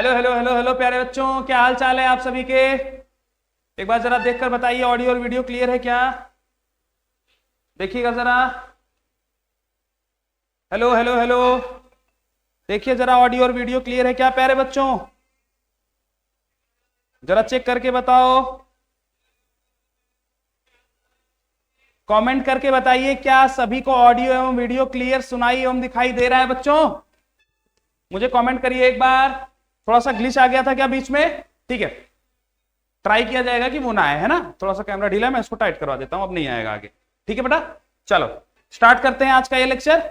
Hello hello hello hello प्यारे बच्चों, क्या हाल चाल है आप सभी के? एक बार जरा देखकर बताइए ऑडियो और वीडियो क्लियर है क्या? देखिएगा जरा। हेलो हेलो हेलो, देखिए जरा ऑडियो और वीडियो क्लियर है क्या प्यारे बच्चों? जरा चेक करके बताओ, कमेंट करके बताइए क्या सभी को ऑडियो एवं वीडियो क्लियर सुनाई एवं दिखाई दे रहा है बच्चों? मुझे कमेंट करिए एक बार। थोड़ा सा ग्लिच आ गया था क्या बीच में? ठीक है, ट्राई किया जाएगा कि वो ना आए, है ना। थोड़ा सा कैमरा ढीला है, मैं इसको टाइट करवा देता हूं, अब नहीं आएगा आगे। ठीक है बेटा, चलो स्टार्ट करते हैं आज का ये लेक्चर।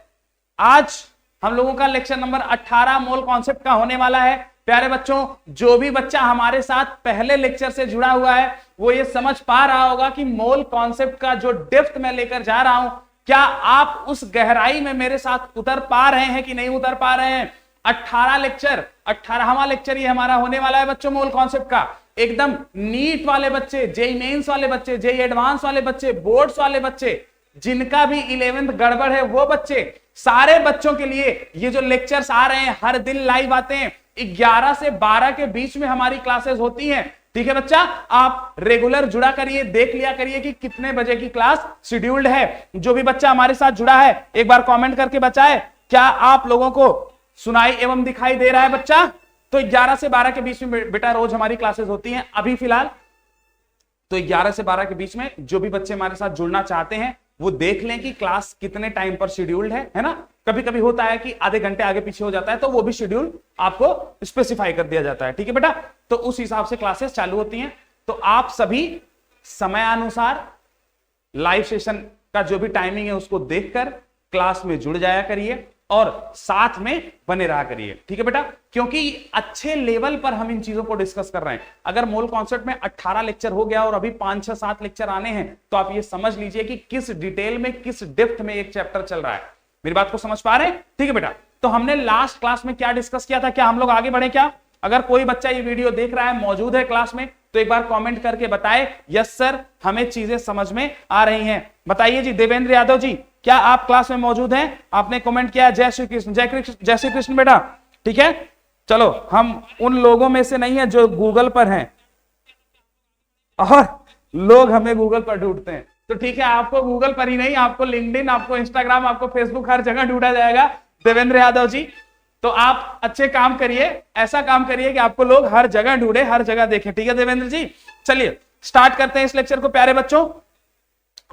आज हम लोगों का लेक्चर नंबर 18 मोल कॉन्सेप्ट का होने वाला है। प्यारे बच्चों, जो भी बच्चा हमारे साथ पहले लेक्चर से जुड़ा हुआ है वो ये समझ पा रहा होगा कि मोल कॉन्सेप्ट का जो डेप्थ मैं लेकर जा रहा हूं, क्या आप उस गहराई में मेरे साथ उतर पा रहे हैं कि नहीं उतर पा रहे हैं? 18 लेक्चर, 18वां लेक्चर ये हमारा होने वाला है बच्चों मोल कॉन्सेप्ट का। एकदम नीट वाले बच्चे, जेई मेंस वाले बच्चे, जेई एडवांस वाले बच्चे, बोर्ड्स वाले बच्चे, जिनका भी 11th गड़बड़ है वो बच्चे, सारे बच्चों के लिए ये जो लेक्चर्स आ रहे हैं हर दिन लाइव आते हैं। 11 से 12 के बीच में हमारी क्लासेस होती हैं। ठीक है बच्चा, आप रेगुलर जुड़ा करिए, देख लिया करिए कि कितने बजे की क्लास शेड्यूल्ड है। जो भी बच्चा हमारे साथ जुड़ा है एक बार कमेंट करके बताए, क्या आप लोगों को सुनाई एवं दिखाई दे रहा है बच्चा? तो 11 से 12 के बीच में बेटा रोज हमारी क्लासेस होती हैं अभी फिलहाल। तो 11 से 12 के बीच में जो भी बच्चे हमारे साथ जुड़ना चाहते हैं वो देख लें कि क्लास कितने टाइम पर शेड्यूल्ड है ना। कभी कभी होता है कि आधे घंटे आगे पीछे हो जाता है, तो वो भी शेड्यूल आपको स्पेसिफाई कर दिया जाता है। ठीक है बेटा, तो उस हिसाब से क्लासेस चालू होती हैं। तो आप सभी समयानुसार लाइव सेशन का जो भी टाइमिंग है उसको देखकर क्लास में जुड़ जाया करिए और साथ में बने रहा करिए। ठीक है बेटा, क्योंकि अच्छे लेवल पर हम इन चीजों को डिस्कस कर रहे हैं। अगर मोल कॉन्सेप्ट में 18 लेक्चर हो गया और अभी 5, 6, 7 लेक्चर आने हैं, तो आप ये समझ लीजिए कि किस डिटेल में, किस डेप्थ में एक चैप्टर चल रहा है। मेरी बात को समझ पा रहे हैं? ठीक है बेटा, तो हमने लास्ट क्लास में क्या डिस्कस किया था? क्या हम लोग आगे बढ़े क्या? अगर कोई बच्चा ये वीडियो देख रहा है, मौजूद है क्लास में, तो एक बार कमेंट करके बताए यस सर, हमें चीजें समझ में आ रही हैं। बताइए जी, देवेंद्र यादव जी, क्या आप क्लास में मौजूद हैं? आपने कमेंट किया जय श्री कृष्ण, जय श्री कृष्ण बेटा। ठीक है, चलो हम उन लोगों में से नहीं है जो गूगल पर हैं और लोग हमें गूगल पर ढूंढते हैं। तो ठीक है, आपको गूगल पर ही नहीं, आपको लिंक्डइन, आपको इंस्टाग्राम, आपको फेसबुक, हर जगह ढूंढा जाएगा देवेंद्र यादव जी। तो आप अच्छे काम करिए, ऐसा काम करिए कि आपको लोग हर जगह ढूंढे, हर जगह देखें। ठीक है देवेंद्र जी, चलिए स्टार्ट करते हैं इस लेक्चर को प्यारे बच्चों।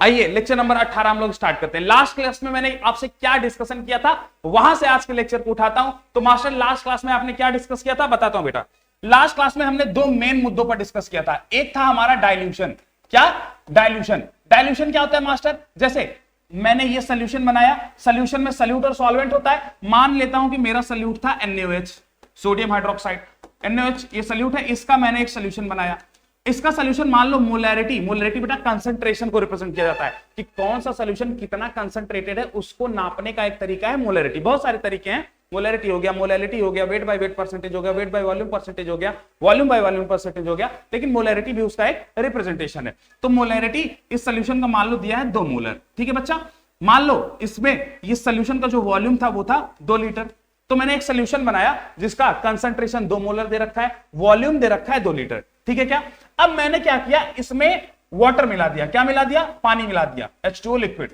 आइए लेक्चर नंबर 18 हम लोग स्टार्ट करते हैं। लास्ट क्लास में मैंने आपसे क्या डिस्कशन किया था, वहां से आज के लेक्चर को उठाता हूं। तो मास्टर, लास्ट क्लास में आपने क्या डिस्कस किया था बताता हूं बेटा। लास्ट क्लास में हमने 2 मेन मुद्दों पर डिस्कस किया था। एक था हमारा डाइल्यूशन। क्या? डाइल्यूशन। डाइल्यूशन क्या होता है मास्टर? जैसे मैंने ये सोल्यूशन बनाया, सोल्यूशन में सल्यूट और सॉल्वेंट होता है। मान लेता हूं कि मेरा सल्यूट था NaOH, सोडियम हाइड्रोक्साइड। NaOH ये सल्यूट है, इसका मैंने एक सोल्यूशन बनाया। इसका सोल्यूशन मान लो मोलैरिटी, मोलैरिटी बेटा कंसंट्रेशन को रिप्रेजेंट किया जाता है कि कौन सा सोल्यूशन कितना कंसंट्रेटेड है, उसको नापने का एक तरीका है मोलैरिटी। बहुत सारे तरीके हैं, मोलैरिटी हो गया, मोलैलिटी हो गया, वेट बाय वेट परसेंटेज हो गया, वेट बाय वॉल्यूम परसेंटेज हो गया, वॉल्यूम बाय वॉल्यूम परसेंटेज हो गया, लेकिन मोलैरिटी भी उसका एक रिप्रेजेंटेशन है। तो मोलैरिटी इस सोल्यूशन का मान लो दिया है 2 मोलर। ठीक है बच्चा, मान लो इसमें इस सोल्यूशन का जो वॉल्यूम था वो था 2 लीटर। तो मैंने एक सोल्यूशन बनाया जिसका कंसंट्रेशन 2 मोलर दे रखा है, वॉल्यूम दे रखा है 2 लीटर। ठीक है क्या? अब मैंने क्या किया, इसमें वाटर मिला दिया। क्या मिला दिया? पानी मिला दिया, H2O लिक्विड।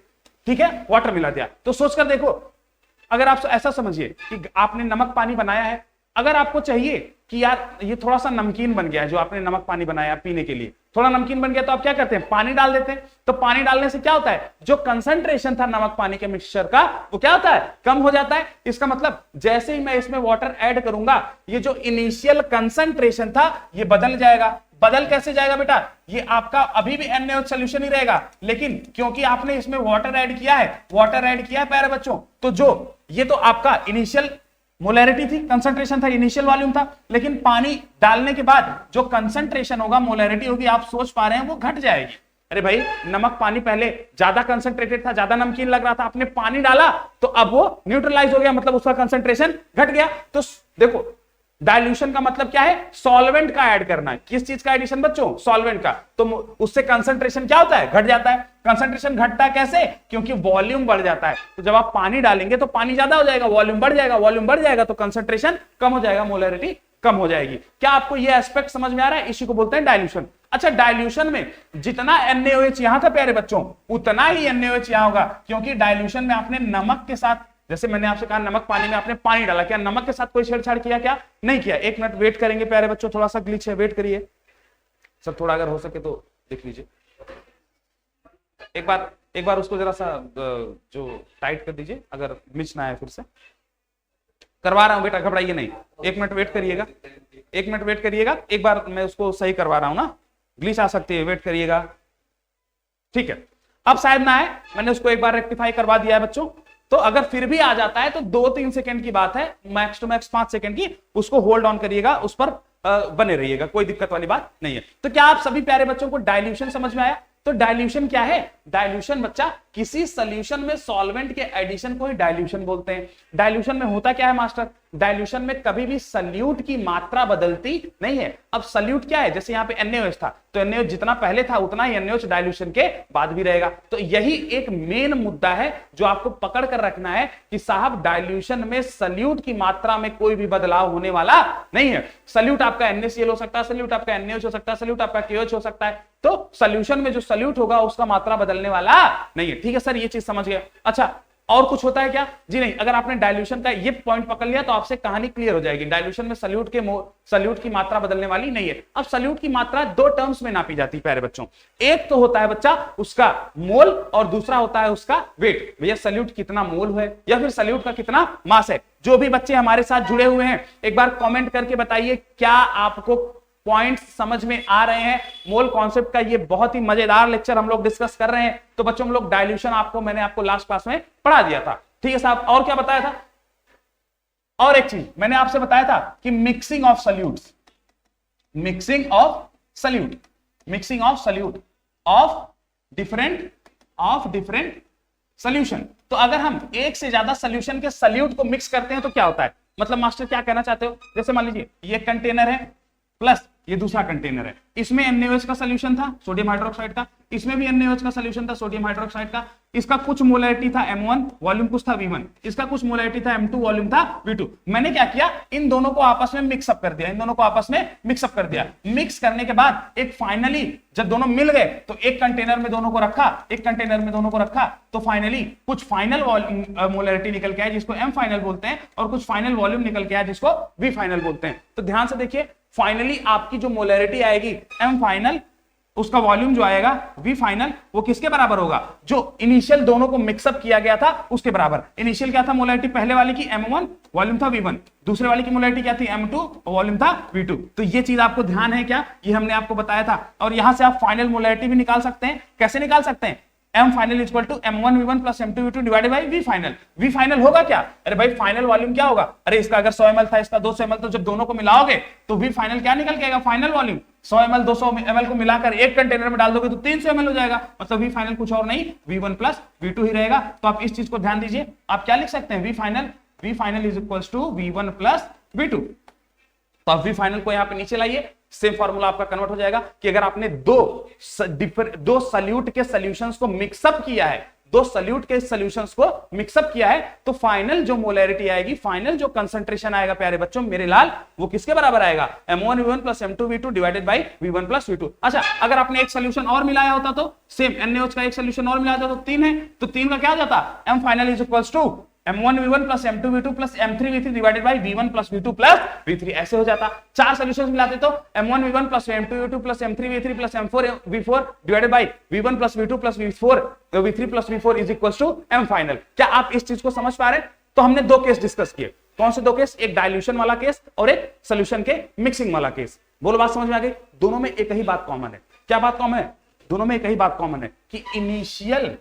ठीक है, वाटर मिला दिया। तो सोचकर देखो, अगर आप ऐसा समझिए कि आपने नमक पानी बनाया है, अगर आपको चाहिए कि यार ये थोड़ा सा नमकीन बन गया है, जो आपने नमक पानी बनाया पीने के लिए थोड़ा नमकीन बन गया, तो आप क्या करते हैं? पानी डाल देते हैं। तो पानी डालने से क्या होता है, जो कंसंट्रेशन था नमक पानी के मिक्सचर का वो क्या होता है? कम हो जाता है। इसका मतलब जैसे ही मैं इसमें वाटर ऐड करूंगा, ये जो इनिशियल कंसंट्रेशन था ये बदल जाएगा। बदल कैसे जाएगा बेटा? ये आपका अभी भी NaOH सोल्यूशन ही रहेगा, लेकिन क्योंकि आपने इसमें वाटर ऐड किया है, वाटर ऐड किया है प्यारे बच्चों, तो जो ये तो आपका इनिशियल मोलैरिटी थी, कंसंट्रेशन था, इनिशियल वॉल्यूम था, लेकिन पानी डालने के बाद जो कंसंट्रेशन होगा, मोलैरिटी होगी, आप सोच पा रहे हैं वो घट जाएगी। अरे भाई, नमक पानी पहले ज्यादा कंसंट्रेटेड था, ज्यादा नमकीन लग रहा था, आपने पानी डाला तो अब वो न्यूट्रलाइज हो गया, मतलब उसका कंसंट्रेशन घट गया। तो देखो, डाइल्यूशन का मतलब क्या है? सॉल्वेंट का ऐड करना है। किस चीज का एडिशन बच्चों? सॉल्वेंट का। तो उससे कंसंट्रेशन क्या होता है? घट जाता है। कंसंट्रेशन घटता है कैसे? क्योंकि वॉल्यूम बढ़ जाता है। तो जब आप पानी डालेंगे तो पानी ज्यादा हो जाएगा, वॉल्यूम बढ़ जाएगा, वॉल्यूम बढ़ जाएगा तो कंसंट्रेशन कम हो जाएगा, मोलैरिटी कम हो जाएगी। क्या आपको ये एस्पेक्ट समझ में आ रहा है? इसी को बोलते हैं डाइल्यूशन। अच्छा, डाइल्यूशन में जितना NaOH यहां था प्यारे बच्चों, उतना ही NaOH यहां होगा, क्योंकि डाइल्यूशन में आपने नमक के साथ, जैसे मैंने आपसे कहा नमक पानी में आपने पानी डाला, क्या नमक के साथ कोई छेड़छाड़ किया? क्या नहीं किया। एक मिनट वेट करेंगे प्यारे बच्चों, थोड़ा सा ग्लिच है, वेट करिए सब, थोड़ा अगर हो सके तो देख लीजिए। एक बार उसको जरा सा जो टाइट कर दीजिए, अगर ग्लिच ना आए फिर से। करवा रहा हूं बेटा, घबराइए नहीं, 1 मिनट वेट करिएगा, 1 मिनट वेट करिएगा, एक बार मैं उसको सही करवा रहा हूं ना, ग्लिच आ सकती है, वेट करिएगा। ठीक है, अब शायद ना आए, मैंने उसको एक बार रेक्टिफाई करवा दिया है बच्चों। तो अगर फिर भी आ जाता है तो 2-3 सेकंड की बात है, मैक्स टू मैक्स 5 सेकंड की, उसको होल्ड ऑन करिएगा, उस पर बने रहिएगा, कोई दिक्कत वाली बात नहीं है। तो क्या आप सभी प्यारे बच्चों को डाइल्यूशन समझ में आया? तो डाइल्यूशन क्या है? डाइल्यूशन बच्चा किसी सॉल्यूशन में सॉल्वेंट के एडिशन को ही डाइल्यूशन बोलते हैं। डाइल्यूशन में होता क्या है मास्टर? डाइल्यूशन में कभी भी सॉल्यूट की मात्रा बदलती नहीं है। अब सॉल्यूट क्या है? जैसे यहाँ पे NaOH था, तो NaOH जितना पहले था उतना ही NaOH डाइल्यूशन के बाद भी रहेगा। तो यही एक मेन मुद्दा है जो आपको पकड़ कर रखना है कि साहब डाइल्यूशन में सॉल्यूट की मात्रा में कोई भी बदलाव होने वाला नहीं है। सॉल्यूट आपका NaCl हो सकता है, सॉल्यूट आपका NaOH हो सकता है, सॉल्यूट आपका KOH हो सकता है, तो सॉल्यूशन में जो सॉल्यूट होगा उसका मात्रा बदलने वाला नहीं है। ठीक है सर, ये चीज समझ गया। अच्छा, और कुछ होता है क्या? जी नहीं, अगर आपने डाइल्यूशन का ये पॉइंट पकड़ लिया तो आपसे कहानी क्लियर हो जाएगी। डाइल्यूशन में सॉल्यूट की मात्रा बदलने वाली नहीं है। अब सॉल्यूट की मात्रा 2 टर्म्स में नापी जाती है प्यारे बच्चों। एक तो होता है बच्चा उसका मोल और दूसरा होता है उसका वेट। भैया सॉल्यूट कितना मोल है या फिर सॉल्यूट का कितना मास है। जो भी बच्चे हमारे साथ जुड़े हुए हैं एक बार कॉमेंट करके बताइए, क्या आपको पॉइंट्स समझ में आ रहे हैं? मोल कॉन्सेप्ट का ये बहुत ही मजेदार लेक्चर हम लोग डिस्कस कर रहे हैं। तो बच्चों हम लोग डाइल्यूशन मैंने आपको लास्ट क्लास में पढ़ा दिया था। ठीक है साहब, और क्या बताया था? और एक चीज मैंने आपसे बताया था कि mixing of solutes, mixing of solute, mixing of solute of different solution. तो अगर हम एक से ज्यादा सॉल्यूशन के सॉल्यूट को मिक्स करते हैं तो क्या होता है? मतलब मास्टर क्या कहना चाहते हो? जैसे मान लीजिए ये कंटेनर है प्लस ये दूसरा कंटेनर है, इसमें NaOH का सॉल्यूशन था सोडियम हाइड्रोक्साइड का, इसमें भी NaOH का सॉल्यूशन था सोडियम हाइड्रोक्साइड का। इसका कुछ मोलैरिटी था M1, वॉल्यूम कुछ था V1, इसका कुछ मोलैरिटी था M2, वॉल्यूम था V2। मैंने क्या किया? इन दोनों को आपस में मिक्सअप कर दिया, इन दोनों को आपस में मिक्सअप कर दिया। मिक्स करने के बाद एक फाइनली जब दोनों मिल गए तो एक कंटेनर में दोनों को रखा, एक कंटेनर में दोनों को रखा, तो फाइनली कुछ फाइनल मोलैरिटी निकल के आया जिसको M फाइनल बोलते हैं, और कुछ फाइनल वॉल्यूम निकल के आया जिसको V फाइनल बोलते हैं। तो ध्यान से देखिए, फाइनली आपकी जो मोलैरिटी आएगी M फाइनल, उसका वॉल्यूम जो आएगा V फाइनल, वो किसके बराबर होगा? जो इनिशियल दोनों को मिक्सअप किया गया था उसके बराबर। इनिशियल क्या था मोलैरिटी? पहले वाली की M1, वॉल्यूम था V1, दूसरे वाली की मोलैरिटी क्या थी? M2, वॉल्यूम था V2। तो ये चीज आपको ध्यान है क्या? ये हमने आपको बताया था। और यहां से आप फाइनल मोलैरिटी भी निकाल सकते हैं। कैसे निकाल सकते हैं? M final equal to M1V1 plus M2V2 divided by V final. V final होगा क्या? अरे भाई फाइनल वॉल्यूम क्या होगा? अरे इसका अगर 100 ml था, इसका 200 ml, तो जब दोनों को मिलाओगे तो V फाइनल क्या निकल के आएगा? Final volume. 100 ml 200 ml को मिलाकर एक कंटेनर में डाल दोगे तो 300 ml हो जाएगा। मतलब V फाइनल कुछ और नहीं, V1 प्लस V2 ही रहेगा। तो आप इस चीज को ध्यान दीजिए। आप क्या लिख सकते हैं? V final is equal to V1 plus V2। तो आप V फाइनल को यहां पे नीचे लाइए, सेम फॉर्मूला आपका कन्वर्ट हो जाएगा कि अगर आपने दो सॉल्यूट के सॉल्यूशंस को मिक्सअप किया है, दो सॉल्यूट के सॉल्यूशंस को मिक्सअप किया है, तो फाइनल जो मोलैरिटी आएगी, फाइनल जो कंसंट्रेशन आएगा प्यारे बच्चों मेरे लाल, वो किसके बराबर आएगा? M1V1 plus M2V2 divided by V1 plus V2। अच्छा, अगर आपने एक सोल्यूशन और मिलाया होता तो सेम NaOH का एक सोल्यूशन और मिलाया होता तो 3 है, तो 3 का क्या हो जाता? M final is equal to M1V1 plus M2V2 plus M3V3 divided by V1 plus V2 plus V3 ऐसे हो जाता। 4 सॉल्यूशंस मिलाते तो M1V1 plus M2V2 plus M3V3 plus M4V4 divided by V1 plus V2 plus V3 plus V4 is equal to M final. क्या आप इस चीज को समझ पा रहे हैं? तो हमने 2 केस डिस्कस किए। कौन से 2 केस? एक डाइल्यूशन वाला केस और एक सोल्यूशन के मिक्सिंग वाला केस। बोलो बात समझ में आ गई? दोनों में एक ही बात कॉमन है। क्या बात कॉमन है? दोनों में एक ही बात कॉमन है कि initial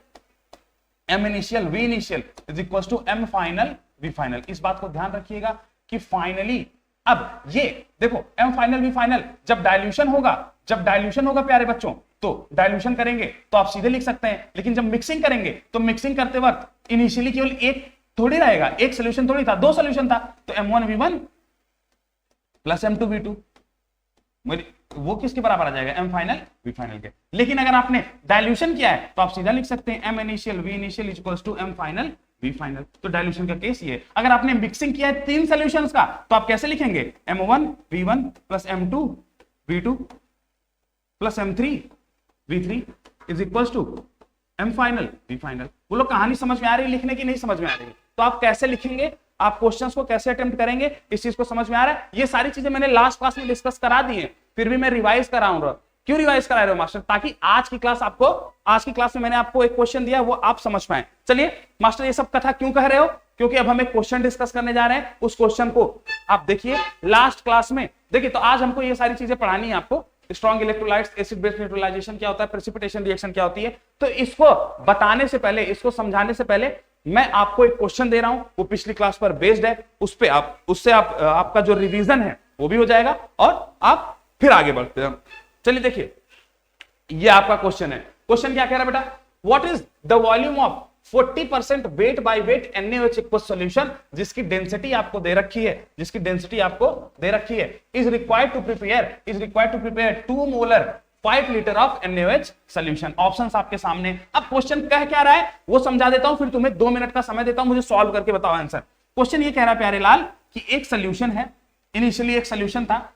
M initial V initial is equal to M final V final. इस बात को ध्यान रखिएगा कि फाइनली अब ये देखो M फाइनल V फाइनल जब डाइल्यूशन होगा प्यारे बच्चों, तो डाइल्यूशन करेंगे तो आप सीधे लिख सकते हैं, लेकिन जब मिक्सिंग करेंगे तो मिक्सिंग करते वक्त इनिशियली केवल एक थोड़ी रहेगा, एक सोल्यूशन थोड़ी था, 2 सोल्यूशन था। तो M1V1 प्लस M2V2 वो किसके बराबर आ जाएगा? M फाइनल V फाइनल के। लेकिन अगर आपने डाइल्यूशन किया है तो आप सीधा लिख सकते हैं M initial V initial is equal to M final V final. तो डाइल्यूशन का केस ये है। अगर आपने मिक्सिंग किया है 3 सॉल्यूशंस का तो आप कैसे लिखेंगे, M1 V1 प्लस M2 V2 प्लस M3 V3 is equals to M final V final. वो लोग कहानी समझ में आ रही है लिखने की, नहीं समझ में आ रही है, तो आप कैसे लिखेंगे, आप क्वेश्चंस को कैसे अटेम्प्ट करेंगे, इस चीज को समझ में आ रहा है। ये सारी चीजें मैंने लास्ट क्लास में डिस्कस करा दी है, फिर भी मैं रिवाइज कराऊंगा। क्यों रिवाइज करा रहे हो मास्टर, ताकि आज की क्लास में मैंने आपको एक क्वेश्चन दिया वो आप समझ पाए। चलिए मास्टर ये सब कथा क्यों कह रहे हो, क्योंकि अब हम एक क्वेश्चन डिस्कस करने जा रहे हैं। उस क्वेश्चन को आप देखिए लास्ट क्लास में, देखिए तो आज हमको ये सारी चीजें पढ़ानी है आपको। Strong electrolytes, acid base neutralization क्या होता है, प्रेसिपिटेशन रिएक्शन क्या होती है। तो इसको बताने से पहले, इसको समझाने से पहले मैं आपको एक क्वेश्चन दे रहा हूं, वो पिछली क्लास पर बेस्ड है, उससे आपका जो रिवीजन है वो भी हो जाएगा और आप फिर आगे बढ़ते हैं। चलिए देखिए ये आपका क्वेश्चन है। क्वेश्चन क्या कह रहा है बेटा, what is the volume of 40% weight by weight NaOH aqueous solution, जिसकी डेंसिटी आपको दे रखी है, is required to prepare 2 molar 5 litre of NaOH solution. Options आपके सामने। अब क्वेश्चन कह क्या रहा है वो समझा देता हूं, फिर तुम्हें 2 मिनट का समय देता हूं, मुझे सॉल्व करके बताओ आंसर। क्वेश्चन ये कह रहा है प्यारे लाल कि एक सॉल्यूशन है, इनिशियली एक सॉल्यूशन था,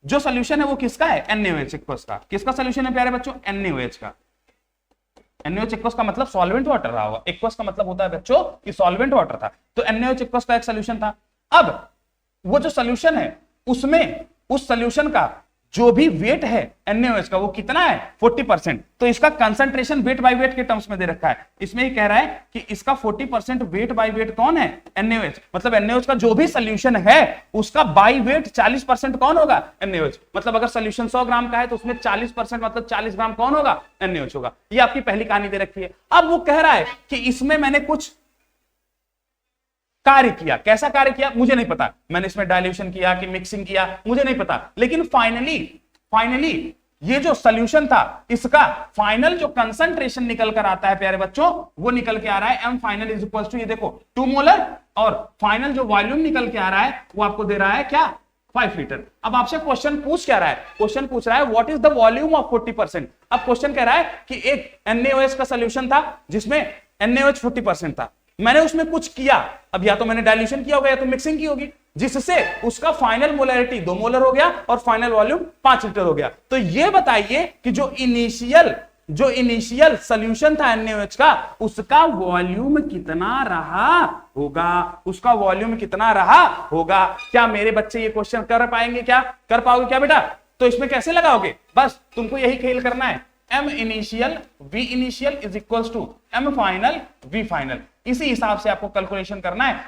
जो सॉल्यूशन है वो किसका है, NaOH एक्वस का। किसका सॉल्यूशन है प्यारे बच्चों, NaOH का। NaOH एक्वस का मतलब सॉल्वेंट वाटर रहा होगा, एक्वस का मतलब होता है बच्चों कि सॉल्वेंट वाटर था, तो NaOH एक्वस का एक सॉल्यूशन था। अब वो जो सॉल्यूशन है उसमें उस सॉल्यूशन का जो भी वेट है NaOH का वो कितना है, 40%। तो इसका कंसंट्रेशन वेट बाय वेट के टर्म्स में दे रखा है। इसमें ये कह रहा है कि इसका 40% वेट बाय वेट कौन है, NaOH। मतलब NaOH का जो भी सॉल्यूशन है उसका बाय वेट 40% कौन होगा, NaOH। मतलब अगर सॉल्यूशन 100 ग्राम का है तो उसमें 40% मतलब 40 ग्राम कौन होगा, NaOH होगा। ये आपकी पहली कहानी दे रखी है। अब वो कह रहा है कि इसमें मैंने कुछ कार्य किया। कैसा कार्य किया मुझे नहीं पता, मैंने इसमें डाइल्यूशन किया कि मिक्सिंग किया मुझे नहीं पता, लेकिन फाइनली ये जो सॉल्यूशन था इसका फाइनल जो कंसंट्रेशन निकल कर आता है प्यारे बच्चों, वो निकल के आ रहा है M final is equal to, ये देखो 2 मोलर, और फाइनल जो वॉल्यूम निकल के आ रहा है वो आपको दे रहा है क्या, 5 लीटर। अब आपसे क्वेश्चन पूछ क्या रहा है, क्वेश्चन पूछ रहा है what is the volume of 40%। अब क्वेश्चन कह रहा है कि एक NaOH का सॉल्यूशन था जिसमें NaOH 40% था, मैंने उसमें कुछ किया, अब या तो मैंने डाइल्यूशन किया होगा या तो मिक्सिंग की होगी, जिससे उसका फाइनल मोलैरिटी 2 मोलर हो गया और फाइनल वॉल्यूम 5 लीटर हो गया। तो ये बताइए कि जो इनिशियल सॉल्यूशन था NaOH का, उसका वॉल्यूम कितना रहा होगा, क्या मेरे बच्चे ये क्वेश्चन कर पाएंगे, क्या कर पाओगे क्या बेटा। तो इसमें कैसे लगाओगे, बस तुमको यही खेल करना है, M initial V initial is equals to M final V final. इसी हिसाब से आपको कैलकुलेशन करना है।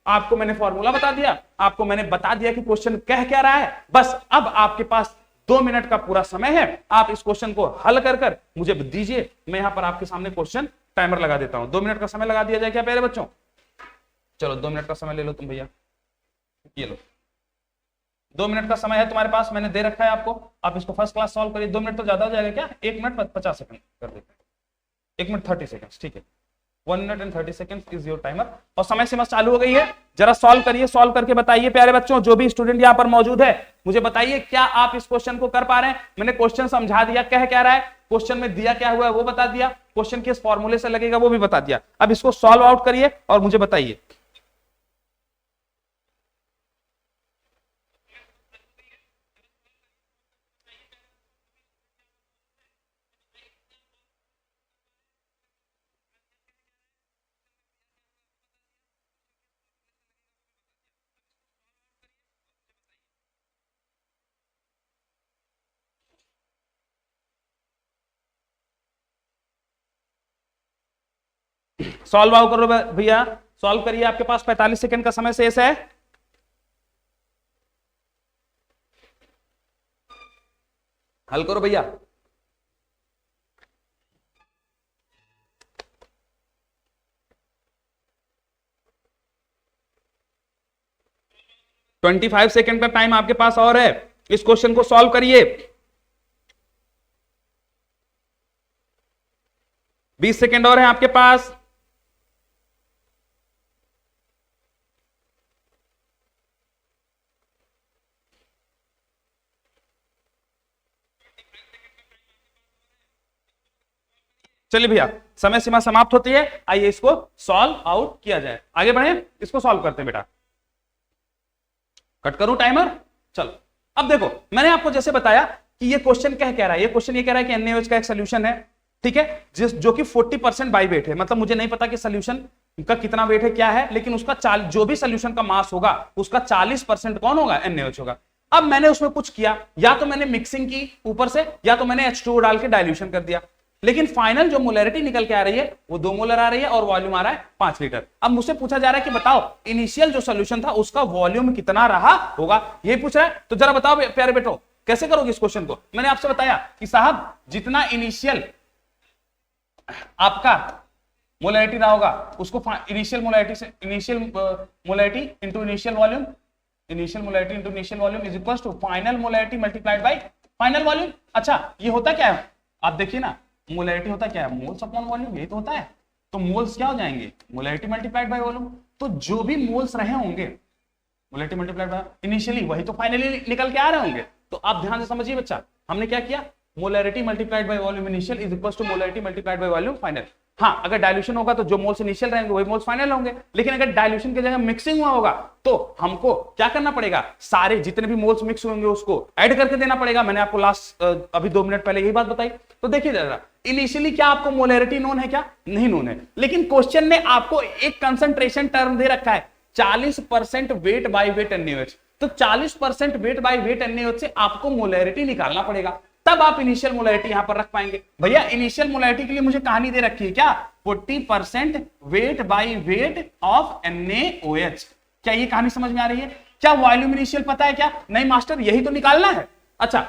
आपको मैंने फॉर्मूला बता दिया, आपको मैंने बता दिया कि क्वेश्चन कह क्या रहा है, बस अब आपके पास 2 मिनट का पूरा समय है, आप इस क्वेश्चन को हल कर मुझे दीजिए। मैं यहां पर आपके सामने क्वेश्चन टाइमर लगा देता हूं। 2 मिनट का समय लगा दिया जाए क्या प्यारे बच्चों, चलो 2 मिनट का समय ले लो तुम भैया, ये लो 2 मिनट का समय है तुम्हारे पास, मैंने दे रखा है आपको। आप इसको फर्स्ट क्लास सॉल्व करिए। 2 मिनट तो ज्यादा हो जाएगा क्या, 1 मिनट 50 सेकंड कर देते हैं, 1 मिनट 30 सेकंड, ठीक है। 1 minute and 30 second is your timer. और समय सीमा चालू हो गई है, जरा सॉल्व करिए, सॉल्व करके बताइए प्यारे बच्चों, जो भी स्टूडेंट यहाँ पर मौजूद है मुझे बताइए क्या आप इस क्वेश्चन को कर पा रहे हैं। मैंने क्वेश्चन समझा दिया, कह क्या रहा है, क्वेश्चन में दिया क्या हुआ है वो बता दिया, क्वेश्चन किस फॉर्मूले से लगेगा वो भी बता दिया। अब इसको सॉल्व आउट करिए और मुझे बताइए। सॉल्व आउट करो भैया, सॉल्व करिए, आपके पास 45 सेकंड का समय शेष है। हल करो भैया। ट्वेंटी 25 सेकंड का टाइम आपके पास और है, इस क्वेश्चन को सॉल्व करिए। 20 सेकंड और है आपके पास। चलिए भैया, समय सीमा समाप्त होती है, आइए इसको सॉल्व आउट किया जाए। आगे बढ़े, इसको सॉल्व करते हैं बेटा। कट करूं टाइमर? चलो अब देखो, मैंने आपको जैसे बताया कि ये क्वेश्चन क्या कह रहा है, ये क्वेश्चन ये कह रहा है कि NaOH का एक सोल्यूशन है, ठीक है, जो कि 40% बाई वेट है। मतलब मुझे नहीं पता कि सोल्यूशन का कितना वेट है, क्या है, लेकिन उसका जो भी सोल्यूशन का मास होगा उसका 40% कौन होगा? NaOH होगा। अब मैंने उसमें कुछ किया, या तो मैंने मिक्सिंग की ऊपर से, या तो मैंने H2O डाल के डाइल्यूशन कर दिया, लेकिन फाइनल जो मोलैरिटी निकल के आ रही है वो 2 मोलर आ रही है और वॉल्यूम आ रहा है 5 लीटर। अब मुझसे पूछा जा रहा है कि बताओ इनिशियल जो सोल्यूशन था उसका वॉल्यूम कितना रहा होगा, ये पूछ रहा है। तो जरा बताओ प्यारे बेटो, कैसे करोगे इस क्वेश्चन को? मैंने आपसे बताया कि साहब जितना इनिशियल आपका मोलैरिटी रहा होगा उसको इनिशियल मोलैरिटी से, initial molarity into initial volume, initial molarity into initial volume is equal to final molarity multiplied by final volume. अच्छा, ये होता क्या है? आप देखिए ना, मोलैरिटी होता क्या है? मोल्स अपॉन वॉल्यूम, यही तो होता है। तो मोल्स क्या हो जाएंगे? Molarity multiplied by volume. तो जो भी मोल्स रहे होंगे मोलैरिटी मल्टीप्लाइड बाय इनिशियली, वही तो फाइनली निकल के आ रहे होंगे। तो आप ध्यान से समझिए बच्चा, हमने क्या किया? Molarity multiplied by volume initial is equal to molarity multiplied by volume final. हाँ, अगर डाइल्यूशन होगा तो जो मोल्स इनिशियल रहेंगे वही मोल्स फाइनल होंगे, लेकिन अगर डाइल्यूशन की जगह मिक्सिंग हुआ होगा तो हमको क्या करना पड़ेगा? सारे जितने भी मोल्स मिक्स होंगे उसको ऐड करके देना पड़ेगा। मैंने आपको लास्ट अभी 2 मिनट पहले यही बात बताई। तो देखिए जरा, इनिशियली क्या आपको मोलैरिटी नोन है क्या? नहीं नोन है, लेकिन क्वेश्चन ने आपको एक कंसंट्रेशन टर्म दे रखा है 40% वेट बाय वेट NaOH। तो 40% वेट बाय वेट NaOH से आपको मोलैरिटी निकालना पड़ेगा, तब आप इनिशियल मोलैरिटी यहां पर रख पाएंगे। भैया इनिशियल मोलैरिटी के लिए मुझे कहानी दे रखी है क्या? 40% weight by weight of NaOH। क्या ये कहानी समझ में आ रही है? क्या वॉल्यूम इनिशियल पता है क्या? नहीं मास्टर, यही तो निकालना है। अच्छा,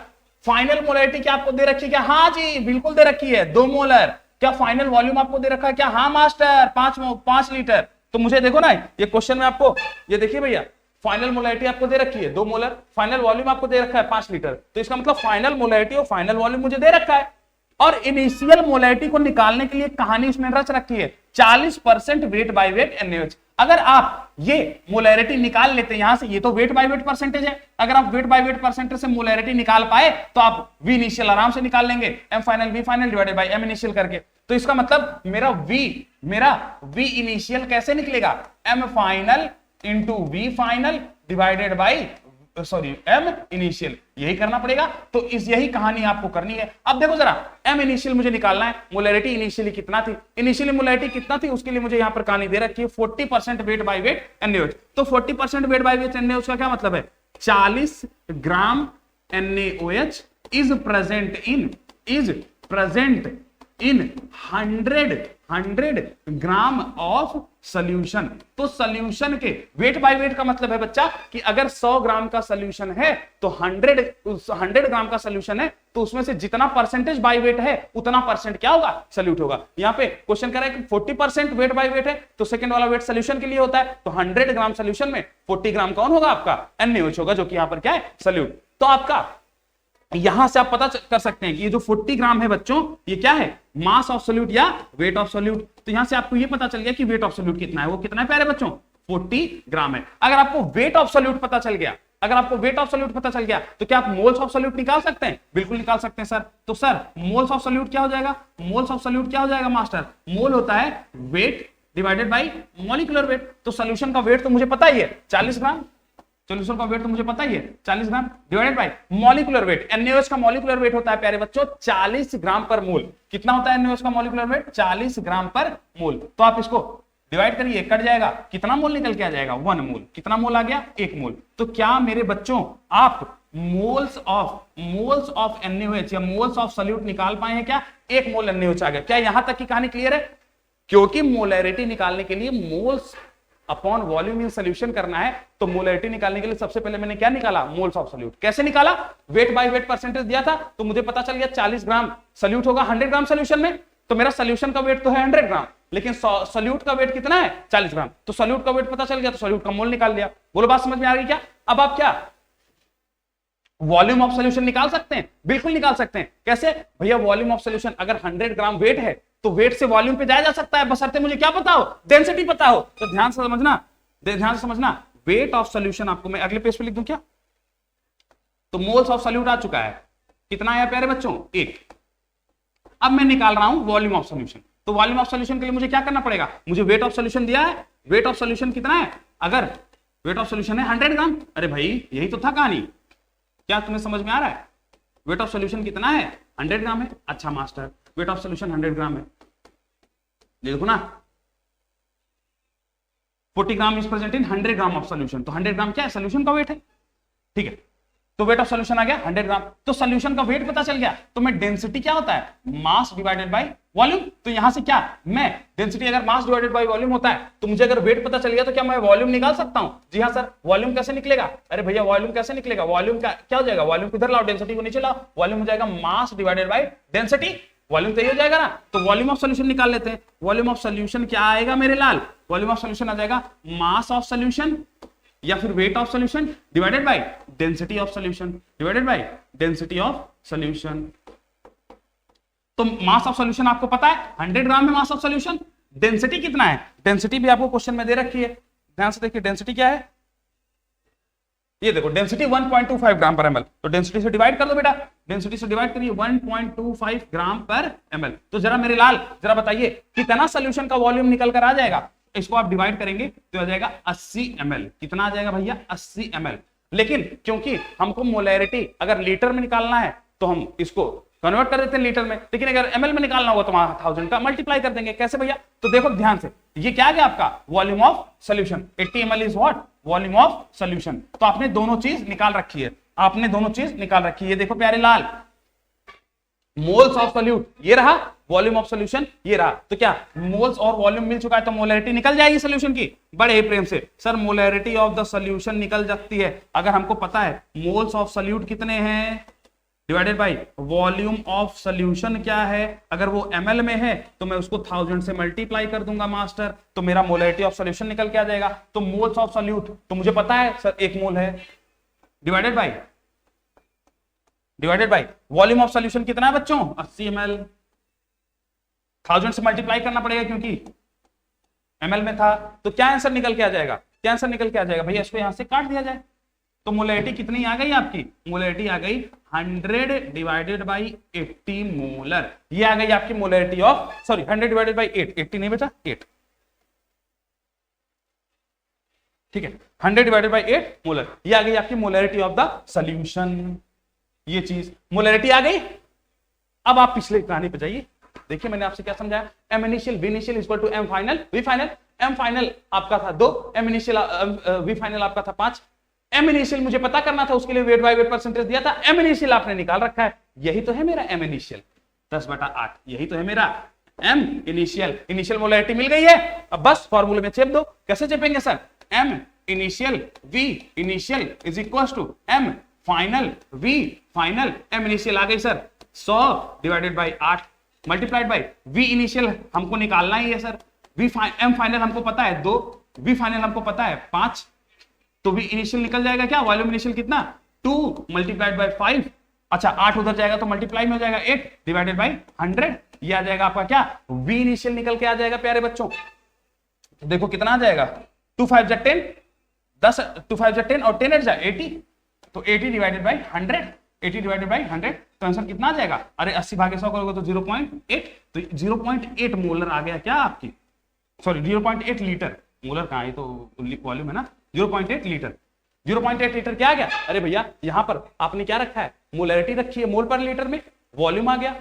फाइनल मोलैरिटी क्या आपको दे रखी है क्या? हाँ जी बिल्कुल दे रखी है, 2 मोलर। क्या फाइनल वॉल्यूम आपको दे रखा है क्या? हाँ मास्टर, 5 लीटर। तो मुझे देखो ना, ये क्वेश्चन में आपको ये देखिए भैया, फाइनल मोलैरिटी आपको दे रखी है 2 मोलर, फाइनल वॉल्यूम आपको दे रखा है 5 लीटर। तो इसका मतलब फाइनल मोलैरिटी और फाइनल वॉल्यूम मुझे दे रखा है, और इनिशियल मोलैरिटी को निकालने के लिए कहानी उसने रच रखी है 40% वेट बाय वेट NaOH। अगर आप ये मोलैरिटी निकाल लेते हैं यहां से, ये तो वेट बाय वेट परसेंटेज है, अगर आप वेट बाय वेट परसेंटेज से मोलैरिटी निकाल पाए तो आप V इनिशियल आराम से निकाल लेंगे, M final V final divided by M initial करके। तो इसका मतलब मेरा V इनिशियल कैसे निकलेगा? M final into V final divided by M initial, यही करना पड़ेगा। तो यही कहानी आपको करनी है। अब देखो जरा, M इनिशियल मुझे निकालना है, मोलैरिटी इनिशियली कितना थी, इनिशियली मोलैरिटी कितना थी, उसके लिए मुझे यहां पर कहानी दे रखी है 40% वेट बाय वेट NaOH। तो 40% वेट बाय वेट NaOH का क्या मतलब है? 40 ग्राम NaOH is present in 100 gram of solution. तो सोल्यूशन के वेट बाय वेट का मतलब है बच्चा कि अगर 100 ग्राम का सोल्यूशन है तो 100 ग्राम का सोल्यूशन है तो उसमें से जितना परसेंटेज बाय वेट है उतना परसेंट क्या होगा? सोल्यूट होगा। यहाँ पे क्वेश्चन कर रहा है कि 40% वेट बाय वेट है तो सेकंड वाला वेट सोल्यूशन के लिए होता है, तो 100 ग्राम सोल्यूशन में 40 ग्राम कौन होगा? आपका NaOH होगा, जो कि यहाँ पर क्या है? सोल्यूट। तो आपका यहां से आप पता कर सकते हैं कि ये जो 40 ग्राम है बच्चों, ये क्या है? मास ऑफ सोल्यूट या वेट ऑफ सोल्यूट। तो यहां से आपको ये पता चल गया कि वेट ऑफ सोल्यूट कितना है, वो कितना है प्यारे बच्चों? 40 ग्राम है। अगर आपको वेट ऑफ सोल्यूट पता चल गया, तो क्या आप मोल्स ऑफ सोल्यूट निकाल सकते हैं? बिल्कुल निकाल सकते हैं सर। तो सर मोल्स ऑफ सोल्यूट क्या हो जाएगा? मोल्स ऑफ सोल्यूट क्या हो जाएगा मास्टर? मोल होता है weight divided by molecular weight. तो सोल्यूशन का वेट तो मुझे पता ही है 40 ग्राम, सोल्यूशन का वेट तो मुझे पता ही है 40 gram divided by molecular weight. NaOH का मॉलिक्यूलर वेट होता है प्यारे बच्चों 40 ग्राम पर मोल। कितना होता है NaOH का मॉलिक्यूलर वेट? 40 ग्राम पर मोल। तो आप इसको डिवाइड करिए, कट जाएगा, कितना मोल निकल के आ जाएगा? 1 मोल। कितना मोल आ गया? 1 मोल। तो क्या मेरे बच्चों आप मोल्स ऑफ NaOH या मोल्स ऑफ सोल्यूट निकाल पाए हैं क्या? 1 मोल NaOH आ गया। क्या यहां तक की कहानी क्लियर है? क्योंकि मोलैरिटी निकालने के लिए moles upon volume in solution करना है, तो मोलैरिटी निकालने के लिए सबसे पहले मैंने क्या निकाला? Moles of solute. कैसे निकाला? वेट बाय वेट परसेंटेज दिया था तो मुझे पता चल गया 40 ग्राम सोल्यूट होगा 100 ग्राम सोल्यूशन में, तो मेरा सोल्यूशन का वेट तो है 100 ग्राम, लेकिन सोल्यूट का वेट कितना है? 40 ग्राम। तो सोल्यूट का वेट पता चल गया तो सोल्यूट का मोल निकाल दिया। बोलो बात समझ में आ गई क्या? अब आप क्या वॉल्यूम ऑफ सोल्यूशन निकाल सकते हैं? बिल्कुल निकाल सकते हैं। कैसे भैया? वॉल्यूम ऑफ सोल्यूशन अगर 100 ग्राम वेट है तो वेट से वॉल्यूम पे जाया जा सकता है, बशर्ते मुझे क्या पता हो? डेंसिटी पता हो। तो ध्यान से समझना, वेट ऑफ सोल्यूशन आपको मैं अगले पेज पे लिख दूं क्या? तो मोल्स ऑफ सोल्यूट आ चुका है, कितना आया प्यारे बच्चों? 1। अब मैं निकाल रहा हूं वॉल्यूम ऑफ सॉल्यूशन। तो वॉल्यूम ऑफ सॉल्यूशन के लिए मुझे क्या करना पड़ेगा, मुझे वेट ऑफ सॉल्यूशन दिया है, वेट ऑफ सॉल्यूशन कितना है, अगर वेट ऑफ सॉल्यूशन है 100 ग्राम, अरे भाई यही तो था कहानी, क्या तुम्हें समझ में आ रहा है, वेट ऑफ सॉल्यूशन कितना है 100 ग्राम है। अच्छा मास्टर वेट ऑफ सॉल्यूशन 100 ग्राम है, देखो ना 40 gram is present in 100 gram of solution, तो 100 ग्राम क्या है, सॉल्यूशन का वेट है, ठीक है। तो वेट ऑफ सॉल्यूशन आ गया 100 ग्राम, तो सॉल्यूशन का वेट पता चल गया, तो मैं डेंसिटी क्या होता है, मास डिवाइडेड बाय वॉल्यूम। तो यहां से क्या, मैं डेंसिटी अगर मास डिवाइडेड बाय वॉल्यूम होता है, तो मुझे अगर वेट पता चल गया तो क्या मैं वॉल्यूम निकाल सकता हूं। जी हाँ सर, वॉल्यूम कैसे निकलेगा, अरे भैया वॉल्यूम कैसे निकलेगा, वॉल्यूम का क्या हो जाएगा, वॉल्यूम किधर लाओ, डेंसिटी को नीचे लाओ, वॉल्यूम हो जाएगा mass divided by density, volume तो ये हो जाएगा ना। तो वॉल्यूम ऑफ सॉल्यूशन निकाल लेते हैं, वॉल्यूम ऑफ सॉल्यूशन क्या आएगा मेरे लाल, वॉल्यूम ऑफ सॉल्यूशन आ जाएगा मास ऑफ सॉल्यूशन या फिर weight of solution divided by density of solution, divided by density of solution. तो मास ऑफ सॉल्यूशन आपको पता है 100 ग्राम में मास ऑफ सॉल्यूशन, डेंसिटी कितना है, डेंसिटी भी आपको क्वेश्चन में दे रखी है, ध्यान से देखिए डेंसिटी क्या है, ये देखो डेंसिटी 1.25 ग्राम पर एमएल, तो डेंसिटी से डिवाइड कर दो बेटा, डेंसिटी से डिवाइड करिए 1.25 ग्राम पर एमएल। तो जरा मेरे लाल जरा बताइए कितना सॉल्यूशन का वॉल्यूम निकल कर आ जाएगा, इसको आप डिवाइड करेंगे तो आ जाएगा 80 ml, कितना आ जाएगा भैया 80 ml। लेकिन क्योंकि हमको मोलैरिटी अगर लीटर में निकालना है तो हम इसको कन्वर्ट कर देते हैं लीटर में, लेकिन अगर ml में निकालना होगा तो 1000 का मल्टीप्लाई कर देंगे, कैसे भैया, तो देखो ध्यान से, ये क्या आ गया आपका volume of solution, 80 ml is what, volume of solution. तो आपने दोनों चीज निकाल रखी है, आपने दोनों चीज निकाल रखी है, देखो प्यारे लाल, मोल्स ऑफ सॉल्यूट ये रहा, वॉल्यूम ऑफ सॉल्यूशन ये रहा, तो क्या मोल्स और वॉल्यूम मिल चुका है, तो मोलैरिटी निकल जाएगी सॉल्यूशन की, बड़े ही प्रेम से sir molarity of the solution निकल जाती है अगर हमको पता है मोल्स ऑफ सॉल्यूट कितने हैं divided by volume of solution क्या है, अगर वो ml में है तो मैं उसको 1000 से मल्टीप्लाई कर दूंगा मास्टर, तो मेरा मोलैरिटी ऑफ सॉल्यूशन निकल के आ जाएगा। तो मोल्स ऑफ सॉल्यूट तो मुझे पता है सर 1 मोल है, divided by volume of solution कितना है बच्चों 80 ml, 1000 से मल्टीप्लाई करना पड़ेगा क्योंकि ml में था, तो क्या आंसर निकल के आ जाएगा, क्या आंसर निकल के आ जाएगा भैया, इसको यहां से काट दिया जाए, तो मोलैरिटी कितनी आ गई आपकी, मोलैरिटी आ गई 100 डिवाइडेड बाय 80 मोलर, ये आ गई आपकी molarity of, sorry 100 divided by 8, 80 नहीं बेटा 8, ठीक है 100 डिवाइडेड बाय 8 मोलर, ये आ गई आपकी मोलैरिटी ऑफ द सॉल्यूशन, ये चीज मोलैरिटी आ गई। अब आप पिछले कहानी पे जाइए, देखिए मैंने आपसे क्या समझाया, M initial V initial equal to M final V final, M final आपका था 2, एम इनिशियल वी फाइनल आपका था 5, एम इनिशियल मुझे पता करना था, उसके लिए वेट बाय वेट परसेंटेज दिया था, एम इनिशियल आपने निकाल रखा है, यही तो है मेरा एम इनिशियल 10/8, यही तो है मेरा एम इनिशियल, इनिशियल मोलैरिटी मिल गई है। अब बस फॉर्मूले में चेप दो, कैसे चेपेंगे sir, M initial V initial is equal to M final V final, M initial आ गई sir 100 divided by 8 multiplied by V initial हमको निकालना ही है सर, एम फाइनल हमको पता है 2, वी फाइनल हमको पता है 5, तो वी इनिशियल निकल जाएगा क्या, वॉल्यूम इनिशियल कितना 2 मल्टीप्लाइड बाय 5, अच्छा 8 उधर जाएगा तो मल्टीप्लाई में हो जाएगा 8 डिवाइडेड बाय 100, ये आ जाएगा आपका क्या वी इनिशियल निकल के आ जाएगा प्यारे बच्चों। तो देखो कितना आ जाएगा 2 5 जा 10, 10 2 5 जा 10 और 10 8 जा 80, तो 80 डिवाइडेड बाय 100, 80 डिवाइडेड बाय 100, तो आंसर कितना आ जाएगा, अरे 80 भागे 100 करोगे तो 0.8, तो 0.8 मोलर आ गया क्या आपकी, सॉरी 0.8 लीटर, मोलर कहां है, तो वॉल्यूम है ना, 0.8 लीटर, 0.8 लीटर क्या आ गया, अरे भैया यहां पर आपने क्या रखा है, मोलैरिटी रखी है मोल पर लीटर में, वॉल्यूम आ गया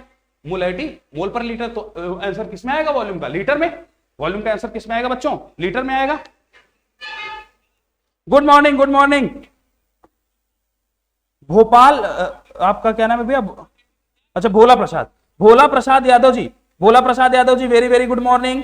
मोलैरिटी मोल पर लीटर, तो आंसर किसमें आएगा, वॉल्यूम का लीटर में, वॉल्यूम का आंसर किसमें आएगा बच्चों, लीटर में आएगा। Good morning, good morning Bhopal, आपका क्या नाम है भैया, अच्छा भोला प्रसाद यादव जी, भोला Prasad Yadav ji very very good morning.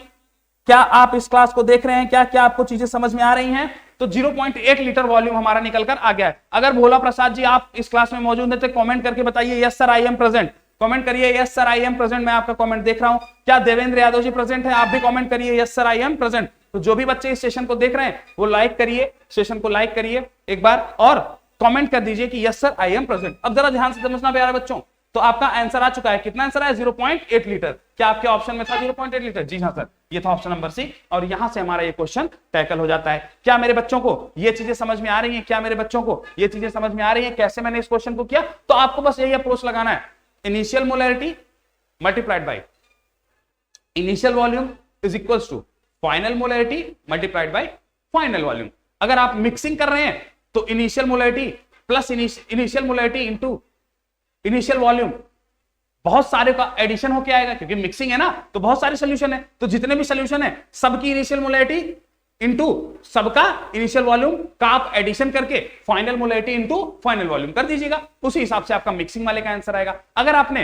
क्या आप इस क्लास को देख रहे हैं, क्या क्या आपको चीजें समझ में आ रही हैं, तो 0.8 लीटर वॉल्यूम हमारा निकलकर आ गया है। अगर भोला प्रसाद जी आप इस क्लास में मौजूद है तो कमेंट करके बताइए yes sir I am present, comment करिए yes sir I am present, मैं आपका कमेंट देख रहा हूं। क्या देवेंद्र यादव जी प्रेजेंट है, आप भी कमेंट करिए yes sir I am present. तो जो भी बच्चे इस सेशन को देख रहे हैं वो लाइक करिए, सेशन को लाइक करिए एक बार और कमेंट कर दीजिए कि yes sir I am present. अब जरा ध्यान से समझना प्यारे बच्चों, तो आपका आंसर आ चुका है, कितना आंसर है 0.8 लीटर, क्या आपके ऑप्शन में था 0.8 लीटर, जी हाँ सर ये था ऑप्शन नंबर सी, और यहां से हमारा ये क्वेश्चन टैकल हो जाता है। क्या मेरे बच्चों को ये चीजें समझ में आ रही हैं, क्या मेरे बच्चों को ये चीजें समझ में आ रही हैं, कैसे मैंने इस क्वेश्चन को किया, तो आपको बस यही अप्रोच लगाना है, initial molarity multiplied by initial volume is equals to final molarity multiplied by final volume. अगर आप मिक्सिंग कर रहे हैं तो initial molarity plus initial molarity into initial volume, बहुत सारे का एडिशन होके आएगा क्योंकि मिक्सिंग है ना, तो बहुत सारे सोल्यूशन है, तो जितने भी सोल्यूशन है सबकी इनिशियल मोलैरिटी इंटू सबका इनिशियल वॉल्यूम का आप एडिशन करके final molarity into final volume कर दीजिएगा, उसी हिसाब से आपका मिक्सिंग वाले का आंसर आएगा। अगर आपने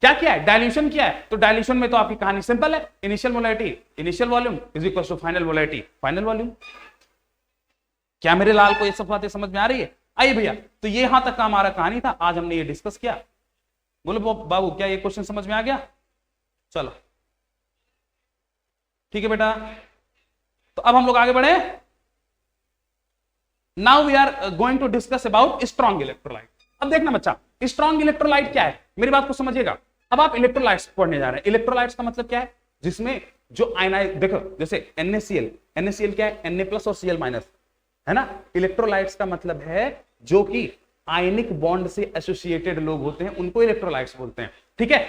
क्या किया है, डाइल्यूशन किया है, तो डाइल्यूशन में तो आपकी कहानी सिंपल है, initial molarity initial volume is equal to final molarity final volume. क्या मेरे लाल को ये सब बातें समझ में आ रही है? आइए भैया, तो ये यहां तक का हमारा कहानी था, आज हमने ये डिस्कस किया। बोलो बाबू क्या ये क्वेश्चन समझ में आ गया? चलो ठीक है बेटा, तो अब हम लोग आगे बढ़े। Now we are going to discuss about strong electrolyte. अब देखना बच्चा, स्ट्रॉन्ग इलेक्ट्रोलाइट क्या है, मेरी बात को समझिएगा। अब आप इलेक्ट्रोलाइट्स पढ़ने जा रहे हैं। इलेक्ट्रोलाइट्स का मतलब क्या है? जिसमें जो आयनाइज, देखो जैसे NaCl, NaCl क्या है? Na+ और Cl- है ना। इलेक्ट्रोलाइट्स का मतलब है जो कि आयनिक बॉन्ड से एसोसिएटेड लोग होते हैं, उनको इलेक्ट्रोलाइट्स बोलते हैं, ठीक है।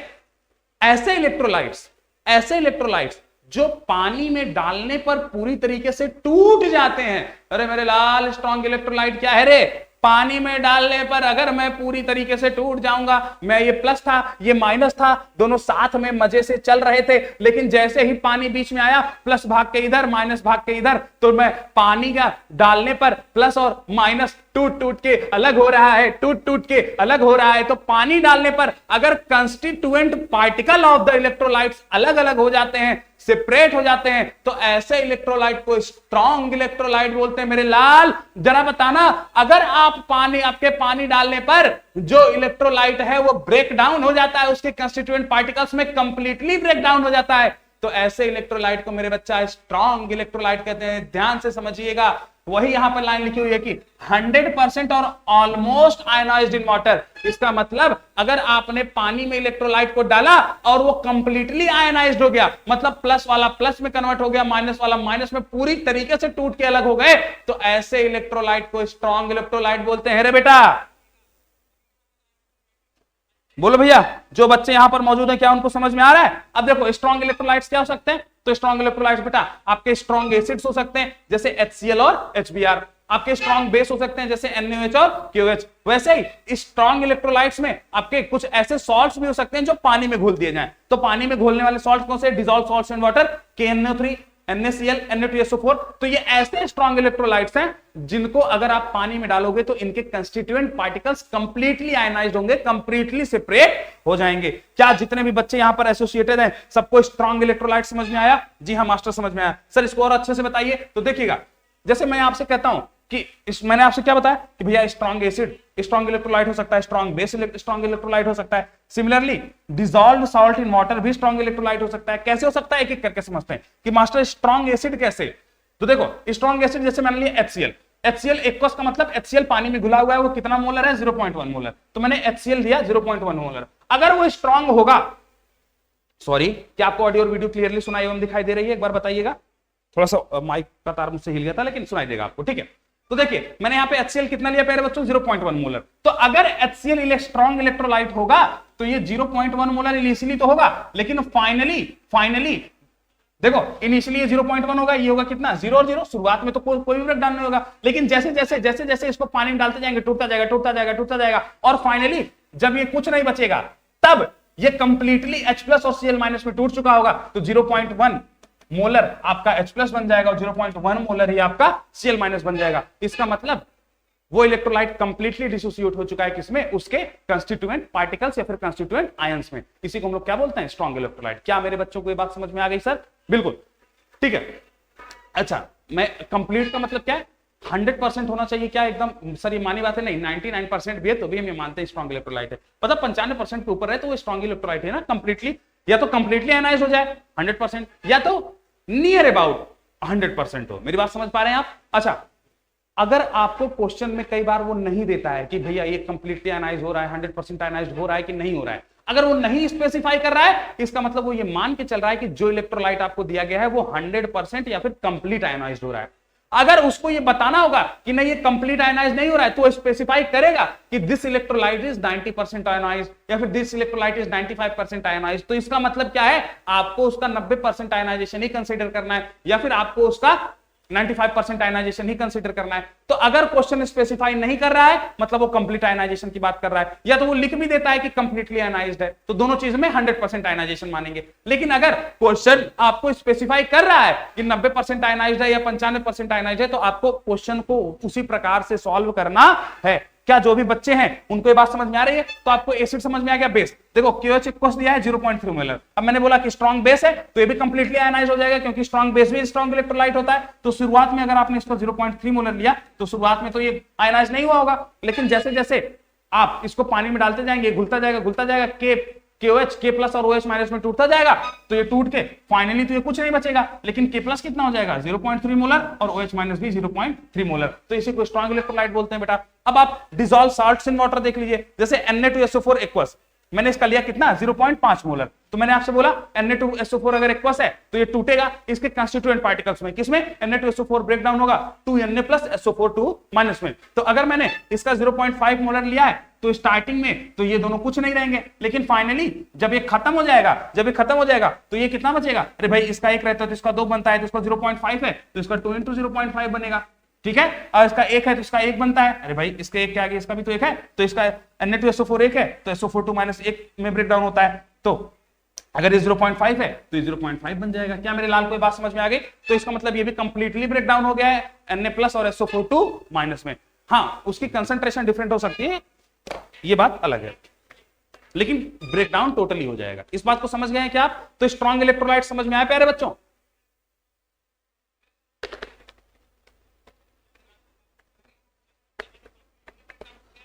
ऐसे इलेक्ट्रोलाइट्स जो पानी में डालने पर पूरी तरीके से टूट जाते हैं। अरे मेरे लाल, स्ट्रॉन्ग इलेक्ट्रोलाइट क्या है रे? पानी में डालने पर अगर मैं पूरी तरीके से टूट जाऊंगा, मैं ये प्लस था ये माइनस था, दोनों साथ में मजे से चल रहे थे, लेकिन जैसे ही पानी बीच में आया, प्लस भाग के इधर माइनस भाग के इधर, तो मैं पानी का डालने पर प्लस और माइनस टूट टूट के अलग हो रहा है, टूट टूट के अलग हो रहा है। तो पानी डालने पर अगर constituent particle of the electrolytes अलग अलग हो जाते हैं, सेपरेट हो जाते हैं, तो ऐसे इलेक्ट्रोलाइट को स्ट्रॉन्ग इलेक्ट्रोलाइट बोलते हैं। मेरे लाल जरा बताना, अगर आपके पानी डालने पर जो इलेक्ट्रोलाइट है वो ब्रेक डाउन हो जाता है, उसके कंस्टिट्यूएंट पार्टिकल्स में कंप्लीटली ब्रेक डाउन हो जाता है, तो ऐसे इलेक्ट्रोलाइट को मेरे बच्चा स्ट्रॉन्ग इलेक्ट्रोलाइट कहते हैं। ध्यान से समझिएगा, वही यहां पर लाइन लिखी हुई है कि 100% और ऑलमोस्ट आयनाइज्ड इन वाटर। इसका मतलब अगर आपने पानी में इलेक्ट्रोलाइट को डाला और वो कंप्लीटली आयनाइज्ड हो गया, मतलब प्लस वाला प्लस में कन्वर्ट हो गया, माइनस वाला माइनस में पूरी तरीके से टूट के अलग हो गए, तो ऐसे इलेक्ट्रोलाइट को स्ट्रॉन्ग इलेक्ट्रोलाइट बोलते हैं रे बेटा। बोलो भैया, जो बच्चे यहां पर मौजूद हैं क्या उनको समझ में आ रहा है? अब देखो स्ट्रॉन्ग इलेक्ट्रोलाइट्स क्या हो सकते हैं, तो स्ट्रॉन्ग इलेक्ट्रोलाइट्स बेटा आपके स्ट्रॉन्ग एसिड्स हो सकते हैं जैसे HCl और HBr, आपके स्ट्रॉन्ग बेस हो सकते हैं जैसे NaOH और KOH। वैसे ही स्ट्रॉन्ग इलेक्ट्रोलाइट्स में आपके कुछ ऐसे सॉल्ट्स भी हो सकते हैं जो पानी में घोल दिए जाएं। तो पानी में घोलने वाले सॉल्ट्स कौन से? Dissolve salts in water, KNO3, NaCl, Na2SO4। तो ये ऐसे स्ट्रॉन्ग इलेक्ट्रोलाइट्स हैं जिनको अगर आप पानी में डालोगे तो इनके कंस्टिट्यूएंट पार्टिकल्स कंप्लीटली आयनाइज्ड होंगे, कंप्लीटली सेपरेट हो जाएंगे। क्या जितने भी बच्चे यहां पर एसोसिएटेड हैं सबको स्ट्रॉन्ग इलेक्ट्रोलाइट समझ में आया? जी हां मास्टर समझ में आया। सर इसको और अच्छे से बताइए। तो देखिएगा, जैसे मैं आपसे कहता हूं कि मैंने आपसे क्या बताया कि भैया स्ट्रॉन्ग एसिड स्ट्रॉन्ग इलेक्ट्रोलाइट हो सकता है, स्ट्रॉन्ग बेस स्ट्रॉन्ग इलेक्ट्रोलाइट हो सकता है। Similarly dissolved salt in water भी स्ट्रॉन्ग इलेक्ट्रोलाइट हो सकता है। कैसे हो सकता है? एक एक करके समझते हैं कि मास्टर स्ट्रॉन्ग एसिड कैसे। तो देखो स्ट्रॉन्ग एसिड जैसे मैंने लिया HCl एक्वस का मतलब HCl पानी में घुला हुआ है, वो कितना मोलर है? 0.1 मोलर। तो मैंने HCl दिया 0.1 मोलर। अगर वो स्ट्रॉन्ग होगा, सॉरी क्या आपको ऑडियो और वीडियो क्लियरली सुनाई एवं दिखाई दे रही है? एक बार बताइएगा। थोड़ा सा माइक का तार मुझसे हिल गया था लेकिन सुनाई देगा आपको, ठीक है। तो देखिए मैंने यहाँ पे HCl कितना लिया प्यारे बच्चों? 0.1 मोलर। तो अगर HCl स्ट्रॉन्ग इलेक्ट्रोलाइट होगा तो ये 0.1 मोलर इनिशियली तो होगा, लेकिन फाइनली देखो इनिशियली 0.1 होगा, ये होगा कितना? 0 और 0। शुरुआत में तो कोई भी ब्रेक डाउन नहीं होगा, लेकिन जैसे इसको पानी में डालते जाएंगे टूटता जाएगा और फाइनली जब ये कुछ नहीं बचेगा तब ये कंप्लीटली H+ और Cl- में टूट चुका होगा, तो 0.1 मोलर आपका H+ बन जाएगा और 0.1 मोलर ही आपका Cl- बन जाएगा। इसका मतलब वो इलेक्ट्रोलाइट कंप्लीटली डिसोसिएट हो चुका है किसमें? उसके कंस्टिट्यूएंट पार्टिकल्स या फिर कंस्टिट्यूएंट आयंस में। इसी को हम लोग क्या बोलते हैं? Strong electrolyte. क्या मेरे बच्चों को ये बात समझ में आ गई सर? बिल्कुल ठीक है। अच्छा, मैं कंप्लीट का मतलब क्या है? 100% होना चाहिए क्या? एकदम सर ये मानी बात है? नहीं, 99% भी है तो भी हम ये मानते हैं स्ट्रॉन्ग इलेक्ट्रोलाइट है। पता 95% के ऊपर है तो वो स्ट्रॉन्ग इलेक्ट्रोलाइट है ना। कंप्लीटली या तो कंप्लीटली आयनाइज हो जाए 100%, या तो नियर अबाउट 100% हो। मेरी बात समझ पा रहे हैं आप? अच्छा, अगर आपको क्वेश्चन में कई बार वो नहीं देता है कि भैया ये कंप्लीटली आयनाइज हो रहा है, 100% आयनाइज हो रहा है कि नहीं हो रहा है, अगर वो नहीं स्पेसिफाई कर रहा है, इसका मतलब वो ये मान के चल रहा है कि जो इलेक्ट्रोलाइट आपको दिया गया है वो 100% या फिर कंप्लीट आयनाइज्ड हो रहा है। अगर उसको ये बताना होगा कि नहीं ये कंप्लीट आयनाइज नहीं हो रहा है, तो स्पेसिफाई करेगा कि दिस इलेक्ट्रोलाइट इज 90% आयनाइज या फिर दिस इलेक्ट्रोलाइट इज 95% आयनाइज। तो इसका मतलब क्या है, आपको उसका 90% आयनाइजेशन ही कंसीडर करना है या फिर आपको उसका 95% आयनाइजेशन ही कंसीडर करना है। तो अगर क्वेश्चन स्पेसिफाई नहीं कर रहा है मतलब वो कंप्लीट आयनाइजेशन की बात कर रहा है, या तो वो लिख भी देता है कि कंप्लीटली आयनाइज्ड है, तो दोनों चीज में 100% आयनाइजेशन मानेंगे। लेकिन अगर क्वेश्चन आपको स्पेसिफाई कर रहा है कि 90% आयनाइज्ड है या 95% आयनाइज्ड है, तो आपको क्वेश्चन को उसी प्रकार से सॉल्व करना है। क्या जो भी बच्चे हैं उनको ये बात समझ में आ रही है? तो आपको एसिड समझ में आ गया, बेस देखो QH इक्वल्स दिया है 0.3 मोलर। अब मैंने बोला कि स्ट्रॉन्ग बेस है तो ये भी कंप्लीटली आयनाइज हो जाएगा, क्योंकि स्ट्रॉन्ग बेस भी स्ट्रॉन्ग इलेक्ट्रोलाइट होता है। तो शुरुआत में अगर आपने इसको 0.3 मोलर लिया तो शुरुआत में तो ये आयनाइज नहीं हुआ होगा, लेकिन जैसे जैसे आप इसको पानी में डालते जाएंगे घुलता जाएगा, KOH K प्लस और OH माइनस में टूटता जाएगा, तो ये टूट के फाइनली तो ये कुछ नहीं बचेगा, लेकिन K प्लस कितना हो जाएगा 0.3 मोलर और OH माइनस भी 0.3 मोलर। तो इसी को स्ट्रॉन्ग इलेक्ट्रोलाइट बोलते हैं बेटा। अब आप डिसॉल्व सॉल्ट्स इन वाटर देख लीजिए, जैसे Na2SO4 एक्वस, मैंने इसका लिया कितना 0.5 मोलर, तो मैंने आपसे बोला Na2SO4 अगर एक्वस है तो ये टूटेगा इसके कंस्टिट्यूएंट पार्टिकल्स में, किसमें Na2SO4 ब्रेक डाउन होगा 2Na प्लस SO4 2 माइनस में। तो अगर मैंने इसका 0.5 मोलर लिया है तो स्टार्टिंग में तो ये दोनों कुछ नहीं रहेंगे, लेकिन फाइनली जब ये खत्म हो जाएगा तो ये कितना बचेगा, अरे भाई इसका एक रहता है तो इसका 2 बनता है, तो इसका 0.5 है तो इसका 2 into 0.5 बनेगा, ठीक है। और इसका 1 है तो इसका 1 बनता है, अरे भाई इसके 1 के आगे इसका भी तो 1 है, तो इसका Na2SO4 1 है तो SO4 2 माइनस 1 में ब्रेक डाउन होता है। तो अगर ये 0.5 है तो ये 0.5 बन जाएगा। क्या मेरे लाल को बात समझ में आ गई? तो इसका मतलब ये भी कंप्लीटली ब्रेक डाउन हो गया है Na प्लस और SO4 2 माइनस में। हाँ, उसकी कंसंट्रेशन डिफरेंट हो सकती है, ये बात अलग है, लेकिन ब्रेकडाउन टोटली हो जाएगा। इस बात को समझ गए हैं क्या आप? तो स्ट्रॉन्ग इलेक्ट्रोलाइट समझ में आया प्यारे बच्चों?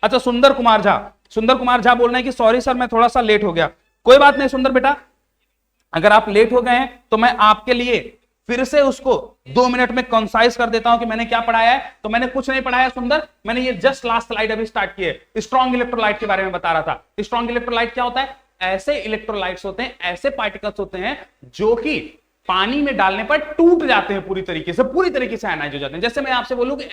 अच्छा, सुंदर कुमार झा बोल रहे हैं कि सॉरी सर मैं थोड़ा सा लेट हो गया। कोई बात नहीं सुंदर बेटा, अगर आप लेट हो गए हैं तो मैं आपके लिए फिर से उसको 2 मिनट में कंसाइज कर देता हूं कि मैंने क्या पढ़ाया है। तो मैंने कुछ नहीं पढ़ाया सुंदर, मैंने ये जस्ट लास्ट स्लाइड अभी स्टार्ट की है, स्ट्रॉन्ग इलेक्ट्रोलाइट के बारे में बता रहा था। स्ट्रॉन्ग इलेक्ट्रोलाइट क्या होता है? ऐसे इलेक्ट्रोलाइट्स होते हैं, ऐसे पार्टिकल्स होते हैं जो कि पानी में डालने पर टूट जाते हैं, पूरी तरीके से आयनाइज हो जाते हैं। जैसे मैं आपसे बोलूं कि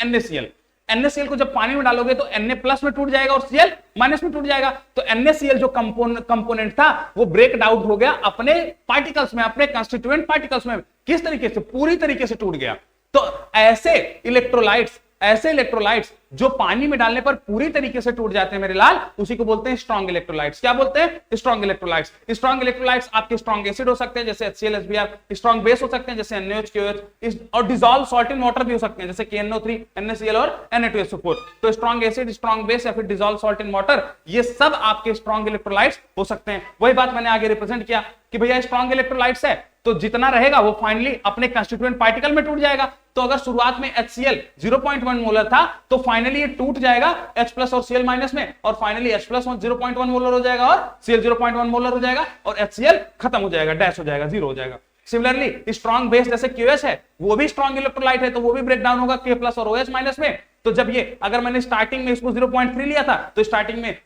NaCl को जब पानी में डालोगे तो Na प्लस में टूट जाएगा और Cl माइनस में टूट जाएगा। तो NaCl जो कंपोनेंट था वो ब्रेक आउट हो गया अपने पार्टिकल्स में, अपने कंस्टिट्यूएंट पार्टिकल्स में। किस तरीके से? पूरी तरीके से टूट गया। तो ऐसे इलेक्ट्रोलाइट्स जो पानी में डालने पर पूरी तरीके से टूट जाते हैं मेरे लाल, उसी को बोलते हैं स्ट्रॉन्ग इलेक्ट्रोलाइट्स। क्या बोलते हैं? Strong electrolytes. स्ट्रॉन्ग इलेक्ट्रोलाइट्स आपके स्ट्रॉन्ग एसिड हो सकते हैं जैसे HCl HBr, स्ट्रॉन्ग बेस हो सकते हैं जैसे NaOH KOH, और डिसॉल्व सॉल्ट इन वाटर भी हो सकते हैं जैसे KNO3 NaCl और Na2SO4। तो स्ट्रॉन्ग एसिड, स्ट्रॉन्ग बेस या फिर डिसॉल्व सॉल्ट इन वाटर, ये सब आपके स्ट्रॉन्ग इलेक्ट्रोलाइट्स हो सकते हैं। वही बात मैंने आगे रिप्रेजेंट किया कि भैया स्ट्रॉन्ग इलेक्ट्रोलाइट्स है तो जितना रहेगा वो फाइनली अपने कंस्टिट्यूएंट पार्टिकल में टूट जाएगा। तो अगर शुरुआत में HCl 0.1 मोलर था तो फाइनली ये टूट जाएगा H प्लस और Cl माइनस में, और फाइनली H प्लस 0.1 मोलर हो जाएगा और Cl 0.1 मोलर हो जाएगा और HCl खत्म हो जाएगा, डैश हो जाएगा, जीरो हो जाएगा। सिमिलरली स्ट्रॉन्ग बेस जैसे QH है वो भी स्ट्रॉन्ग इलेक्ट्रोलाइट है तो वो भी ब्रेक डाउन होगा K प्लस और OH माइनस में। तो जब ये अगर मैंने स्टार्टिंग में इसको 0.3 लिया था तो स्टार्टिंग में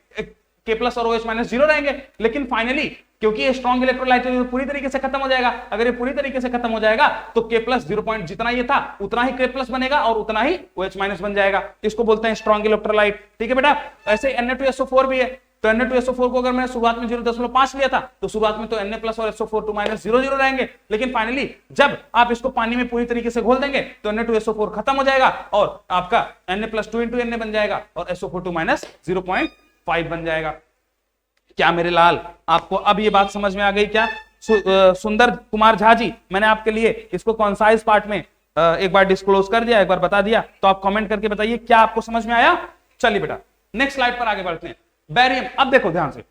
K प्लस और OH माइनस 0 रहेंगे, लेकिन फाइनली क्योंकि ये स्ट्रॉन्ग इलेक्ट्रोलाइट है पूरी तरीके से खत्म हो जाएगा। अगर ये पूरी तरीके से खत्म हो जाएगा तो K प्लस 0. जितना ये था उतना ही K प्लस बनेगा और उतना ही OH माइनस बन जाएगा। इसको बोलते हैं स्ट्रॉन्ग इलेक्ट्रोलाइट, ठीक है बेटा। ऐसे Na2SO4 भी है, तो Na2SO4 को अगर मैंने शुरुआत में 0.5 लिया था तो शुरुआत में तो Na प्लस और SO4 2 माइनस 0 रहेंगे, लेकिन फाइनली जब आप इसको पानी में पूरी तरीके से घोल देंगे तो Na2SO4 खत्म हो जाएगा और आपका Na प्लस 2 into Na बन जाएगा और SO4 2 माइनस 0.5 बन जाएगा। क्या मेरे लाल आपको अब ये बात समझ में आ गई क्या? सुंदर कुमार झा जी, मैंने आपके लिए इसको कॉन्साइज पार्ट में एक बार डिस्क्लोज कर दिया, एक बार बता दिया, तो आप कमेंट करके बताइए क्या आपको समझ में आया। चलिए बेटा नेक्स्ट स्लाइड पर आगे बढ़ते हैं। बैरियम, अब देखो ध्यान से,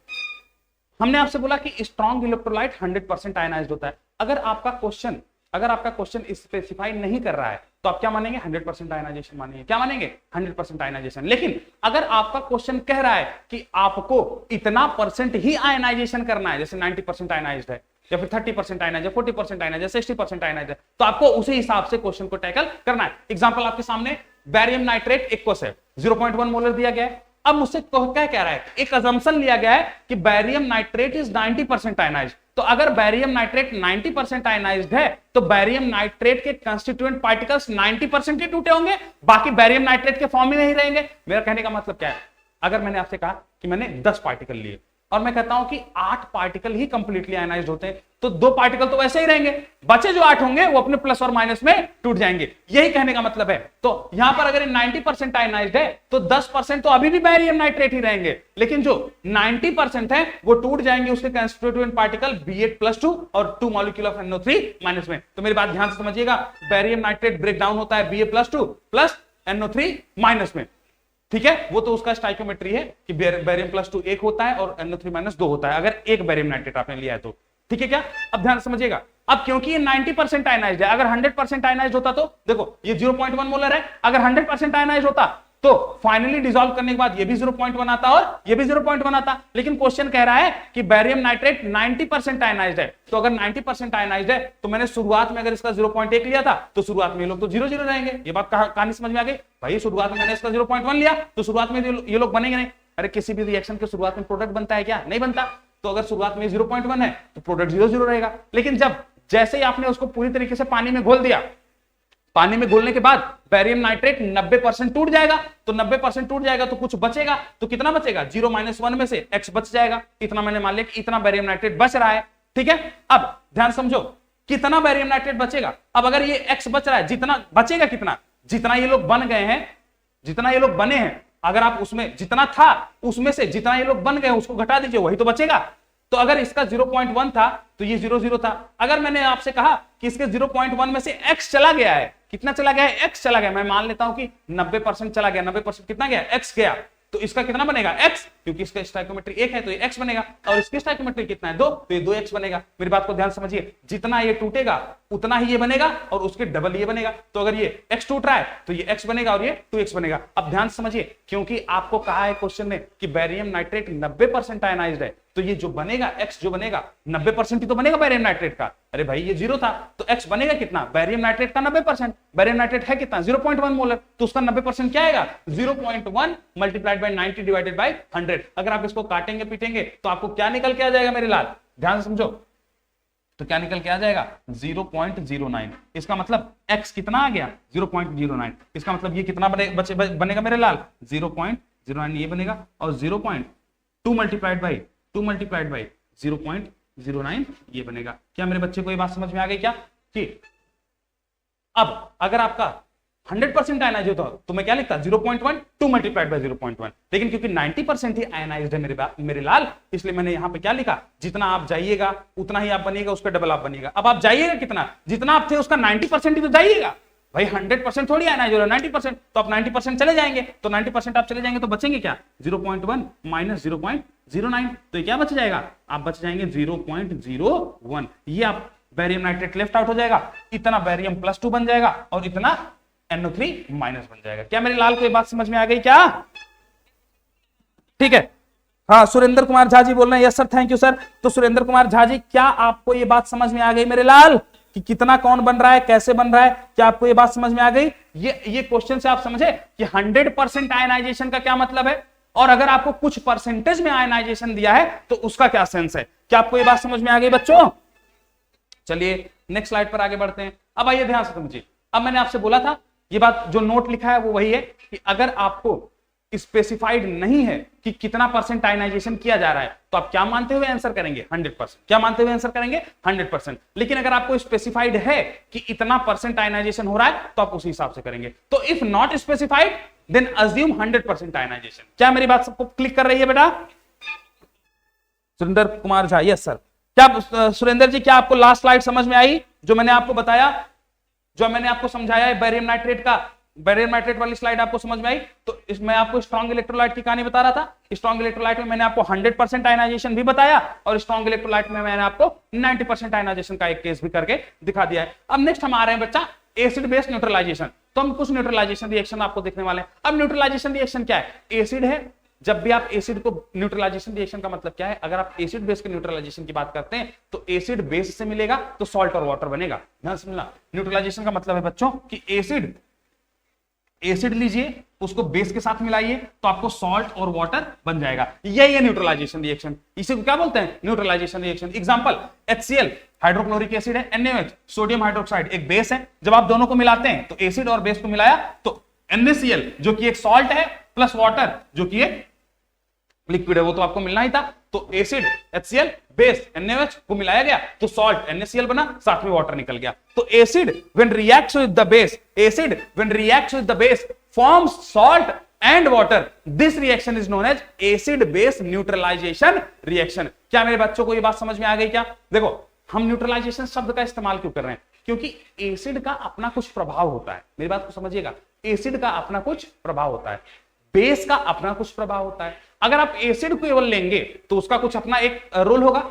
हमने आपसे बोला कि स्ट्रॉन्ग इलेक्ट्रोलाइट 100% आयनाइज्ड होता है। अगर आपका क्वेश्चन स्पेसिफाई नहीं कर रहा है तो आप क्या मानेंगे? 100% आयनाइजेशन मानेंगे। क्या मानेंगे? 100% आयनाइजेशन। लेकिन अगर आपका क्वेश्चन कह रहा है कि आपको इतना परसेंट ही आयनाइजेशन करना है, जैसे 90% आयनाइज्ड है या फिर 30% आयनाइज्ड है, 40% आयनाइज्ड है, 60% आयनाइज्ड है, तो आपको उसी हिसाब से क्वेश्चन को टैकल करना है। एग्जांपल आपके सामने बैरियम नाइट्रेट एक्वस है, 0.1 मोलर दिया गया है। अब मुझसे क्या कह रहा है? एक अजम्पशन लिया गया है कि बैरियम नाइट्रेट इज 90% आयनाइज्ड। तो अगर बैरियम नाइट्रेट 90% आयनाइज्ड है तो बैरियम नाइट्रेट के कंस्टिट्यूएंट पार्टिकल्स 90% ही टूटे होंगे, बाकी बैरियम नाइट्रेट के फॉर्म में नहीं रहेंगे। मेरा कहने का मतलब क्या है, अगर मैंने आपसे कहा कि मैंने 10 पार्टिकल लिए और मैं कहता हूं कि 8 पार्टिकल ही कंप्लीटली आयनाइज्ड होते हैं, तो 2 पार्टिकल तो वैसे ही रहेंगे, बचे जो 8 होंगे वो अपने प्लस और माइनस में टूट जाएंगे। यही कहने का मतलब है। तो यहां पर अगर 90% आयनाइज्ड है तो 10% तो अभी भी बैरियम नाइट्रेट ही रहेंगे, लेकिन जो 90% है वो टूट जाएंगे उसके कंस्टिट्यूएंट पार्टिकल Ba+2 और 2 मॉलिक्यूल ऑफ NO3 माइनस में। तो मेरी बात ध्यान से समझिएगा, बैरियम नाइट्रेट ब्रेक डाउन होता है Ba+2 प्लस NO3 माइनस में, ठीक है। वो तो उसका स्टाइकोमेट्री है कि Ba+2 1 होता है और NO3- 2 होता है अगर एक बैरियम नाइट्रेट आपने लिया है तो, ठीक है क्या। अब ध्यान समझिएगा, अब क्योंकि ये 90% आयनाइज्ड है, अगर 100% आयनाइज्ड होता तो देखो ये 0.1 मोलर है, अगर 100% आयनाइज्ड होता तो फाइनली डिसॉल्व करने के बाद ये भी 0.1 आता और ये भी 0.1 आता। लेकिन क्वेश्चन कह रहा है कि बैरियम नाइट्रेट 90% आयनाइज्ड है, तो अगर 90% आयनाइज्ड है तो मैंने शुरुआत में अगर इसका 0.1 लिया था तो शुरुआत में ये लोग तो 0 0 रहेंगे। ये बात कहानी समझ में आ गई भाई, शुरुआत में मैंने इसका 0.1 लिया तो शुरुआत में ये लोग बनेंगे नहीं। अरे किसी भी रिएक्शन के शुरुआत में प्रोडक्ट बनता है क्या? नहीं बनता। तो अगर शुरुआत में 0.1 है तो प्रोडक्ट 0 0 रहेगा। लेकिन जब जैसे ही आपने उसको पूरी तरीके से पानी में घोल दिया, पानी में घोलने के बाद बैरियम नाइट्रेट 90% टूट जाएगा, तो 90% टूट जाएगा तो कुछ बचेगा, तो कितना बचेगा? 0-1 में से x बच जाएगा। इतना मैंने मान लिया कि इतना बैरियम नाइट्रेट बच रहा है, ठीक है। अब ध्यान समझो, कितना बैरियम नाइट्रेट बचेगा। अब अगर ये x बच रहा है, जितना बचेगा कितना, जितना ये लोग बन गए हैं, जितना ये लोग बने हैं, अगर आप उसमें जितना था उसमें से जितना ये लोग बन गए उसको घटा दीजिए, वही तो बचेगा। तो अगर इसका 0.1 था तो ये 0 0 था। अगर मैंने आपसे कहा कि इसके 0.1 में से x चला गया है, कितना चला गया है? x चला गया। मैं मान लेता हूं कि 90% चला गया, 90% कितना गया? x गया। तो इसका कितना बनेगा? x, क्योंकि इसका स्टोइकियोमेट्री 1 है तो ये x बनेगा, और इसकी स्टोइकियोमेट्री कितना है? 2, तो ये 2x बनेगा। मेरी बात को ध्यान समझिए, जितना ये टूटेगा उतना ही ये बनेगा और उसके डबल ये बनेगा। तो अगर ये x टूट रहा है तो ये x बनेगा और ये 2x बनेगा। अब ध्यान समझिए, क्योंकि आपको कहा है क्वेश्चन में कि बैरियम नाइट्रेट 90% आयनाइज्ड है, तो ये जो बनेगा x जो बनेगा 90% ही तो बनेगा बैरियम नाइट्रेट का। अरे भाई ये 0 था तो x बनेगा कितना? बैरियम नाइट्रेट का 90%। बैरियम नाइट्रेट है कितना? 0.1 मोलर, तो उसका 90% क्या आएगा? 0.1 मल्टीप्लाइड बाय 90 डिवाइडेड बाय 100। अगर आप इसको काटेंगे पीटेंगे तो आपको क्या निकल के आ जाएगा मेरे लाल? ध्यान से समझो, तो क्या निकल के आ जाएगा? 0.09। इसका मतलब x कितना आ गया? 0.09। इसका मतलब ये कितना बनेगा मेरे लाल? 0.09 ये बनेगा, और 0.2 मल्टीप्लाइड बाई 0.09 ये बनेगा। क्या मेरे बच्चे को ये बात समझ में आ गई क्या? कि अब अगर आपका 100% आयनाइज होता तो मैं क्या लिखता? 0.1 2 मल्टीप्लाइड बाय 0.1। लेकिन क्योंकि 90% ही आयनाइज्ड है मेरे लाल, इसलिए मैंने यहां पे क्या लिखा? जितना आप जाइएगा उतना ही आप बनिएगा, उसका डबल आप बनिएगा। अब आप जाइएगा कितना? जितना आप थे उसका 90% ही तो जाइएगा भाई। 100% थोड़ी आयनाइज हो रहा है, 90%। तो आप 90% चले जाएंगे, तो 90% आप चले जाएंगे तो बचेंगे क्या? 0.1 माइनस 0.09, तो ये क्या बच जाएगा? आप बच जाएंगे 0.01। ये आप बैरियम नाइट्रेट लेफ्ट आउट हो जाएगा, इतना बैरियम +2 बन जाएगा और इतना NO3 माइनस बन जाएगा। क्या मेरे लाल को ये बात समझ में आ गई क्या? ठीक है। हाँ, सुरेंद्र कुमार झा जी बोल रहे हैं, yes sir, thank you sir. तो सुरेंद्र कुमार झा जी, क्या आपको ये बात समझ में आ गई मेरे लाल कि कितना कौन बन रहा है, कैसे बन रहा है? क्या आपको ये बात समझ में आ गई? ये क्वेश्चन से आप समझे कि 100% आयनाइजेशन का क्या मतलब है, और अगर आपको कुछ परसेंटेज में आयनाइजेशन दिया है तो उसका क्या सेंस है। क्या आपको ये बात समझ में आ गई बच्चों? चलिए नेक्स्ट स्लाइड पर आगे बढ़ते हैं। अब आइए ध्यान से समझिए, अब मैंने आपसे बोला था ये बात, जो नोट लिखा है वो वही है कि अगर आपको स्पेसिफाइड नहीं है कि कितना % आयनाइजेशन किया जा रहा है तो आप क्या मानते हुए आंसर करेंगे? 100%। क्या मानते हुए आंसर करेंगे? 100%। लेकिन अगर आपको स्पेसिफाइड है कि इतना % आयनाइजेशन हो रहा है तो आप उसी हिसाब से करेंगे। तो if not specified then assume 100% ionization. क्या मेरी बात सबको क्लिक कर रही है बेटा? Surendra Kumar Jha, yes sir. क्या सुरेंद्र जी, क्या आपको लास्ट स्लाइड समझ में आई जो मैंने आपको बताया, जो मैंने आपको समझाया है बैरियम नाइट्रेट का? बैरियम नाइट्रेट वाली स्लाइड आपको समझ में आई? तो इसमें आपको स्ट्रॉन्ग इलेक्ट्रोलाइट की कहानी बता रहा था। स्ट्रॉन्ग इलेक्ट्रोलाइट में मैंने आपको 100% आयनाइजेशन भी बताया, और स्ट्रॉन्ग इलेक्ट्रोलाइट में मैंने आपको 90% आयनाइजेशन का एक केस भी करके दिखा दिया है। अब नेक्स्ट हम आ रहे हैं बच्चा एसिड बेस न्यूट्रलाइजेशन। तो हम कुछ न्यूट्रलाइजेशन रिएक्शन आपको देखने वाले हैं। अब न्यूट्रलाइजेशन रिएक्शन क्या है? एसिड है, जब भी आप एसिड को, न्यूट्रलाइजेशन रिएक्शन का मतलब क्या है? अगर आप एसिड बेस के न्यूट्रलाइजेशन की बात करते हैं तो एसिड बेस से मिलेगा तो सॉल्ट और वाटर बनेगा। ध्यान समझना, न्यूट्रलाइजेशन का मतलब है बच्चों कि एसिड लीजिए, उसको बेस के साथ मिलाइए तो आपको सॉल्ट और वाटर बन जाएगा। यही है न्यूट्रलाइजेशन रिएक्शन। इसी को क्या बोलते हैं? Neutralization reaction. Example HCl hydrochloric acid है, NaOH सोडियम हाइड्रोक्साइड एक बेस है। जब आप दोनों को मिलाते हैं तो एसिड और बेस को मिलाया तो NaCl जो कि एक सॉल्ट है प्लस वाटर जो कि एक लिक्विड है, वो तो आपको मिलना ही था। तो एसिड HCl बेस NaOH को मिलाया गया तो सॉल्ट NaCl बना, साथ में वाटर निकल गया। तो acid when reacts with the base, acid when reacts with the base forms salt and water. This reaction is known as acid base neutralization reaction. क्या मेरे बच्चों को ये बात समझ में आ गई? क्या देखो, हम न्यूट्रलाइजेशन शब्द का इस्तेमाल क्यों कर रहे हैं? क्योंकि एसिड का अपना कुछ प्रभाव होता है। मेरी बात को समझिएगा, एसिड का अपना कुछ प्रभाव होता है, बेस का अपना कुछ प्रभाव होता है। अगर आप एसिड को केवल लेंगे तो उसका कुछ अपना एक रोल होगा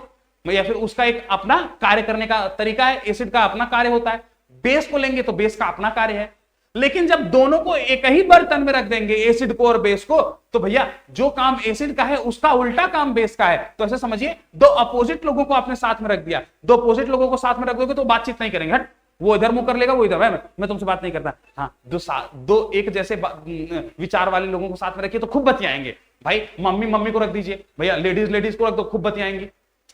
या फिर उसका एक अपना कार्य करने का तरीका है, एसिड का अपना कार्य होता है। बेस को लेंगे तो बेस का अपना कार्य है। लेकिन जब दोनों को एक ही बर्तन में रख देंगे, एसिड को और बेस को, तो भैया जो काम एसिड का है उसका उल्टा काम बेस का है। तो ऐसे समझिए, दो अपोजिट लोगों को आपने साथ में रख दिया, दो अपोजिट लोगों को साथ में रख दोगे तो बातचीत नहीं करेंगे। हट, वो इधर मुंह कर लेगा, वो इधर, मैं तुमसे बात नहीं करता। हाँ, दो एक जैसे विचार वाले लोगों को साथ में रखिए तो खूब बतियाएंगे। भाई मम्मी को रख दीजिए, भैया लेडीज को रख दो, खूब बतियाएंगे।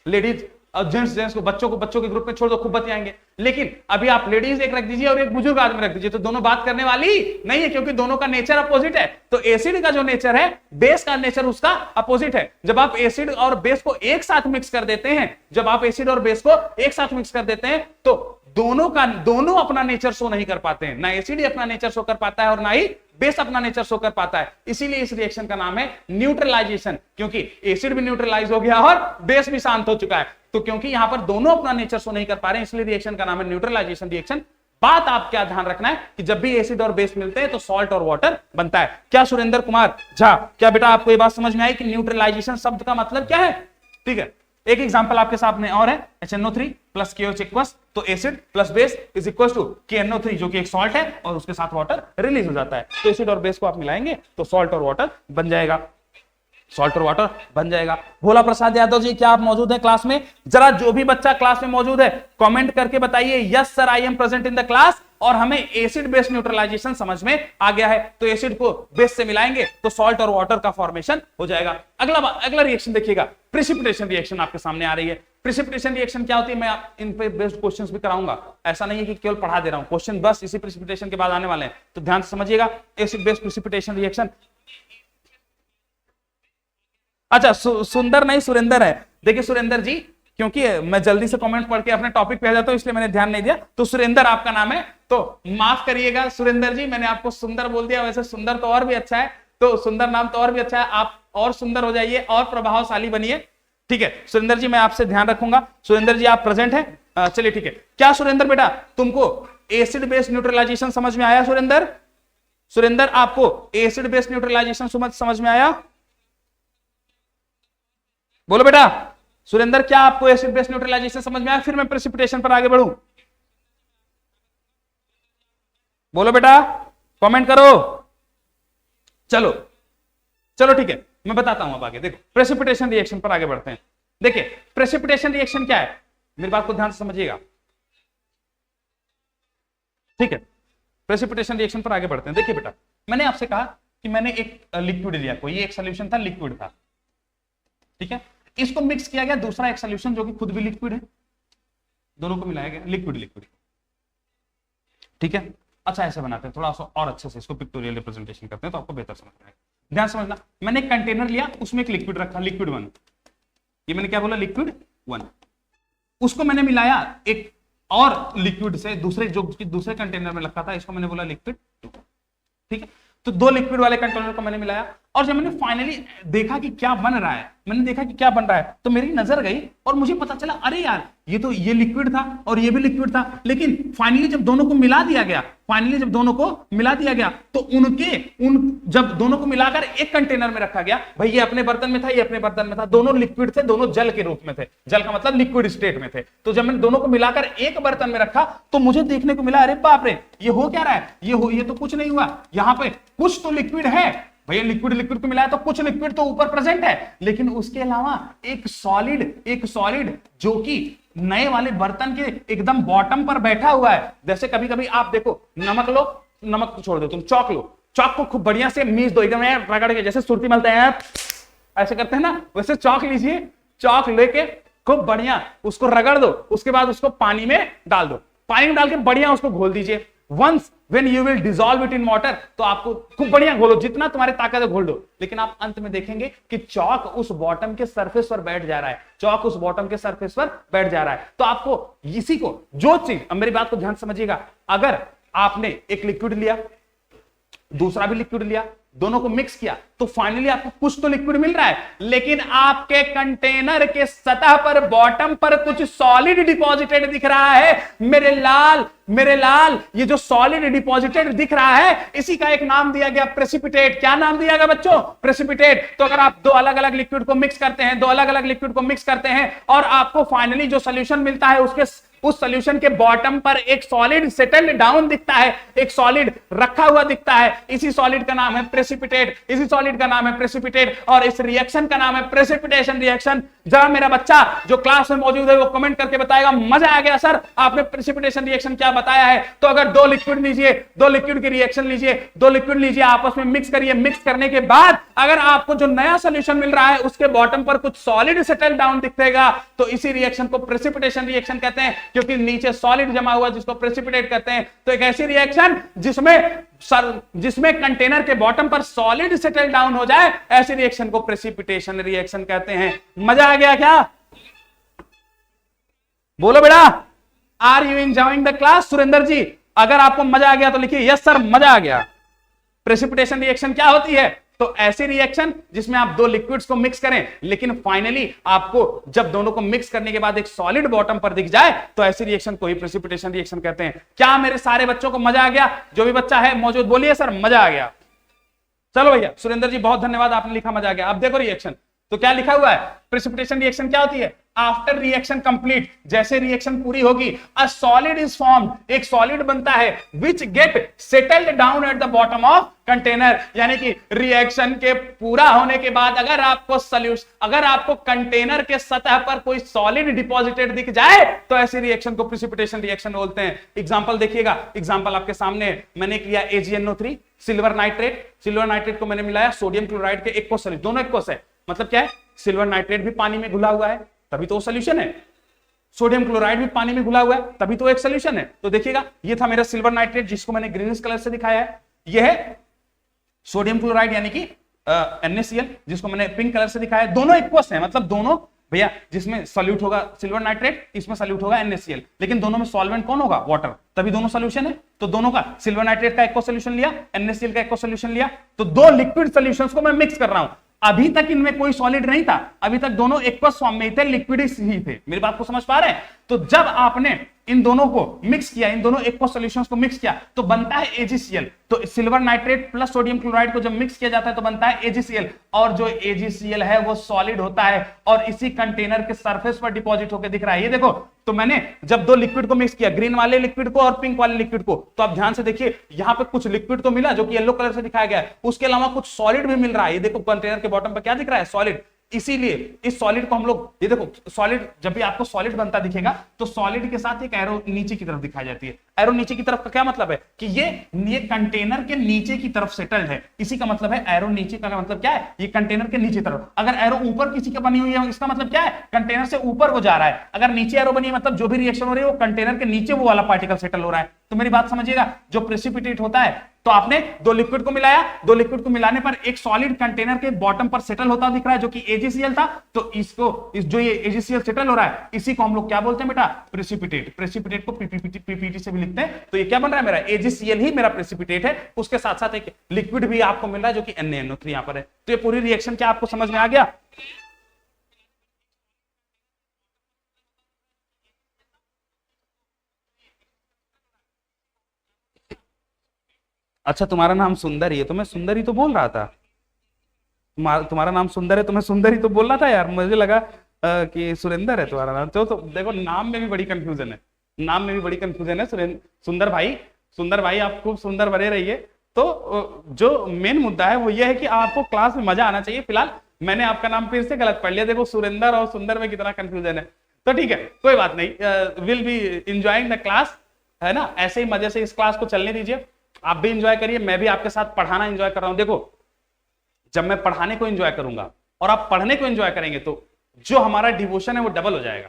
लेडीज और जेंट्स को, बच्चों के ग्रुप में छोड़ दो, खूब बतियाएंगे। लेकिन अभी आप लेडीज एक रख दीजिए और एक बुजुर्ग आदमी रख दीजिए तो दोनों बात करने वाली नहीं है, क्योंकि दोनों का नेचर अपोजिट है। तो एसिड का जो नेचर है, बेस का नेचर उसका अपोजिट है। जब आप एसिड और बेस को एक साथ मिक्स कर देते हैं, जब आप एसिड और बेस को एक साथ मिक्स कर देते हैं तो दोनों अपना नेचर शो नहीं कर पाते हैं। ना एसिड अपना नेचर शो कर पाता है और ना ही बेस अपना नेचर शो कर पाता है। इसीलिए इस रिएक्शन का नाम है न्यूट्रलाइजेशन, क्योंकि एसिड भी न्यूट्रलाइज हो गया और बेस भी शांत हो चुका है। तो क्योंकि यहां पर दोनों अपना नेचर शो नहीं कर पा रहे हैं, इसलिए रिएक्शन का नाम है न्यूट्रलाइजेशन रिएक्शन। बात आप क्या ध्यान रखना है कि जब भी एसिड और बेस मिलते हैं तो सॉल्ट और वाटर बनता है। क्या सुरेंद्र कुमार झा, क्या बेटा आपको यह बात समझ में आई कि न्यूट्रलाइजेशन शब्द का मतलब क्या है? ठीक है, एक एग्जांपल आपके सामने और है, HNO3 प्लस KOH इक्वल्स, तो acid plus base is equal to KNO3 जो कि एक सॉल्ट है और उसके साथ वाटर रिलीज हो जाता है। तो एसिड और बेस को आप मिलाएंगे तो सॉल्ट और वाटर बन जाएगा, सॉल्ट और वाटर बन जाएगा। भोला प्रसाद यादव जी, क्या आप मौजूद हैं क्लास में? जरा जो भी बच्चा क्लास में मौजूद है कमेंट करके बताइए, yes sir I am present in the class. और हमें एसिड बेस न्यूट्रलाइजेशन समझ में आ गया है। तो एसिड को बेस से मिलाएंगे तो सॉल्ट और वाटर का फॉर्मेशन हो जाएगा। अगला रिएक्शन देखिएगा, प्रेसिपिटेशन रिएक्शन आपके सामने आ रही है। प्रेसिपिटेशन रिएक्शन क्या होती है, मैं इन पे बेस्ड क्वेश्चंस भी कराऊंगा, ऐसा नहीं है कि केवल पढ़ा दे रहा हूं, क्वेश्चन बस इसी प्रेसिपिटेशन के बाद आने वाले हैं, तो ध्यान से समझिएगा। एसिड बेस प्रेसिपिटेशन रिएक्शन, अच्छा सुंदर नहीं सुरेंद्र है। देखिए सुरेंद्र जी, क्योंकि मैं जल्दी से कमेंट पढ़ के अपने टॉपिक पे आ जाता हूं इसलिए मैंने ध्यान नहीं दिया। तो सुरेंद्र आपका नाम है, तो माफ करिएगा सुरेंद्र जी, मैंने आपको सुंदर बोल दिया। वैसे सुंदर तो और भी अच्छा है, तो सुंदर नाम तो और भी अच्छा है, आप और सुंदर हो जाइए और प्रभावशाली बनिए। ठीक है सुरेंद्र जी, मैं आपसे ध्यान रखूंगा। सुरेंद्र जी आप प्रेजेंट हैं? चलिए ठीक है। क्या सुरेंद्र बेटा तुमको एसिड बेस न्यूट्रलाइजेशन समझ में आया? सुरेंद्र आपको एसिड बेस न्यूट्रलाइजेशन समझ में आया? बोलो बेटा सुरेंद्र, क्या आपको एसिड बेस न्यूट्रलाइजेशन समझ में आया? फिर मैं प्रेसिपिटेशन पर आगे बढ़ूं। बोलो बेटा, कमेंट करो। चलो ठीक है, मैं बताता हूं अब आगे। देखो प्रेसिपिटेशन रिएक्शन पर आगे बढ़ते हैं। देखिए प्रेसिपिटेशन रिएक्शन क्या है, मेरी बात को ध्यान से समझिएगा। ठीक है, प्रेसिपिटेशन रिएक्शन पर आगे बढ़ते हैं। देखिए बेटा, मैंने आपसे कहा कि मैंने एक लिक्विड लिया, कोई एक सोल्यूशन था, लिक्विड था, ठीक है। इसको मिक्स किया गया दूसरा एक सोल्यूशन जो कि खुद भी लिक्विड है, दोनों को मिलाया गया, लिक्विड। ठीक है, अच्छा ऐसे बनाते हैं थोड़ा सा और अच्छे से, इसको पिक्टोरियल रिप्रेजेंटेशन करते हैं तो आपको बेहतर समझ में आएगा। ध्यान समझना, मैंने एक कंटेनर लिया, उसमें एक लिक्विड रखा, लिक्विड 1। ये मैंने क्या बोला, लिक्विड 1। उसको मैंने मिलाया एक और लिक्विड से, दूसरे कंटेनर में रखा था, इसको मैंने बोला लिक्विड 2। ठीक है, तो दो लिक्विड वाले कंटेनर को मैंने मिलाया और जब मैंने फाइनली देखा कि क्या बन रहा है, तो मेरी नजर गई और मुझे पता चला, अरे यार ये लिक्विड था और ये भी लिक्विड था। लेकिन फाइनली जब दोनों को मिला दिया गया, तो जब दोनों को मिलाकर एक कंटेनर में रखा गया, भाई ये अपने बर्तन में था, ये अपने बर्तन में था, दोनों लिक्विड थे, दोनों जल के रूप में थे, जल का मतलब लिक्विड स्टेट में थे। तो जब मैंने दोनों को मिलाकर एक बर्तन में रखा तो मुझे देखने को मिला, अरे बाप रे, ये हो क्या रहा है, ये तो कुछ नहीं हुआ, यहाँ पे कुछ तो लिक्विड है। भैया लिक्विड को मिलाया तो कुछ लिक्विड तो ऊपर प्रेजेंट है, लेकिन उसके अलावा एक सॉलिड जो कि नए वाले बर्तन के एकदम बॉटम पर बैठा हुआ है। जैसे कभी कभी आप देखो, नमक लो, नमक को छोड़ दो, तुम चौक लो, चौक को खूब बढ़िया से मीस दो, एकदम रगड़ के, जैसे सुरती मलते हैं ऐसे करते हैं ना, वैसे चौक लीजिए, चौक लेके खूब बढ़िया उसको रगड़ दो, उसके बाद उसको पानी में डाल दो, पानी में डाल के बढ़िया उसको घोल दीजिए। Once when you will dissolve it in water, तो आपको खूब बढ़िया घोलो, जितना तुम्हारी ताकत है घोल दो, लेकिन आप अंत में देखेंगे कि चौक उस बॉटम के सरफेस पर बैठ जा रहा है, चौक उस बॉटम के सरफेस पर बैठ जा रहा है। तो आपको इसी को, जो चीज, अब मेरी बात को ध्यान समझिएगा, अगर आपने एक लिक्विड लिया, दूसरा भी लिक्विड लिया, दोनों को मिक्स किया, तो फाइनली आपको कुछ तो लिक्विड मिल रहा है, लेकिन आपके कंटेनर के सतह पर, बॉटम पर कुछ सॉलिड डिपॉजिटेड दिख रहा है। मेरे लाल, ये जो सॉलिड डिपॉजिटेड दिख रहा है, इसी का एक नाम दिया गया प्रेसिपिटेट। क्या नाम दिया गया बच्चों? प्रेसिपिटेट। तो अगर आप दो अलग अलग लिक्विड को मिक्स करते हैं, दो अलग अलग लिक्विड को मिक्स करते हैं, और आपको फाइनली जो सोल्यूशन मिलता है, उस सोल्यूशन के बॉटम पर एक सॉलिड सेटल्ड डाउन दिखता है, एक सॉलिड रखा हुआ दिखता है, इसी सॉलिड का नाम है प्रेसिपिटेट, इसी सॉलिड का नाम है प्रेसिपिटेट, और इस रिएक्शन का नाम है प्रेसिपिटेशन रिएक्शन। जरा मेरा बच्चा जो क्लास में मौजूद है वो कमेंट करके बताएगा, मजा आ गया सर, आपने प्रेसिपिटेशन रिएक्शन क्या बताया है। तो अगर दो लिक्विड लीजिए, दो लिक्विड की रिएक्शन लीजिए, दो लिक्विड लीजिए, आपस में मिक्स करिए, मिक्स करने के बाद अगर आपको जो नया सोल्यूशन मिल रहा है उसके बॉटम पर कुछ सॉलिड सेटल डाउन दिखेगा, तो इसी रिएक्शन को प्रेसिपिटेशन रिएक्शन कहते हैं, क्योंकि नीचे सॉलिड जमा हुआ जिसको प्रेसिपिटेट कहते हैं। तो एक ऐसी रिएक्शन जिसमें कंटेनर के बॉटम पर सॉलिड सेटल डाउन हो जाए, ऐसी रिएक्शन को प्रेसिपिटेशन रिएक्शन कहते हैं। मजा आ गया क्या? बोलो बेटा, are you enjoying the class? Surendra ji, अगर आपको मजा आ गया तो लिखिए यस सर, मजा आ गया। प्रेसिपिटेशन रिएक्शन क्या होती है? तो ऐसी रिएक्शन जिसमें आप दो लिक्विड्स को मिक्स करें, लेकिन फाइनली आपको जब दोनों को मिक्स करने के बाद एक सॉलिड बॉटम पर दिख जाए, तो ऐसी रिएक्शन को ही प्रेसिपिटेशन रिएक्शन कहते हैं। क्या मेरे सारे बच्चों को मजा आ गया? जो भी बच्चा है मौजूद बोलिए सर मजा आ गया। चलो भैया, सुरेंद्र जी बहुत धन्यवाद, आपने लिखा मजा आ गया। अब देखो रिएक्शन, तो क्या लिखा हुआ है? प्रेसिपिटेशन रिएक्शन क्या होती है? आफ्टर रिएक्शन कंप्लीट, जैसे रिएक्शन पूरी होगी, अ सॉलिड इज फॉर्म्ड, एक सॉलिड बनता है, which get settled down at the bottom of container. यानी कि रिएक्शन के पूरा होने के बाद अगर आपको कंटेनर के सतह पर कोई सॉलिड डिपॉजिटेड दिख जाए, तो ऐसी रिएक्शन को प्रेसिपिटेशन रिएक्शन बोलते हैं। एग्जांपल देखिएगा, एग्जांपल आपके सामने है, मैंने किया AgNO3 सिल्वर नाइट्रेट को मैंने मिलाया सोडियम क्लोराइड के एक्वस सॉल्यूशन, दोनों एक्वस है, मतलब क्या है? सिल्वर नाइट्रेट भी पानी में घुला हुआ है, तभी तो सोल्यूशन है। सोडियम क्लोराइड भी पानी में घुला हुआ है, तभी तो एक सोल्यूशन है। तो देखिएगा, ये था मेरा सिल्वर नाइट्रेट जिसको मैंने ग्रीनिश कलर से दिखाया है, यह है सोडियम क्लोराइड यानी कि NaCl जिसको मैंने पिंक कलर से दिखाया है। दोनों इक्वस हैं, मतलब दोनों भैया, जिसमें सॉल्यूट होगा सिल्वर नाइट्रेट, इसमें सॉल्यूट होगा NaCl, लेकिन दोनों में सॉल्वेंट कौन होगा? वाटर, तभी दोनों सॉल्यूशन है। तो दोनों का, सिल्वर नाइट्रेट का एक्वा सॉल्यूशन लिया, NaCl का एक्वा सॉल्यूशन लिया, तो दो लिक्विड सॉल्यूशंस को मैं मिक्स कर रहा हूं। अभी तक इनमें कोई सॉलिड नहीं था, अभी तक दोनों एक्वस फॉर्म में थे, लिक्विड ही थे। मेरी बात को समझ पा रहे हैं? तो जब आपने इन दोनों को मिक्स किया, इन दोनों एक्वस सॉल्यूशंस को मिक्स किया, तो बनता है AgCl। तो silver nitrate plus sodium chloride को जब मिक्स किया जाता है तो बनता है AgCl, और जो AgCl है वो सॉलिड होता है और इसी कंटेनर के सरफेस पर डिपॉजिट होकर दिख रहा है। ये देखो, तो मैंने जब दो लिक्विड को मिक्स किया, ग्रीन वाले लिक्विड को और पिंक वाले लिक्विड को, तो आप ध्यान से देखिए, यहां पे कुछ लिक्विड तो मिला जो कि येलो कलर से दिखाया गया है, उसके अलावा कुछ सॉलिड भी मिल रहा है। ये देखो, कंटेनर के बॉटम पर क्या दिख रहा है? सॉलिड। इसीलिए इस सॉलिड को हम लोग, ये देखो सॉलिड, जब भी आपको सॉलिड बनता दिखेगा तो सॉलिड के साथ एक एरो नीचे की तरफ दिखाई जाती है। एरो नीचे की तरफ का क्या मतलब है? कि ये कंटेनर के नीचे की तरफ सेटल्ड है, इसी का मतलब है एरो नीचे का मतलब क्या है? ये कंटेनर के नीचे तरफ। अगर एरो ऊपर किसी का बनी हुई है, इसका मतलब क्या है? कंटेनर से ऊपर वो जा रहा है। अगर नीचे एरो बनी है, मतलब जो भी रिएक्शन हो रही है वो कंटेनर के नीचे वो वाला पार्टिकल सेटल हो रहा है। तो मेरी बात समझिएगा, जो प्रेसिपिटेट होता है, तो आपने दो लिक्विड को मिलाया, दो लिक्विड को मिलाने पर एक सॉलिड कंटेनर के बॉटम पर सेटल होता दिख रहा है जो कि AgCl था। तो जो ये AgCl सेटल हो रहा है, इसी को हम लोग क्या बोलते हैं बेटा? प्रेसिपिटेट। प्रेसिपिटेट को PPT से भी लिखते हैं। तो ये क्या बन रहा है? मेरा AgCl ही मेरा प्रेसिपिटेट है, उसके साथ साथ एक लिक्विड भी आपको मिल रहा है जो कि NaNO3 यहां पर है। तो ये पूरी रिएक्शन क्या आपको समझ में आ गया? अच्छा, तुम्हारा नाम सुंदर ही है, तो मैं सुंदर ही तो बोल रहा था। तुम्हारा नाम सुंदर है तो मैं सुंदर ही तो बोल रहा था यार, मुझे लगा कि सुरेंद्र है तुम्हारा नाम। तो देखो, नाम में भी बड़ी कंफ्यूजन है, नाम में भी बड़ी कंफ्यूजन है। सुंदर भाई आप खूब सुंदर बने रहिए। तो जो मेन मुद्दा है वो ये है कि आपको क्लास में मजा आना चाहिए। फिलहाल मैंने आपका नाम फिर से गलत पढ़ लिया, देखो सुरेंद्र और सुंदर में कितना कंफ्यूजन है। तो ठीक है, कोई बात नहीं, will be enjoying the class, है ना? ऐसे ही मजे से इस क्लास को चलने दीजिए। आप भी इंजॉय करिए, मैं भी आपके साथ पढ़ाना इंजॉय कर रहा हूं। देखो जब मैं पढ़ाने को इंजॉय करूंगा और आप पढ़ने को इंजॉय करेंगे तो जो हमारा डिवोशन है वो डबल हो जाएगा।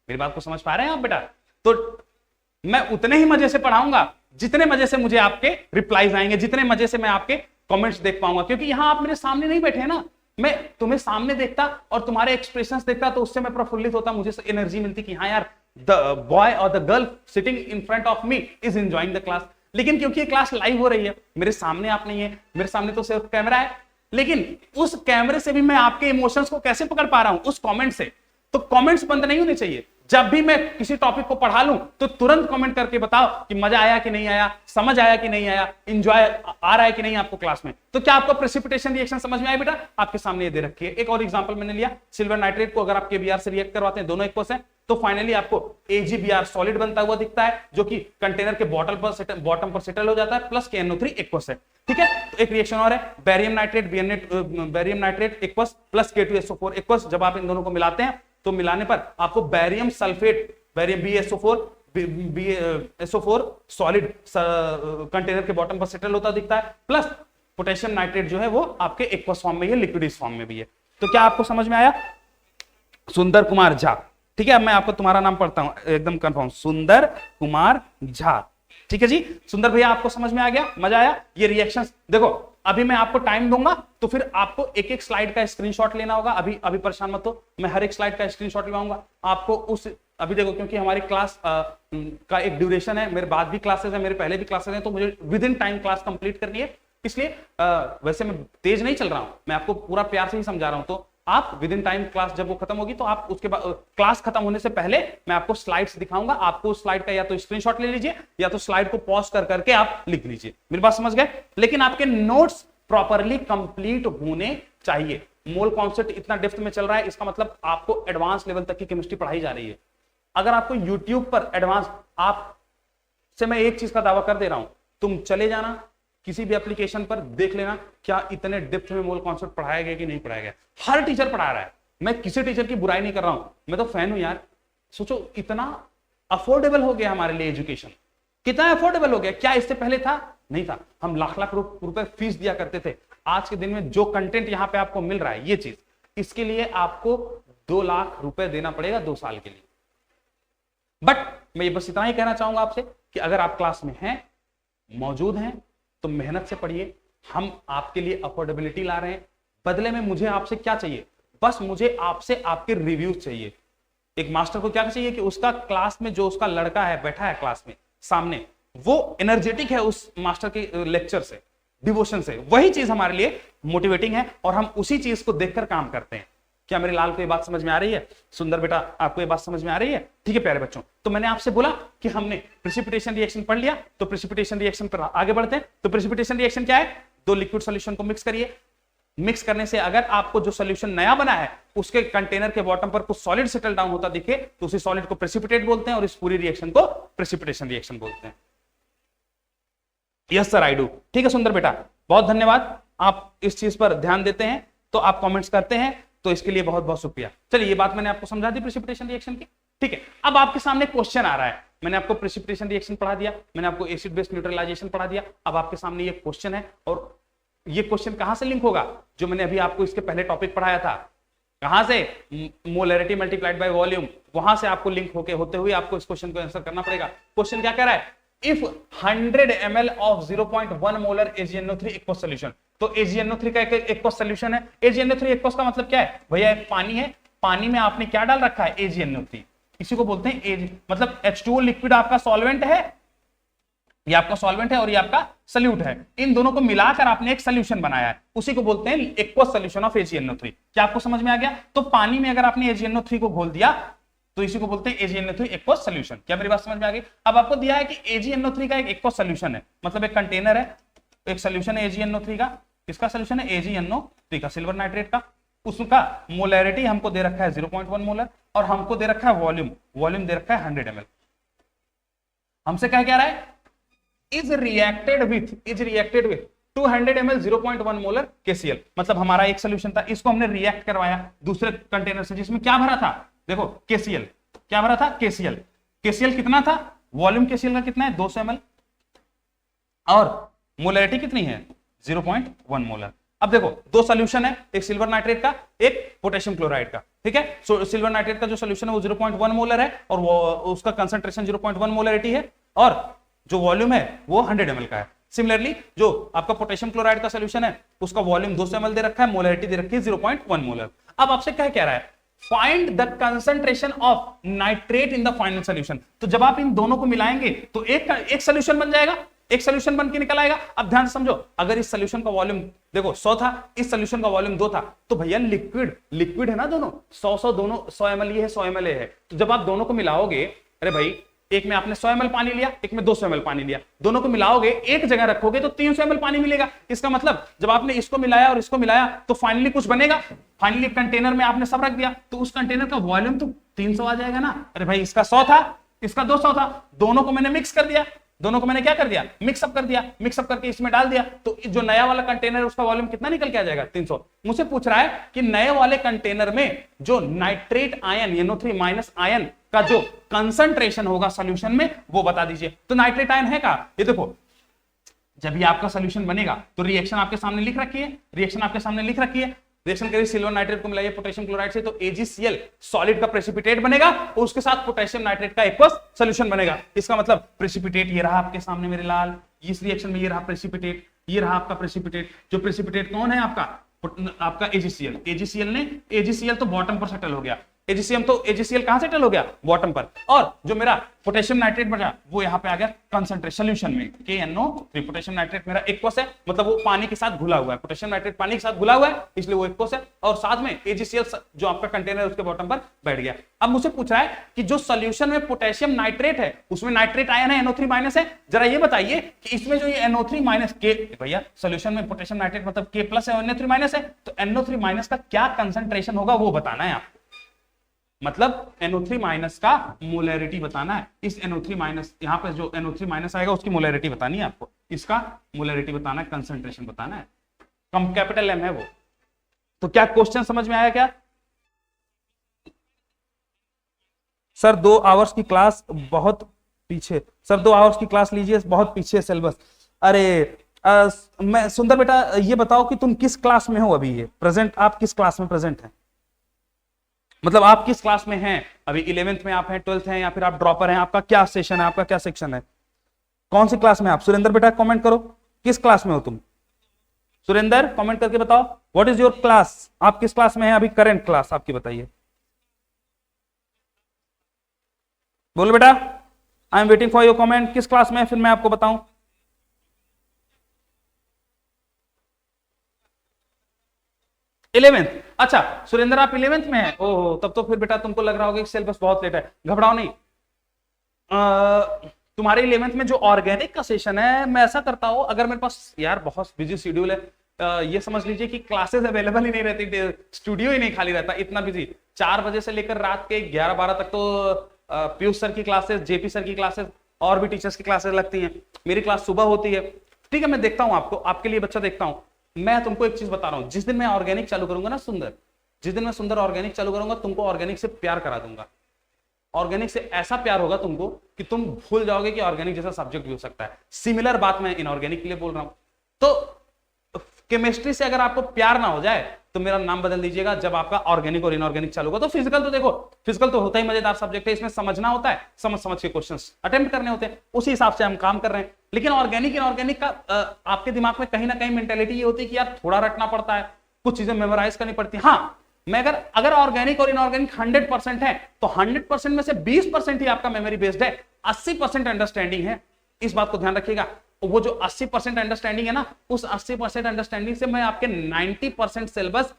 मेरी बात को समझ पा रहे हैं आप बेटा? तो मैं उतने ही मजे से पढ़ाऊंगा जितने मजे से मुझे आपके रिप्लाईज आएंगे, जितने मजे से मैं आपके कमेंट्स देख पाऊंगा, क्योंकि यहां आप मेरे सामने नहीं बैठे हैं ना। मैं तुम्हें सामने देखता और तुम्हारे एक्सप्रेशंस देखता तो उससे मैं प्रफुल्लित होता, मुझे एनर्जी मिलती कि हाँ यार द बॉय और the girl sitting in front of me is enjoying the class. लेकिन क्योंकि ये क्लास लाइव हो रही है, मेरे सामने आप नहीं है, मेरे सामने तो सिर्फ कैमरा है, लेकिन उस कैमरे से भी मैं आपके इमोशंस को कैसे पकड़ पा रहा हूं? उस कमेंट से। तो कमेंट्स बंद नहीं होने चाहिए। जब भी मैं किसी टॉपिक को पढ़ा लूं तो तुरंत कमेंट करके बताओ कि मजा आया कि नहीं आया, समझ आया कि नहीं आया, एंजॉय आ रहा है कि नहीं आपको क्लास में। तो क्या आपको प्रेसिपिटेशन रिएक्शन समझ में आया बेटा? आपके सामने ये दे रखी है। एक और एग्जांपल मैंने लिया, सिल्वर नाइट्रेट को अगर आप केबीआर से रिएक्ट करवाते हैं, दोनों इक्वस है, तो फाइनली आपको AgBr सॉलिड बनता हुआ दिखता है, जो कि कंटेनर के बॉटम पर सेटल हो जाता है, प्लस KNO3 इक्वस है। ठीक है, तो एक रिएक्शन और है, barium nitrate equals plus K2SO4 equals. जब आप इन दोनों को मिलाते हैं तो मिलाने पर आपको barium sulphate, barium BSO4 solid container के बॉटम पर सेटल होता दिखता है, प्लस पोटेशियम नाइट्रेट जो है वो आपके एक्वस फॉर्म में है, लिक्विडिस फॉर्म में भी है। तो क्या आपको समझ में आया? सुंदर कुमार झा। ठीक है, अब मैं आपको तुम्हारा नाम पढ़ता हूं एकदम कंफर्म, सुंदर कुमार झा। ठीक है जी, सुंदर भैया आपको समझ में आ गया, मजा आया? ये रिएक्शंस देखो, अभी मैं आपको टाइम दूंगा तो फिर आपको एक एक स्लाइड का स्क्रीनशॉट लेना होगा। अभी परेशान मत हो, मैं हर एक स्लाइड का स्क्रीनशॉट लगाऊंगा आपको। उस अभी देखो, क्योंकि हमारी क्लास का एक ड्यूरेशन है, मेरे बाद भी क्लासेस है, मेरे पहले भी क्लासेस हैं, तो मुझे with in time class complete करनी है। इसलिए वैसे मैं तेज नहीं चल रहा हूं, मैं आपको पूरा प्यार से ही समझा रहा हूं। तो आप विद इन टाइम क्लास जब वो खत्म होगी तो आप उसके बाद क्लास खत्म होने से पहले मैं आपको स्लाइड्स दिखाऊंगा। आपको स्लाइड का या तो स्क्रीनशॉट ले लीजिए या तो स्लाइड को पॉज कर करके आप लिख लीजिए। मेरी बात समझ गए? लेकिन आपके नोट्स प्रॉपरली कंप्लीट होने चाहिए। मोल कॉन्सेप्ट इतना डेप्थ में चल रहा है, इसका मतलब आपको एडवांस लेवल तक की केमिस्ट्री पढ़ाई जा रही है। अगर आपको यूट्यूब पर एडवांस, आप से मैं एक चीज का दावा कर दे रहा हूं, तुम चले जाना किसी भी एप्लीकेशन पर, देख लेना क्या इतने डेप्थ में मोल कॉन्सेप्ट पढ़ाया गया कि नहीं पढ़ाया गया। हर टीचर पढ़ा रहा है, मैं किसी टीचर की बुराई नहीं कर रहा हूं, मैं तो फैन हूं यार। सोचो इतना अफोर्डेबल हो गया हमारे लिए एजुकेशन, कितना अफोर्डेबल हो गया। क्या इससे पहले था? नहीं था। हम लाख लाख रुपए फीस दिया करते थे। आज के दिन में जो कंटेंट यहां पे आपको मिल रहा है, ये चीज, इसके लिए आपको 2 लाख रुपए देना पड़ेगा 2 साल के लिए। बट मैं बस इतना ही कहना चाहूंगा आपसे कि अगर आप क्लास में हैं, मौजूद हैं, तो मेहनत से पढ़िए। हम आपके लिए अफोर्डेबिलिटी ला रहे हैं, बदले में मुझे आपसे क्या चाहिए? बस मुझे आपसे आपके रिव्यूज चाहिए। एक मास्टर को क्या चाहिए कि उसका क्लास में जो उसका लड़का है, बैठा है क्लास में सामने, वो एनर्जेटिक है उस मास्टर के लेक्चर से, डिवोशन से। वही चीज हमारे लिए मोटिवेटिंग है और हम उसी चीज को देखकर काम करते हैं। क्या मेरे लाल को ये बात समझ में आ रही है? सुंदर बेटा, आपको ये बात समझ में आ रही है? ठीक है प्यारे बच्चों, तो मैंने आपसे बोला कि हमने प्रेसिपिटेशन रिएक्शन पढ़ लिया, तो प्रेसिपिटेशन रिएक्शन पर आगे बढ़ते हैं। तो प्रेसिपिटेशन रिएक्शन क्या है? 2 लिक्विड सॉल्यूशन को मिक्स करिए। मिक्स करने से अगर आपको जो सॉल्यूशन नया बना है उसके कंटेनर के बॉटम पर कुछ सॉलिड सेटल डाउन होता दिखे तो उसी सॉलिड को प्रेसिपिटेट बोलते हैं और इस पूरी रिएक्शन को प्रेसिपिटेशन रिएक्शन बोलते हैं। Yes sir I do. ठीक है सुंदर बेटा, बहुत धन्यवाद। आप इस चीज पर ध्यान देते हैं तो आप कमेंट्स करते हैं, तो इसके लिए बहुत बहुत शुक्रिया। चलिए, ये बात मैंने आपको समझा दी प्रेसिपिटेशन रिएक्शन की। ठीक है, अब आपके सामने क्वेश्चन आ रहा है। मैंने आपको प्रेसिपिटेशन रिएक्शन पढ़ा दिया, मैंने आपको एसिड बेस न्यूट्रलाइजेशन पढ़ा दिया। अब आपके सामने ये क्वेश्चन है, और ये क्वेश्चन कहां से लिंक होगा? जो मैंने अभी आपको इसके पहले टॉपिक पढ़ाया था, कहां से? मोलैरिटी मल्टीप्लाइड बाय वॉल्यूम, वहां से आपको लिंक होते हुए आपको इस क्वेश्चन को आंसर करना पड़ेगा। क्वेश्चन क्या कह रहा है? If 100 ml of 0.1 molar AgNO3 aqueous solution. तो AgNO3 का एक एक्वस सॉल्यूशन है। AgNO3 एक्वस का मतलब क्या है भैया? एक पानी है, पानी में आपने क्या डाल रखा है? AgNO3। इसी को बोलते हैं मतलब H2O लिक्विड आपका सॉल्वेंट है, ये आपका सॉल्वेंट है और ये आपका सल्यूट है। इन दोनों को मिलाकर आपने एक सॉल्यूशन बनाया है, उसी को बोलते हैं एक्वस सॉल्यूशन ऑफ AgNO3। क्या आपको समझ में आ गया? तो पानी में अगर आपने AgNO3 को घोल दिया तो इसी को बोलते हैं AgNO3 एक्वस सॉल्यूशन। क्या मेरी बात समझ में आ गई? अब आपको दिया है कि AgNO3 का एक एक्वस सॉल्यूशन है, मतलब एक कंटेनर है, एक सॉल्यूशन है AgNO3 का। किसका सॉल्यूशन है? AgNO3 का, सिल्वर नाइट्रेट का। उसका मोलैरिटी हमको दे रखा है 0.1 मोलर और हमको दे रखा है वॉल्यूम दे रखा है 100 ml। हमसे क्या कह रहा है? Is reacted with 200 ml 0.1 molar KCl। मतलब हमारा एक सॉल्यूशन था, इसको हमने रिएक्ट करवाया दूसरे कंटेनर से, जिसमें क्या भरा था? देखो KCl, क्या भरा था? KCl कितना था? वॉल्यूम KCl का कितना है? 200 ml। और मोलरिटी कितनी है 0.1 मोलर। अब देखो दो सोल्यूशन है, एक सिल्वर नाइट्रेट का, एक पोटेशियम क्लोराइड का, ठीक है। सिल्वर नाइट्रेट का जो सोल्यूशन है वो 0.1 मोलर है और वो उसका कंसंट्रेशन 0.1 मोलरिटी है और जो वॉल्यूम है वो 100 ml का है। सिमिलरली जो आपका पोटेशियम क्लोराइड का सोल्यूशन है उसका वॉल्यूम 200 ml दे रखा है, मोलरिटी दे रखी है 0.1 मोलर। अब आपसे क्या कह रहा है, find the concentration of nitrate in the final solution. तो जब आप इन दोनों को मिलाएंगे तो एक सोल्यूशन बन जाएगा, एक सोल्यूशन बन के निकल आएगा। अब ध्यान से समझो, अगर इस सोल्यूशन का वॉल्यूम देखो 100 था, इस सोल्यूशन का वॉल्यूम 2 था, तो भैया लिक्विड है ना दोनों, 100 दोनों 100 ml ये है 100 ml है। तो जब आप दोनों को मिलाओगे, अरे भाई एक में आपने 100 ml पानी लिया, एक में 200 ml पानी लिया, दोनों को मिलाओगे एक जगह रखोगे तो 300 ml पानी मिलेगा। इसका मतलब जब आपने इसको मिलाया और इसको मिलाया तो फाइनली कुछ बनेगा, फाइनली कंटेनर में आपने सब रख दिया तो उस कंटेनर का वॉल्यूम तो 300 आ जाएगा ना। अरे भाई इसका 100 था, इसका 200 था, दोनों को मैंने मिक्स कर दिया, दोनों को मैंने क्या कर दिया, मिक्सअप कर दिया, मिक्सअप करके इसमें डाल दिया, तो जो नया वाला कंटेनर है उसका वॉल्यूम कितना निकल के आ जाएगा 300। मुझसे पूछ रहा है कि नए वाले कंटेनर में जो नाइट्रेट आयन NO3- आयन का जो कंसंट्रेशन होगा सॉल्यूशन में वो बता दीजिए। तो नाइट्रेट आयन है का, ये देखो जब भी आपका सॉल्यूशन बनेगा तो रिएक्शन आपके सामने लिख रखी है, रिएक्शन आपके सामने लिख रखी है, रिएक्शन करिए सिल्वर नाइट्रेट को मिलाइए पोटेशियम क्लोराइड से तो AgCl सॉलिड का प्रेसिपिटेट बनेगा और उसके साथ पोटेशियम नाइट्रेट का एक्वस सॉल्यूशन बनेगा। इसका मतलब प्रेसिपिटेट ये रहा आपके सामने मेरे लाल, इस रिएक्शन में ये रहा प्रेसिपिटेट, ये रहा आपका प्रेसिपिटेट। जो प्रेसिपिटेट कौन है आपका AgCl तो बॉटम पर सेटल हो गया, AgCl कहां सेटल हो गया बॉटम पर, और जो मेरा पोटेशियम नाइट्रेट बचा वो यहां पे आ गया कंसंट्रेट सॉल्यूशन में KNO3। पोटेशियम नाइट्रेट मेरा एक्वस है, मतलब वो पानी के साथ घुला हुआ है, पोटेशियम नाइट्रेट पानी के साथ घुला हुआ है इसलिए वो एक्वस है, और साथ में AgCl जो आपका कंटेनर है उसके बॉटम पर बैठ गया। अब मुझसे पूछ रहा है कि जो सोल्यूशन में पोटेशियम नाइट्रेट है उसमें नाइट्रेट आयन है NO3- है, जरा ये बताइए कि इसमें जो ये NO3- के भैया सोल्यूशन में पोटेशियम नाइट्रेट मतलब K+ है NO3- है, तो NO3- का क्या कंसंट्रेशन होगा वो बताना है आपको, मतलब NO3- का मोलरिटी बताना है। इस NO3- यहां पर जो NO3- आएगा उसकी मोलरिटी बतानी है आपको, इसका मोलरिटी बताना है, कंसंट्रेशन बताना है, कम कैपिटल M है वो। तो क्या क्वेश्चन समझ में आया क्या सर? 2 आवर्स की क्लास बहुत पीछे, सर 2 आवर्स की क्लास लीजिए, बहुत पीछे सिलेबस। अरे मैं सुंदर बेटा ये बताओ कि तुम किस क्लास में हो अभी, ये प्रेजेंट आप किस क्लास में प्रेजेंट हैं, मतलब आप किस क्लास में हैं अभी? 11th में आप हैं, 12th हैं, या फिर आप ड्रॉपर हैं? आपका क्या सेशन है, आपका क्या सेक्शन है, कौन सी क्लास में आप? सुरेंद्र बेटा कमेंट करो किस क्लास में हो तुम, सुरेंद्र कमेंट करके बताओ व्हाट इज योर क्लास, आप किस क्लास में हैं अभी, करंट क्लास आपकी बताइए, बोलो बेटा। I am waiting for your comment, किस क्लास में है फिर मैं आपको बताऊं। इलेवेंथ, अच्छा सुरेंद्र आप 11th में है, ओहो तब तो फिर बेटा तुमको लग रहा होगा कि सिलेबस बहुत लेट है, घबराओ नहीं। तुम्हारे 11th में जो ऑर्गेनिक का सेशन है, मैं ऐसा करता हूं अगर मेरे पास यार बहुत बिजी शेड्यूल है, ये समझ लीजिए कि क्लासेस अवेलेबल ही नहीं रहती, स्टूडियो ही नहीं खाली रहता, इतना बिजी। 4 बजे से लेकर रात के 11-12 तक तो पीयूष सर की क्लासेस, जेपी सर की क्लासेस और भी टीचर्स की क्लासेस लगती हैं, मेरी क्लास सुबह होती है, ठीक है। मैं देखता हूं आपको, आपके लिए बच्चा देखता हूं। मैं तुमको एक चीज बता रहा हूं, जिस दिन मैं ऑर्गेनिक चालू करूंगा ना सुंदर, जिस दिन मैं सुंदर ऑर्गेनिक चालू करूंगा तुमको ऑर्गेनिक से प्यार करा दूंगा, ऑर्गेनिक से ऐसा प्यार होगा तुमको कि तुम भूल जाओगे कि ऑर्गेनिक जैसा सब्जेक्ट भी हो सकता है। सिमिलर बात मैं इनऑर्गेनिक के लिए बोल रहा हूं। तो केमिस्ट्री से अगर आपको प्यार ना हो जाए तो मेरा नाम बदल दीजिएगा, जब आपका ऑर्गेनिक और इनऑर्गेनिक चालू होगा। तो फिजिकल तो देखो, फिजिकल तो होता ही मजेदार सब्जेक्ट है, इसमें समझना होता है, समझ समझ के क्वेश्चंस अटेम्प्ट करने होते हैं, उसी हिसाब से हम काम कर रहे हैं। लेकिन ऑर्गेनिक इनऑर्गेनिक का आपके दिमाग में कहीं ना कहीं मेंटेलिटी ये होती है कि यार थोड़ा रटना पड़ता है, कुछ चीजें मेमोराइज करनी पड़ती है। हाँ, मैं अगर ऑर्गेनिक और इनऑर्गेनिक 100% है तो 100% में से 20% ही आपका मेमोरी बेस्ड है, 80% अंडरस्टैंडिंग है। इस बात को ध्यान रखिएगा। वो जो 80% अंडरस्टैंडिंग है ना, उस 80% अंडरस्टैंडिंग से मैं आपके 90% सिलेबस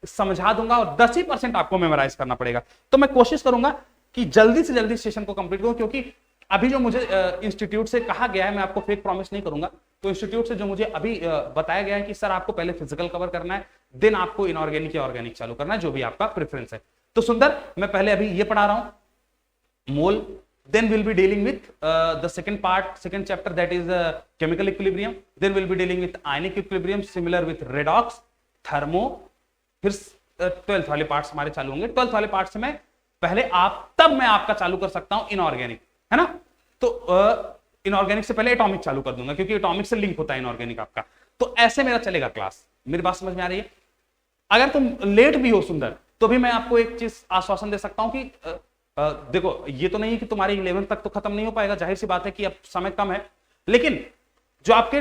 समझा दूंगा और 10% आपको मेमोराइज करना पड़ेगा। तो मैं कोशिश करूंगा कि जल्दी से जल्दी सेशन को कंप्लीट करूं, क्योंकि अभी जो मुझे इंस्टीट्यूट से कहा गया है, मैं आपको फेक प्रॉमिस नहीं करूंगा, तो इंस्टीट्यूट से जो मुझे अभी बताया गया है कि सर आपको पहले फिजिकल कवर करना है, देन आपको इनऑर्गेनिक या ऑर्गेनिक चालू करना है, जो भी आपका प्रेफरेंस है। तो सुंदर, मैं पहले अभी ये पढ़ा रहा हूं मोल, then we'll be dealing with the second chapter, that is chemical equilibrium, then we'll be dealing with ionic equilibrium, similar with redox, thermo, फिर 12th वाले पार्ट्स हमारे चालू होंगे। 12th वाले पार्ट्स में पहले तब मैं आपका चालू कर सकता हूं इनऑर्गेनिक, है ना। तो इनऑर्गेनिक से पहले एटॉमिक चालू कर दूंगा, क्योंकि एटॉमिक से लिंक होता है इनऑर्गेनिक आपका। तो ऐसे मेरा चलेगा क्लास। मेरी बात समझ में आ रही है? अगर तुम लेट भी हो सुंदर, तो भी मैं आपको एक चीज आश्वासन दे सकता हूं कि देखो, ये तो नहीं कि तुम्हारी 11th तक तो खत्म नहीं हो पाएगा, जाहिर सी बात है कि अब समय कम है, लेकिन जो आपके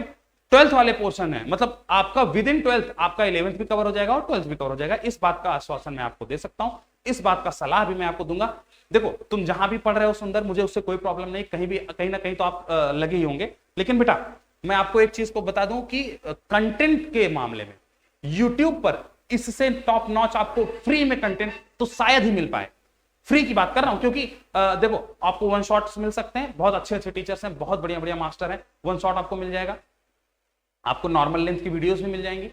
12th वाले पोर्शन है, मतलब आपका विद इन 12th आपका 11th भी कवर हो जाएगा और 12th भी कवर हो जाएगा। इस बात का आश्वासन मैं आपको दे सकता हूं, इस बात का सलाह भी मैं आपको दूंगा। देखो, तुम जहां भी पढ़ रहे हो सुंदर, मुझे उससे कोई प्रॉब्लम नहीं, कहीं भी कहीं ना कहीं तो आप लगे ही होंगे, लेकिन बेटा मैं आपको एक चीज को बता दूं कि कंटेंट के मामले में यूट्यूब पर इससे टॉप नॉच आपको फ्री में कंटेंट तो शायद ही मिल पाए। फ्री की बात कर रहा हूं, क्योंकि देखो, आपको वन शॉट्स मिल सकते हैं, बहुत अच्छे अच्छे टीचर्स हैं, बहुत बढ़िया बढ़िया मास्टर हैं, वन शॉट आपको मिल जाएगा, आपको नॉर्मल लेंथ की वीडियोस भी मिल जाएंगी,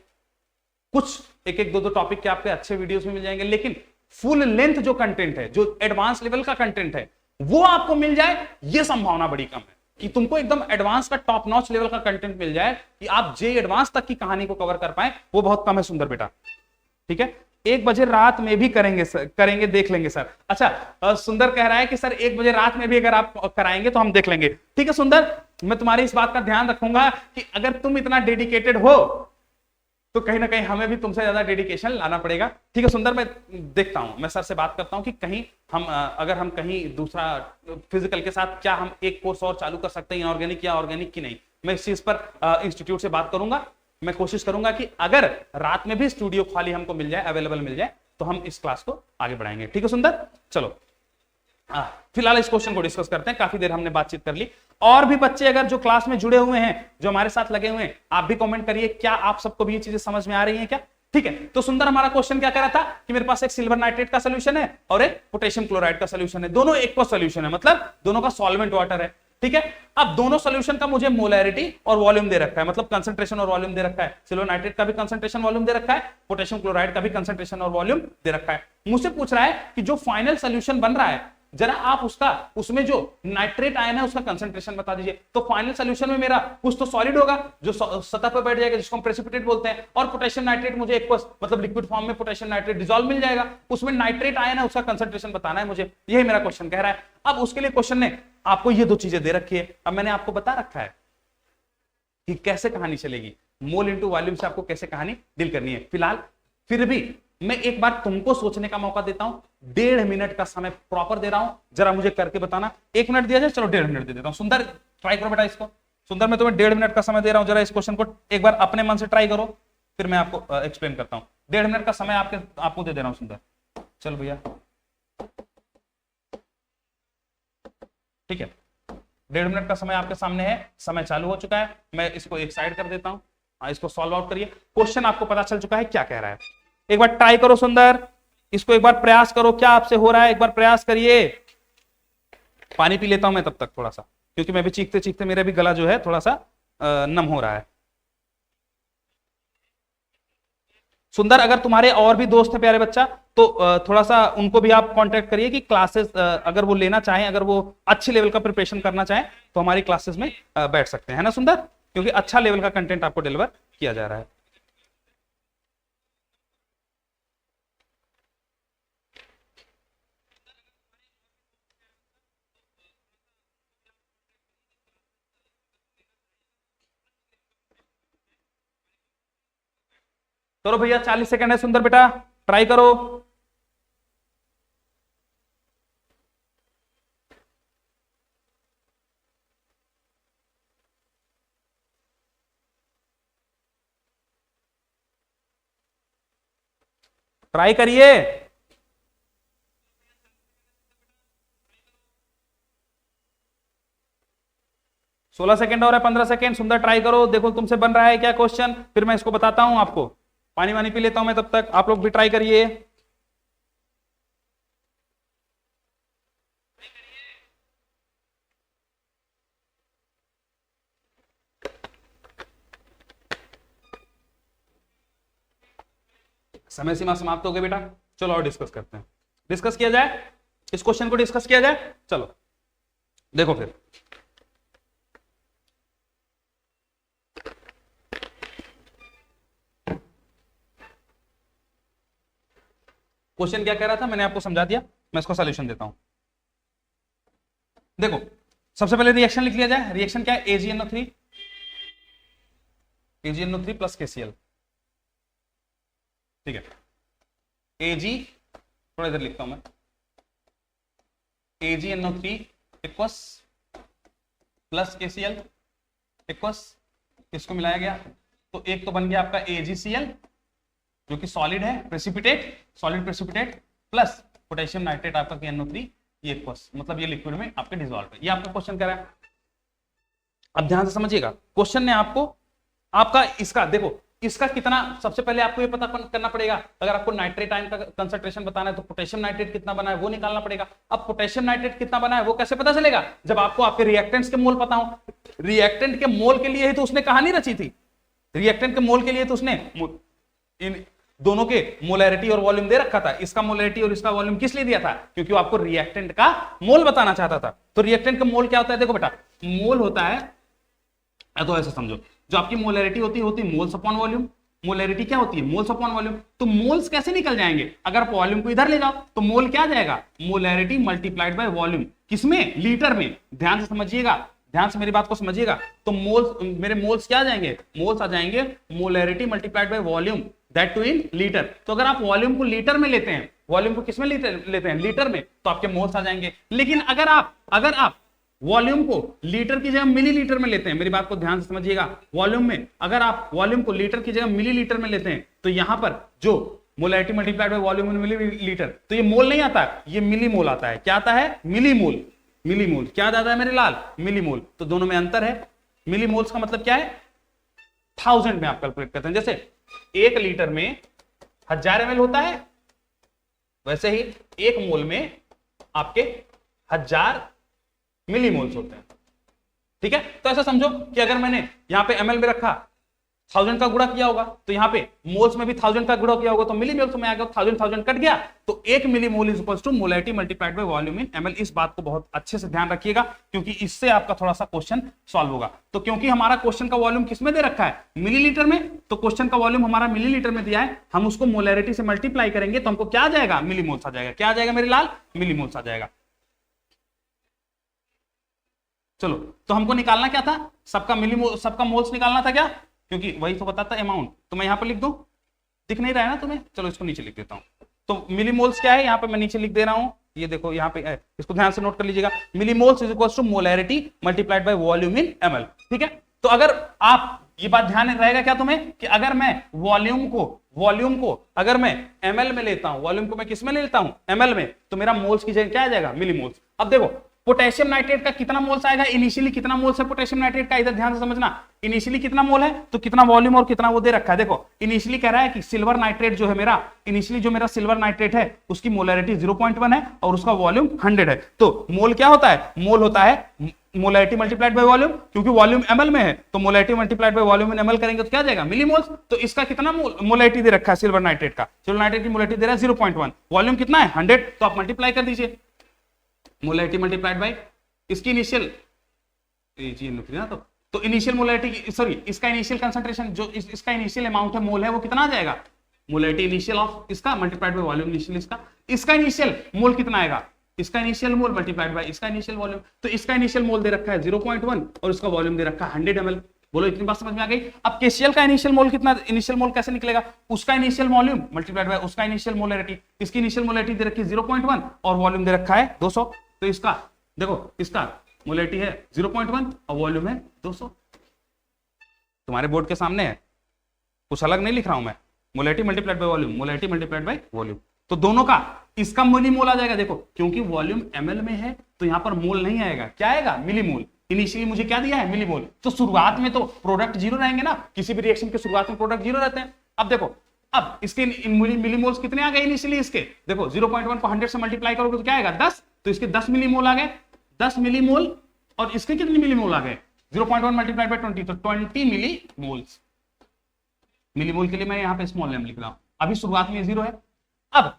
कुछ एक एक दो दो टॉपिक के आपके अच्छे वीडियोस भी मिल जाएंगे, लेकिन फुल लेंथ जो कंटेंट है, जो एडवांस लेवल का कंटेंट है, वो आपको मिल जाए, ये संभावना बड़ी कम है कि तुमको एकदम एडवांस का टॉप नॉच लेवल का कंटेंट मिल जाए कि आप जे एडवांस तक की कहानी को कवर कर पाए, वो बहुत कम है सुंदर बेटा। ठीक है, 1 बजे रात में भी करेंगे सर, करेंगे, देख लेंगे सर। अच्छा, सुंदर कह रहा है कि सर 1 बजे रात में भी अगर आप कराएंगे तो हम देख लेंगे। ठीक है सुंदर, मैं तुम्हारी इस बात का ध्यान रखूंगा कि अगर तुम इतना डेडिकेटेड हो तो कहीं ना कहीं हमें भी तुमसे ज्यादा डेडिकेशन लाना पड़ेगा। ठीक है सुंदर, मैं देखता हूं, मैं सर से बात करता हूं कि कहीं हम अगर हम कहीं दूसरा फिजिकल के साथ क्या हम एक कोर्स और चालू कर सकते हैं, ऑर्गेनिक या ऑर्गेनिक की नहीं। मैं इस चीज पर इंस्टीट्यूट से बात करूंगा, मैं कोशिश करूंगा कि अगर रात में भी स्टूडियो खाली हमको मिल जाए, अवेलेबल मिल जाए, तो हम इस क्लास को आगे बढ़ाएंगे। ठीक है सुंदर, चलो फिलहाल इस क्वेश्चन को डिस्कस करते हैं, काफी देर हमने बातचीत कर ली। और भी बच्चे अगर जो क्लास में जुड़े हुए हैं, जो हमारे साथ लगे हुए हैं, आप भी कमेंट करिए, क्या आप सबको भी ये चीजें समझ में आ रही हैं क्या? ठीक है, तो सुंदर हमारा क्वेश्चन क्या कह रहा था कि मेरे पास एक सिल्वर नाइट्रेट का सोल्यूशन है और एक पोटेशियम क्लोराइड का सोल्यूशन है, दोनों एक सोल्यूशन है, मतलब दोनों का सॉल्वेंट वाटर है। ठीक है, अब दोनों सॉल्यूशन का मुझे मोलैरिटी और वॉल्यूम दे रखा है, मतलब कंसंट्रेशन और वॉल्यूम दे रखा है। सिल्वर नाइट्रेट का भी कंसंट्रेशन वॉल्यूम दे रखा है, पोटेशियम क्लोराइड का भी कंसंट्रेशन और वॉल्यूम दे रखा है। मुझसे पूछ रहा है कि जो फाइनल सोल्यूशन बन रहा है, जरा आप उसमें जो नाइट्रेट आयन है उसका कंसंट्रेशन बता दीजिए। तो फाइनल सॉल्यूशन में मेरा कुछ तो सॉलिड होगा जो सतह पर बैठ जाएगा, जिसको हम प्रेसिपिटेट बोलते हैं, और पोटेशियम नाइट्रेट मुझे एक मतलब लिक्विड फॉर्म में पोटेशियम नाइट्रेट डिसॉल्व मिल जाएगा, उसमें नाइट्रेट आयन है, उसका कंसंट्रेशन बताना है मुझे, यही मेरा क्वेश्चन कह रहा है। अब उसके लिए क्वेश्चन ने आपको ये 2 चीजें दे रखी है। अब मैंने आपको बता रखा है कि कैसे कहानी चलेगी, मोल इंटू वॉल्यूम से आपको कैसे कहानी डील करनी है। फिलहाल फिर भी मैं एक बार तुमको सोचने का मौका देता हूं, 1.5 मिनट का समय प्रॉपर दे रहा हूं, जरा मुझे करके बताना। 1 मिनट दिया जाए, चलो 1.5 मिनट दे देता हूं। सुंदर ट्राई करो बेटा इसको। सुंदर, मैं तुम्हें 1.5 मिनट का समय दे रहा हूं, जरा इस क्वेश्चन को एक बार अपने मन से ट्राई करो, फिर मैं आपको एक्सप्लेन करता हूं। 1.5 मिनट का समय आपको दे रहा हूं सुंदर, चलो भैया। ठीक है, 1.5 मिनट का समय आपके सामने है, समय चालू हो चुका है। मैं इसको एक साइड कर देता हूं, इसको सॉल्व आउट करिए। क्वेश्चन आपको पता चल चुका है क्या कह रहा है, एक बार ट्राई करो सुंदर, इसको एक बार प्रयास करो, क्या आपसे हो रहा है, एक बार प्रयास करिए। पानी पी लेता हूं मैं तब तक थोड़ा सा, क्योंकि मैं भी चीखते चीखते मेरा भी गला जो है थोड़ा सा नम हो रहा है। सुंदर, अगर तुम्हारे और भी दोस्त हैं प्यारे बच्चा, तो थोड़ा सा उनको भी आप कांटेक्ट करिए कि क्लासेस अगर वो लेना चाहें, अगर वो अच्छे लेवल का प्रिपरेशन करना चाहें, तो हमारी क्लासेस में बैठ सकते हैं, है ना सुंदर, क्योंकि अच्छा लेवल का कंटेंट आपको डिलीवर किया जा रहा है। करो भैया, 40 सेकंड है सुंदर बेटा, ट्राई करो। ट्राई करिए। 16 सेकंड और है, 15 सेकंड। सुंदर ट्राई करो, देखो तुमसे बन रहा है क्या क्वेश्चन, फिर मैं इसको बताता हूं आपको। पानी वानी पी लेता हूं मैं तब तक, आप लोग भी ट्राई करिए। समय सीमा समाप्त हो गई बेटा, चलो और डिस्कस करते हैं। डिस्कस किया जाए, इस क्वेश्चन को डिस्कस किया जाए। चलो देखो फिर, क्वेश्चन क्या कह रहा था मैंने आपको समझा दिया, मैं इसको सॉल्यूशन देता हूं। देखो, सबसे पहले रिएक्शन लिख लिया जाए। रिएक्शन क्या है? AgNO3 plus KCl। ठीक है, Ag थोड़ा इधर लिखता हूं मैं, AgNO3 equals plus KCl equals, इसको मिलाया गया तो एक तो बन गया आपका AgCl जो कि सॉलिड है, precipitate, solid precipitate, plus potassium nitrate आपका KNO3, ये इक्वस, मतलब ये लिक्विड में आपके डिसॉल्व है। ये आपका क्वेश्चन कह रहा है। अब ध्यान से समझिएगा, क्वेश्चन ने आपको आपका इसका देखो, इसका कितना, सबसे पहले आपको ये पता करना पड़ेगा। अगर आपको नाइट्रेट आयन का कंसंट्रेशन बताना है तो पोटेशियम नाइट्रेट कितना बना है वो निकालना पड़ेगा। अब पोटेशियम नाइट्रेट कितना बना है वो कैसे पता चलेगा? जब आपको आपके रिएक्टेंट्स के मोल पता हो। रिएक्टेंट के मोल के लिए ही तो उसने कहानी रची थी। रिएक्टेंट के मोल के लिए तो उसने इन दोनों के मोलैरिटी और वॉल्यूम दे रखा था। इसका मोलैरिटी और इसका वॉल्यूम किस लिए दिया था? क्योंकि वो आपको रिएक्टेंट का मोल बताना चाहता था। तो रिएक्टेंट का मोल क्या होता है? देखो बेटा, मोल होता है, तो ऐसे समझो, जो आपकी मोलैरिटी होती है मोल्स अपॉन वॉल्यूम। मोलैरिटी क्या होती है? Moles upon volume. तो मोल्स कैसे निकल जाएंगे? अगर आप वॉल्यूम को इधर ले जाओ तो मोल क्या जाएगा? Molarity multiplied by volume. किसमें? लीटर में। ध्यान से समझिएगा, ध्यान से मेरी बात को समझिएगा। तो मोल्स, मेरे मोल्स क्या आ जाएंगे? मोल्स आ जाएंगे molarity multiplied by volume, that too in litre. तो अगर आप वॉल्यूम को लीटर में लेते हैं, वॉल्यूम को किसमें लेते हैं? लीटर में, तो आपके मोल्स आ जाएंगे। लेकिन अगर आप वॉल्यूम को लीटर की जगह मिलीलीटर में लेते हैं, मेरी बात को ध्यान से समझिएगा, वॉल्यूम में अगर आप वॉल्यूम को लीटर की जगह मिलीलीटर में लेते हैं तो यहां पर जो molarity multiplied by volume in millilitre, तो ये मोल नहीं आता, ये मिलीमोल आता है। क्या आता है? मिलीमोल। मिलीमोल क्या आता है मेरे लाल? मिलीमोल। तो दोनों में अंतर है। मिलीमोल्स का मतलब क्या है? 1000 में आप कैलकुलेट करते हैं। जैसे 1 लीटर में 1000 ml होता है, वैसे ही 1 मोल में आपके 1000 मिलीमोल्स होते हैं। ठीक है, तो ऐसा समझो कि अगर मैंने यहां पे ml में रखा, 1000 का गुणा किया होगा, तो यहां पे मोल्स में भी 1000 का गुणा किया होगा, तो मिलीमोल्स में आ गया, 1000 कट गया, तो 1 millimole is equals to molarity multiplied by volume in ml। इस बात को बहुत अच्छे से ध्यान रखिएगा, क्योंकि इससे आपका थोड़ा सा क्वेश्चन सॉल्व होगा। तो क्योंकि हमारा क्वेश्चन का वॉल्यूम किसमें दे रखा है? मिलीलीटर में, तो क्वेश्चन का वॉल्यूम हमारा मिलीलीटर में दिया है, हम उसको मोलैरिटी से मल्टीप्लाई करेंगे तो हमको क्या आ जाएगा? मिलीमोल्स आ जाएगा। क्या आ जाएगा मेरे लाल? मिलीमोल्स आ जाएगा। चलो, तो हमको निकालना क्या था? सबका मिलीमोल, सबका मोल्स निकालना था क्या? क्योंकि वही तो बताता है अमाउंट। तो मैं यहां पर लिख दूं, दिख नहीं रहा है ना तुम्हें? चलो इसको नीचे लिख देता हूं। तो मिलीमोल्स क्या है? यहां पे मैं नीचे लिख दे रहा हूं, ये देखो यहां पे है, इसको ध्यान से नोट कर लीजिएगा। Millimoles is equal to molarity multiplied by volume in ml। ठीक है, तो अगर आप, ये बात ध्यान रहेगा क्या तुम्हें, कि अगर मैं वॉल्यूम को अगर मैं ml में लेता हूं, वॉल्यूम को मैं किस में लेता हूं? ml में, तो मेरा मोल्स की जगह क्या आ जाएगा? मिलीमोल्स। अब देखो पोटेशियम नाइट्रेट का कितना मोल्स आएगा? इनिशियली कितना मोल्स है पोटेशियम नाइट्रेट का? इधर ध्यान से समझना, इनिशियली कितना मोल है, तो कितना वॉल्यूम और कितना वो दे रखा है। देखो इनिशियली कह रहा है कि सिल्वर नाइट्रेट जो है मेरा, इनिशियली जो मेरा सिल्वर नाइट्रेट है उसकी मोलैरिटी 0.1 है और उसका वॉल्यूम 100 है। तो मोल क्या होता है? मोल होता है मोलैरिटी मल्टीप्लाइड बाय वॉल्यूम, क्योंकि वॉल्यूम ml में है, तो molarity multiplied by volume in ml करेंगे तो क्या जाएगा? मिलीमोल्स। तो इसका कितना मोलैरिटी दे रखा है सिल्वर नाइट्रेट का? सिल्वर नाइट्रेट की मोलैरिटी दे रहा है 0.1, वॉल्यूम कितना है? 100। तो आप मल्टीप्लाई कर दीजिए, मोलैरिटी मल्टीप्लाइड बाय इसकी इनिशियल ना, तो इनिशियल मोलैरिटी, सॉरी इसका इनिशियल कंसंट्रेशन, जो इसका इनिशियल अमाउंट है मोल है, वो कितना आ जाएगा? मोलैरिटी इनिशियल ऑफ इसका मल्टीप्लाइड बाय वॉल्यूम इनिशियल इसका इनिशियल मोल कितना आएगा? इसका इनिशियल मोल मल्टीप्लाइड बाय इसका इनिशियल वॉल्यूम। तो इसका इनिशियल मोल दे रखा है 0.1 और इसका वॉल्यूम दे रखा है 100 ml। बोलो इतनी बात समझ में आ गई? अब केसीएल का इनिशियल मोल कितना, इनिशियल मोल कैसे निकलेगा? उसका इनिशियल वॉल्यूम मल्टीप्लाइड बाय उसका इनिशियल मोलैरिटी। इसकी इनिशियल मोलैरिटी दे रखी है 0.1 और वॉल्यूम दे रखा है 200। तो इसका देखो, इसका मोलैरिटी है 0.1 और वॉल्यूम है 200। तुम्हारे बोर्ड के सामने है, कुछ अलग नहीं लिख रहा हूं मैं। Molarity multiplied by volume, molarity multiplied by volume, तो दोनों का इसका मिलीमोल आ जाएगा। देखो क्योंकि वॉल्यूम ml में है तो यहां पर मोल नहीं आएगा, क्या आएगा? मिलीमोल। इनिशियली मुझे क्या दिया है? मिलीमोल। तो शुरुआत में तो प्रोडक्ट 0 रहेंगे ना, किसी भी रिएक्शन के शुरुआत में प्रोडक्ट 0 रहते हैं। अब देखो, अब इसके मिलीमोल्स कितने आ गए इनिशियली? इसके देखो 0.1 को 100 से मल्टीप्लाई करोगे तो क्या आएगा? 10। तो इसके 10 मिलीमोल आ गए, 10 मिलीमोल। और इसके कितने मिलीमोल आ गए? 0.1 मल्टीप्लाइड बाय 20, तो 20 मिलीमोल्स। मिलीमोल के लिए मैं यहां पे स्मॉल m लिख रहा हूं। अभी शुरुआत में 0 है। अब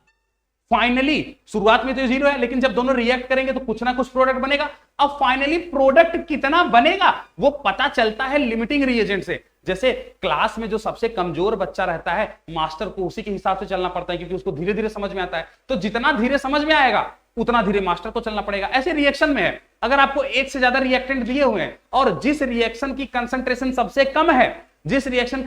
फाइनली शुरुआत में तो 0 है, लेकिन जब दोनों रिएक्ट करेंगे तो कुछ ना कुछ प्रोडक्ट बनेगा। अब फाइनली प्रोडक्ट कितना बनेगा वो पता चलता है लिमिटिंग रिएजेंट से। जैसे क्लास में जो सबसे कमजोर बच्चा रहता है, मास्टर को उसी के हिसाब से चलना पड़ता है, क्योंकि उसको धीरे धीरे समझ में आता है। तो जितना धीरे समझ में आएगा उतना धीरे मास्टर को चलना पड़ेगा। ऐसे रिएक्शन में है, अगर आपको एक से ज्यादा रिएक्टेंट दिए हुए हैं और जिस रिएक्शन की कंसंट्रेशन सबसे कम है, जिस रिएक्टेंट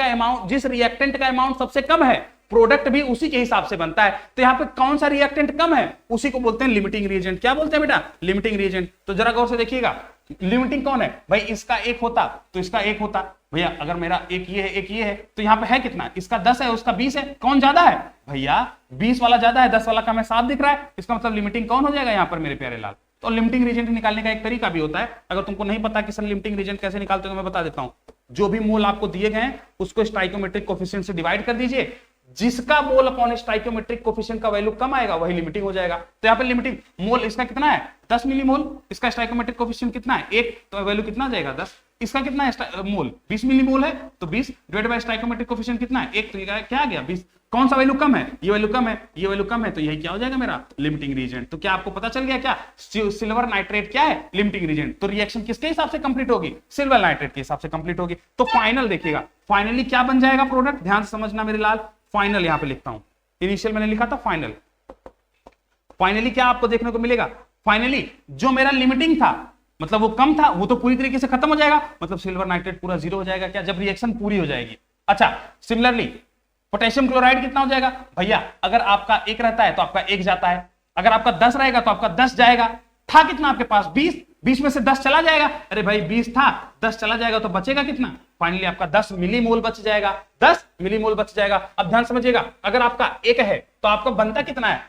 का अमाउंट सबसे कम है, प्रोडक्ट भी उसी के हिसाब से बनता है। तो यहाँ पे कौन सा रिएक्टेंट कम है, उसी को बोलते हैं लिमिटिंग रिएजेंट। क्या बोलते हैं बेटा? Limiting reagent. तो जरा गौर से देखिएगा, लिमिटिंग कौन है भाई? इसका एक होता तो इसका एक होता। भैया अगर मेरा एक ये है एक ये है, तो यहाँ पे है कितना? इसका 10 है उसका 20 है, कौन ज्यादा है? भैया 20 वाला ज्यादा है, 10 वाला कम है, साफ दिख रहा है। इसका मतलब लिमिटिंग कौन हो जाएगा यहाँ पर मेरे प्यारे लाल? तो लिमिटिंग रीजन निकालने का एक तरीका भी होता है। अगर तुमको नहीं पता कि सर लिमिटिंग रीजन कैसे निकालते हो, तो मैं बता देता हूं। जो भी मोल आपको दिए गए हैं उसको स्टाइकोमेट्रिक कोफिशिएंट से डिवाइड कर दीजिए। जिसका मोल अपॉन स्टाइकोमेट्रिक कोफिशिएंट का वैल्यू कम आएगा वही लिमिटिंग हो जाएगा। तो यहाँ पे लिमिटिंग मोल इसका कितना है? 10 मिलीमोल। इसका स्टाइकोमेट्रिक कोफिशिएंट कितना है? 1, तो वैल्यू कितना आ जाएगा? 10। इसका कितना है मोल? 20 मिलीमोल है, तो 20 डिवाइड बाय स्टाइकोमेट्रिक कोफिशिएंट कितना है? 1, तो क्या आ गया? 20। कौन सा वैल्यू कम है? ये वैल्यू कम है, ये वैल्यू कम है, तो यही क्या हो जाएगा मेरा? Limiting reagent. तो क्या आपको पता चल गया क्या सिल्वर नाइट्रेट क्या है? Limiting reagent. तो रिएक्शन किसके हिसाब से कंप्लीट होगी? सिल्वर नाइट्रेट के हिसाब से कंप्लीट होगी। तो फाइनल देखिएगा, फाइनली क्या बन जाएगा प्रोडक्ट? ध्यान से समझना मेरे लाल। फाइनल यहां पे लिखता हूं, इनिशियल मैंने लिखा था फाइनल। फाइनली क्या आपको देखने को मिलेगा? फाइनली जो मेरा लिमिटिंग था, मतलब वो कम था, वो तो पूरी तरीके से खत्म हो जाएगा। मतलब सिल्वर नाइट्रेट पूरा 0 हो जाएगा क्या? जब रिएक्शन पूरी हो जाएगी। अच्छा, सिमिलरली पोटेशियम क्लोराइड कितना हो जाएगा? भैया अगर आपका 1 रहता है तो आपका 1 जाता है, अगर आपका 10 रहेगा तो आपका 10 जाएगा। था कितना आपके पास? 20। 20 में से 10 चला जाएगा। अरे भाई 20 था, 10 चला जाएगा तो बचेगा कितना? फाइनली आपका 10 मिलीमोल बच जाएगा। 10 मिलीमोल बच जाएगा। अब ध्यान समझिएगा, अगर आपका 1 है तो आपका बनता कितना है?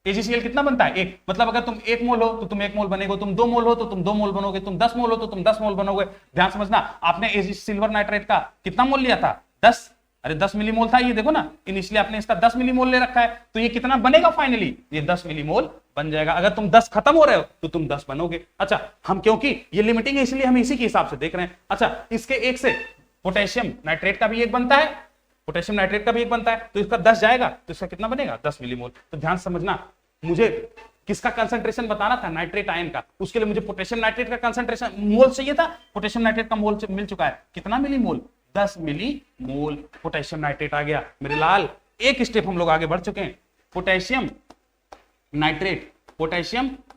AgCl कितना बनता है? 1। मतलब अगर तुम 1 मोल हो तो तुम 1 मोल बनेगे, तुम 2 मोल हो तो तुम 2 मोल बनोगे, तुम 10 मोल हो तो तुम 10 मोल बनोगे। ध्यान समझना, आपने सिल्वर नाइट्रेट का कितना मोल लिया था? 10। अरे 10 मिलीमोल था, ये देखो ना, इनिशियली आपने इसका 10 मिलीमोल ले रखा है, तो ये कितना बनेगा फाइनली? ये 10 मिलीमोल बन जाएगा। अगर तुम 10 खत्म हो रहे हो तो तुम 10 बनोगे। अच्छा, हम क्योंकि ये लिमिटिंग है इसलिए हम इसी के हिसाब से देख रहे हैं। अच्छा, इसके 1 से पोटेशियम नाइट्रेट का भी 1 बनता है, पोटेशियम नाइट्रेट का भी 1 बनता है, तो इसका 10 जाएगा तो इसका कितना बनेगा? 10 मिलीमोल। तो ध्यान समझना, मुझे किसका कंसंट्रेशन बताना था? नाइट्रेट आयन का। उसके लिए मुझे पोटेशियम नाइट्रेट का कंसंट्रेशन मोल चाहिए था। पोटेशियम नाइट्रेट का मोल मिल चुका है, कितना मिलीमोल? 10 मिलीमोल पोटेशियम नाइट्रेट आ गया मेरे लाल। एक स्टेप हम लोग आगे बढ़ चुके हैं। पोटेशियम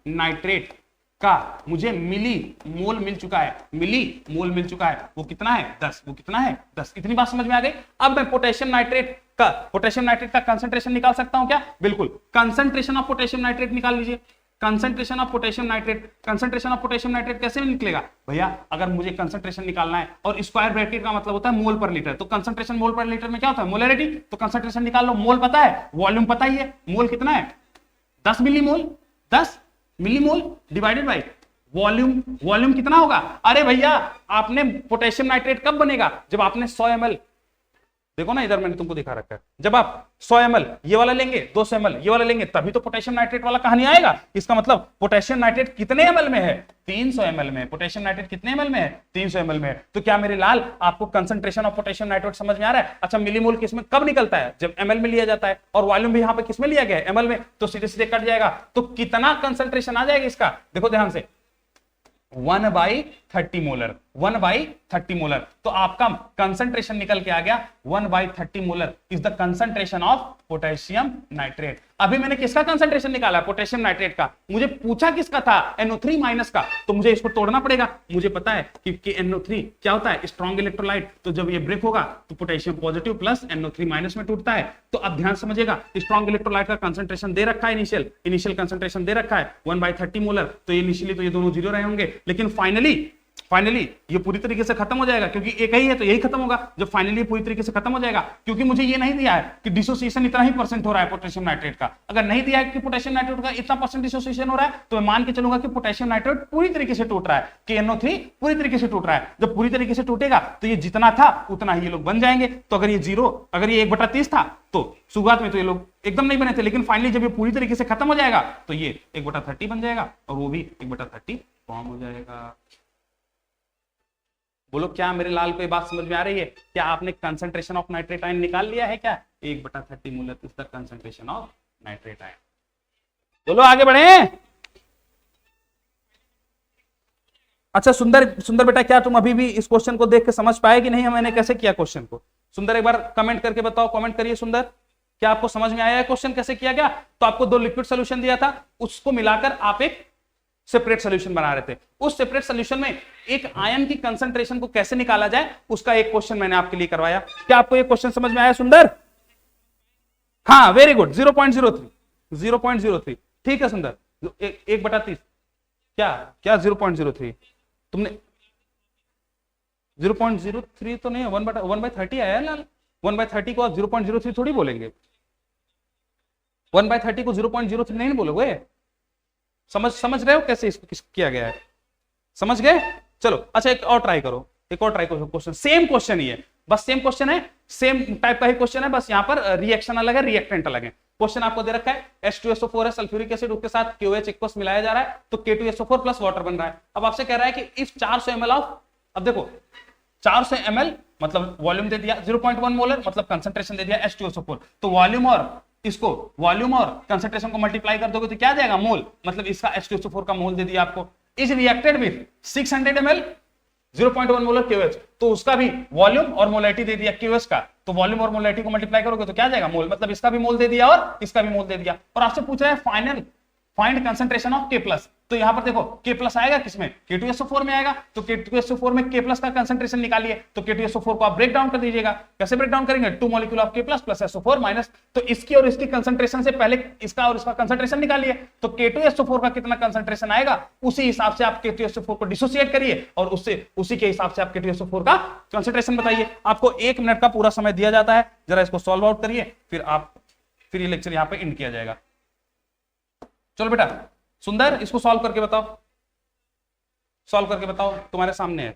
नाइट्रेट का मुझे मिली मोल मिल चुका है, मिली मोल मिल चुका है। वो कितना है? 10। वो कितना है? 10। इतनी बात समझ में आ गई? अब मैं पोटेशियम नाइट्रेट का कंसंट्रेशन निकाल सकता हूं क्या? बिल्कुल। कंसंट्रेशन ऑफ पोटेशियम नाइट्रेट निकाल लीजिए। कंसंट्रेशन ऑफ पोटेशियम नाइट्रेट कैसे निकलेगा? भैया अगर मुझे कंसंट्रेशन निकालना है, और स्क्वायर ब्रैकेट का मतलब होता है मोल पर लीटर, तो कंसंट्रेशन मोल पर लीटर में क्या होता है? मोलैरिटी। तो कंसंट्रेशन निकाल लो। मोल पता है, वॉल्यूम पता ही है, मोल कितना है? 10 millimole. 10 millimole divided by volume कितना होगा? अरे भैया आपने पोटेशियम नाइट्रेट कब बनेगा? जब आपने 100 ml, देखो ना इधर मैंने तुमको दिखा रखा है, जब आप 100 ml ये वाला लेंगे, 200 ml ये वाला लेंगे, तभी तो पोटेशियम नाइट्रेट वाला कहानी आएगा। इसका मतलब पोटेशियम नाइट्रेट कितने ml में है? 300 ml में। पोटेशियम नाइट्रेट कितने ml में है? 300 ml में। तो क्या मेरे लाल आपको कंसंट्रेशन ऑफ पोटेशियम नाइट्रेट समझ में आ रहा है? अच्छा, मिलीमोल किसमें कब निकलता है? जब ml में लिया जाता है, और वॉल्यूम भी यहाँ पे किसमें लिया गया है? ml में। तो सीधे सीधे कट जाएगा। तो कितना कंसंट्रेशन आ जाएगा इसका? देखो ध्यान से, 1/30 मोलर। 1/30 मोलर। तो आपका कंसंट्रेशन निकल के आ गया 1/30 molar is the concentration of potassium nitrate. अभी मैंने किसका कंसंट्रेशन निकाला? पोटेशियम नाइट्रेट का। मुझे पूछा किसका था? NO3 माइनस का। तो मुझे इसको तोड़ना पड़ेगा। मुझे पता है कि NO3 क्या होता है? Strong electrolyte. तो जब ये ब्रेक होगा तो potassium positive plus NO3 minus में टूटता है। तो अब ध्यान समझिएगा, स्ट्रॉन्ग इलेक्ट्रोलाइट का कंसंट्रेशन दे रखा है, इनिशियल कंसंट्रेशन दे रखा है 1/30 मोलर। तो इनिशियली तो ये दोनों 0 रहे होंगे, लेकिन फाइनली ये पूरी तरीके से खत्म हो जाएगा, क्योंकि एक ही है तो यही खत्म होगा। जब फाइनली पूरी तरीके से खत्म हो जाएगा, क्योंकि मुझे ये नहीं दिया है कि डिसोसिएशन इतना ही % हो रहा है पोटेशियम नाइट्रेट का। अगर नहीं दिया है कि पोटेशियम नाइट्रेट का इतना % डिसोसिएशन हो रहा है, तो मैं मान के चलूंगा कि पोटेशियम नाइट्रेट पूरी तरीके से टूट रहा है, कि NO3 पूरी तरीके से टूट रहा है। जब पूरी तरीके से टूटेगा तो ये जितना था उतना ही ये लोग बन जाएंगे। तो अगर ये 1/30 था तो शुरुआत में तो ये लोग एकदम नहीं बने थे, लेकिन फाइनली जब ये पूरी तरीके से खत्म हो जाएगा तो ये 1/30 बन जाएगा, और वो भी 1/30 फॉर्म हो जाएगा। बोलो क्या मेरे लाल को ये बात समझ में आ रही है? क्या आपने कंसंट्रेशन ऑफ नाइट्रेट आयन निकाल लिया है क्या? 1/30 molar is the concentration of nitrate ion. बोलो आगे बढ़े। अच्छा सुंदर बेटा, क्या तुम अभी भी इस क्वेश्चन को देख के समझ पाए कि नहीं? मैंने कैसे किया क्वेश्चन को? सुंदर एक बार कमेंट करके बताओ, कमेंट करिए सुंदर। क्या आपको समझ में आया क्वेश्चन कैसे किया गया? तो आपको 2 लिक्विड सोल्यूशन दिया था, उसको मिलाकर आप एक सेपरेट सोल्यूशन बना रहे थे। उस सेपरेट सोल्यूशन में एक आयन की कंसंट्रेशन को कैसे निकाला जाए उसका एक क्वेश्चन मैंने आपके लिए करवाया। क्या आपको ये क्वेश्चन समझ में आया सुंदर? हाँ वेरी गुड, 0.03 ठीक है सुंदर। 1/30 क्या क्या 0.03 तुमने 0.03 तो नहीं है, 1/30 आया लाल। 1/30 को आप 0.03 थोड़ी बोलेंगे, 1/30 को 0.03 नहीं बोलोगे। समझ रहे हो कैसे इसको किया गया है? समझ गए? चलो अच्छा एक और ट्राई करो, क्वेश्चन सेम क्वेश्चन ही है, बस सेम क्वेश्चन है, सेम टाइप का ही क्वेश्चन है, बस यहाँ पर रिएक्शन अलग है, रिएक्टेंट अलग है। क्वेश्चन आपको दे रखा है H2SO4 है, सल्फ्यूरिक एसिड, उसके साथ KOH एक्वस मिलाया जा रहा है तो K2SO4 प्लस वाटर बन रहा है। अब आपसे कह रहा है कि इफ 400 ml ऑफ, अब देखो 400 ml मतलब वॉल्यूम दे दिया, 0.1 मोलर मतलब कंसंट्रेशन दे दिया H2SO4, तो वॉल्यूम और इसको वॉल्यूम और कंसंट्रेशन को मल्टीप्लाई कर दोगे तो क्या जाएगा? मोल, मतलब इसका H2SO4 का मोल दे दिया आपको। Is reacted with 600 ml 0.1 molar KOH, तो उसका भी वॉल्यूम और मोलैरिटी दे दिया KOH का, तो वॉल्यूम और मोलैरिटी को मल्टीप्लाई करोगे तो क्या जाएगा? मोल, मतलब इसका भी मोल दे दिया और इसका भी मोल दे दिया। और आपसे पूछ रहा है फाइंड कंसंट्रेशन ऑफ K+, तो यहां पर देखो K+ आएगा किसमें? K2SO4 में आएगा, तो K2SO4 में K+ का कंसंट्रेशन निकालिए, तो K2SO4 को आप ब्रेक डाउन कर दीजिएगा। कैसे ब्रेक डाउन करेंगे? 2 molecule of K+ plus SO4 minus, तो इसकी और इसकी कंसंट्रेशन से पहले इसका और इसका कंसंट्रेशन निकालिए, तो K2SO4 का कितना कंसंट्रेशन आएगा उसी हिसाब से आप K2SO4 को डिसोसिएट करिए और उसी के हिसाब से आप K2SO4 का कंसंट्रेशन बताइए। आपको 1 मिनट का पूरा समय दिया जाता है, जरा इसको सॉल्व आउट करिए, फिर ये लेक्चर यहां पे एंड किया जाएगा। चलो बेटा सुंदर इसको सॉल्व करके बताओ, तुम्हारे सामने है।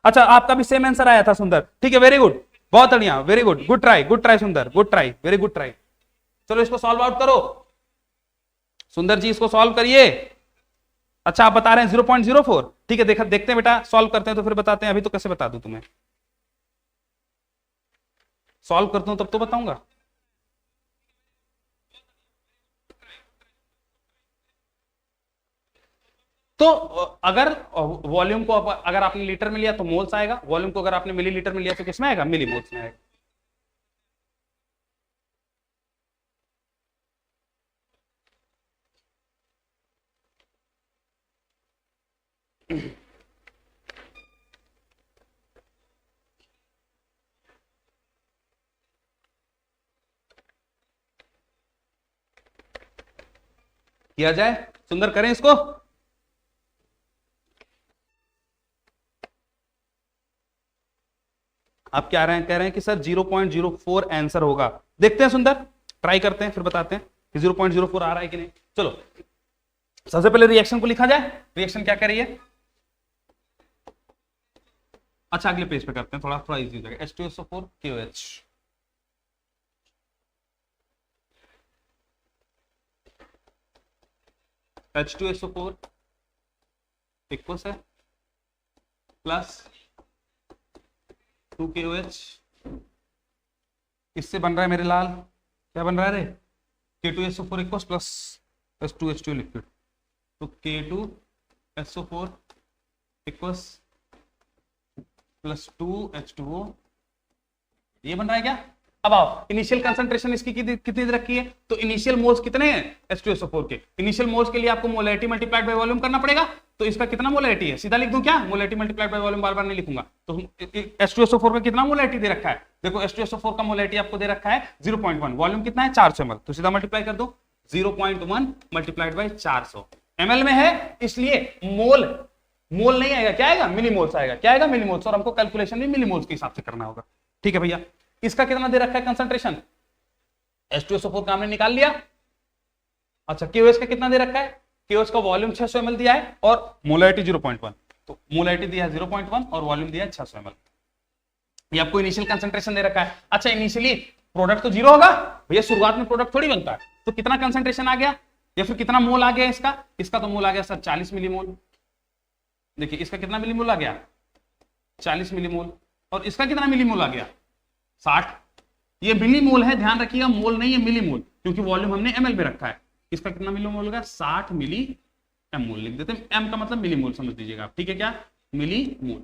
अच्छा आपका भी सेम आंसर आया था सुंदर, ठीक है, वेरी गुड, बहुत बढ़िया, वेरी गुड, गुड ट्राई सुंदर, good try, very good try. चलो इसको सॉल्व आउट करो सुंदर जी, इसको सॉल्व करिए। अच्छा आप बता रहे हैं 0.04, ठीक है, देखते हैं बेटा, सॉल्व करते हैं तो फिर बताते हैं, अभी तो कैसे बता दूं तुम्हें? सॉल्व करता हूं तब तो बताऊंगा। तो अगर वॉल्यूम को अगर आपने लीटर में लिया तो मोल्स आएगा, वॉल्यूम को अगर आपने मिलीलीटर में लिया तो किसमें आएगा? मिलीमोल्स में आएगा। किया जाए सुंदर, करें इसको। आप क्या कह रहे हैं कि सर 0.04 आंसर होगा। देखते हैं सुंदर, ट्राई करते हैं फिर बताते हैं कि 0.04 आ रहा है कि नहीं। चलो सबसे पहले रिएक्शन को लिखा जाए, रिएक्शन क्या कर रही है? अच्छा अगले पेज पे करते हैं, थोड़ा इजी हो जाएगा। H2SO4 KOH, H2SO4 इक्वल्स है प्लस 2KOH, इससे बन रहा है मेरे लाल, क्या बन रहा है रे? K2SO4 equals plus H2H2 liquid, तो K2SO4 इक्वल्स प्लस 2H2O, ये बन रहा है क्या? अब आओ, इनिशियल कंसंट्रेशन इसकी कितनी दे रखी है? तो इनिशियल मोल्स कितने हैं H2SO4 के? इनिशियल मोल्स के लिए आपको मोलैरिटी मल्टीप्लाइड बाय वॉल्यूम करना पड़ेगा, तो इसका कितना मोलैरिटी है? सीधा लिख दूं क्या? मोलैरिटी मल्टीप्लाइड बाय वॉल्यूम, बार बार नहीं लिखूंगा। तो H2SO4 का कितना मोलैरिटी दे रखा है? देखो H2SO4 का मोलैरिटी आपको दे रखा है 0.1, वॉल्यूम कितना है? 400 ml, तो सीधा मल्टीप्लाई कर दो, 0.1 मल्टीप्लाइड बाय 400 ml में है, इसलिए मोल नहीं आएगा, क्या आएगा? मिलीमोल्स आएगा। क्या आएगा? मिलीमोल्स, और हमको कैलकुलेशन भी मिलीमोल्स के हिसाब से करना होगा। ठीक है भैया, इसका कितना दे रखा है कंसंट्रेशन? H2SO4 का हमने निकाल लिया। अच्छा KOH का कितना दे रखा है? KOH का वॉल्यूम 600 ml दिया है और मोलैरिटी 0.1, तो मोलैरिटी दिया है 0.1 और वॉल्यूम दिया है 600 ml। ये आपको इनिशियल कंसंट्रेशन दे रखा है। अच्छा इनिशियली प्रोडक्ट तो 0 होगा भैया, शुरुआत में प्रोडक्ट थोड़ी बनता है, तो कितना कंसंट्रेशन आ गया या फिर कितना मोल आ गया इसका तो मोल आ गया सर 40 मिलीमोल। देखिए इसका कितना मिलीमोल आ गया? 40 मिलीमोल, और इसका कितना मिलीमोल आ गया? 60। ये मिलीमोल है, ध्यान रखिएगा, मोल नहीं है, मिलीमोल, क्योंकि वॉल्यूम हमने ml में रखा है। इसका कितना मिलीमोल होगा? 60 मिली मोल लिख देते हैं, m का मतलब मिलीमोल समझ लीजिएगा आप, ठीक है क्या? मिलीमोल,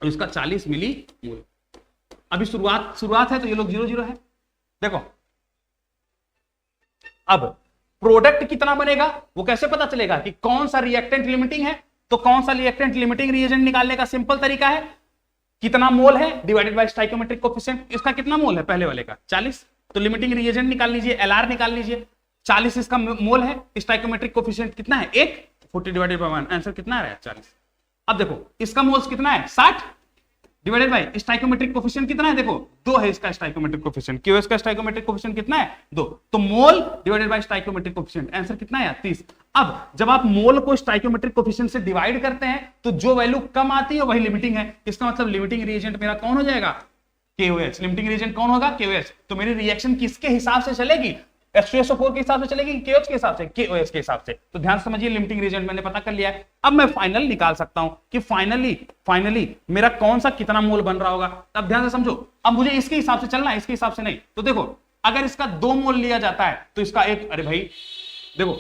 और इसका 40 मिलीमोल। अभी शुरुआत है तो ये लोग 0 0 है। देखो अब प्रोडक्ट कितना बनेगा वो कैसे पता चलेगा कि कौन सा रिएक्टेंट लिमिटिंग है? तो कौन सा रिएक्टेंट लिमिटिंग रिएजेंट निकालने का सिंपल तरीका है, कितना मोल है डिवाइडेड बाय स्टाइकोमेट्रिक कोफिशिएंट। इसका कितना मोल है पहले वाले का 40, तो लिमिटिंग रिएजेंट निकाल लीजिए, LR निकाल लीजिए। 40 इसका मोल है, स्टाइकोमेट्रिक कोफिशिएंट कितना है 1, 40 डिवाइडेड बाय 1, आंसर कितना आ रहा है 40। अब देखो इसका मोल्स कितना है 60 डिवाइडेड बाय स्टाइकोमेट्रिक कोफिशिएंट कितना है, देखो 2 है इसका स्टाइकोमेट्रिक कोफिशिएंट, क्यूएस का स्टाइकोमेट्रिक कोफिशिएंट कितना है 2, तो मोल divided by stoichiometric coefficient answer कितना है 30। अब जब आप मोल को स्टाइकोमेट्रिक कोफिशिएंट से डिवाइड करते हैं तो जो वैल्यू कम आती है वही लिमिटिंग है। इसका मतलब लिमिटिंग रिएजेंट मेरा कौन हो जाएगा KOH। लिमिटिंग रिएजेंट कौन होगा KOH। तो मेरी रिएक्शन किसके हिसाब से चलेगी, H2SO4 के हिसाब से चलेगी, KOH के हिसाब से, KOH के हिसाब से। तो ध्यान समझिए लिमिटिंग रिएजेंट मैंने पता कर लिया है। अब मैं फाइनल निकाल सकता हूं कि फाइनली मेरा कौन सा कितना मोल बन रहा होगा। अब ध्यान से समझो, अब मुझे इसके हिसाब से चलना है, इसके हिसाब से नहीं। तो देखो अगर इसका 2 मोल लिया जाता है तो इसका 1, अरे भाई देखो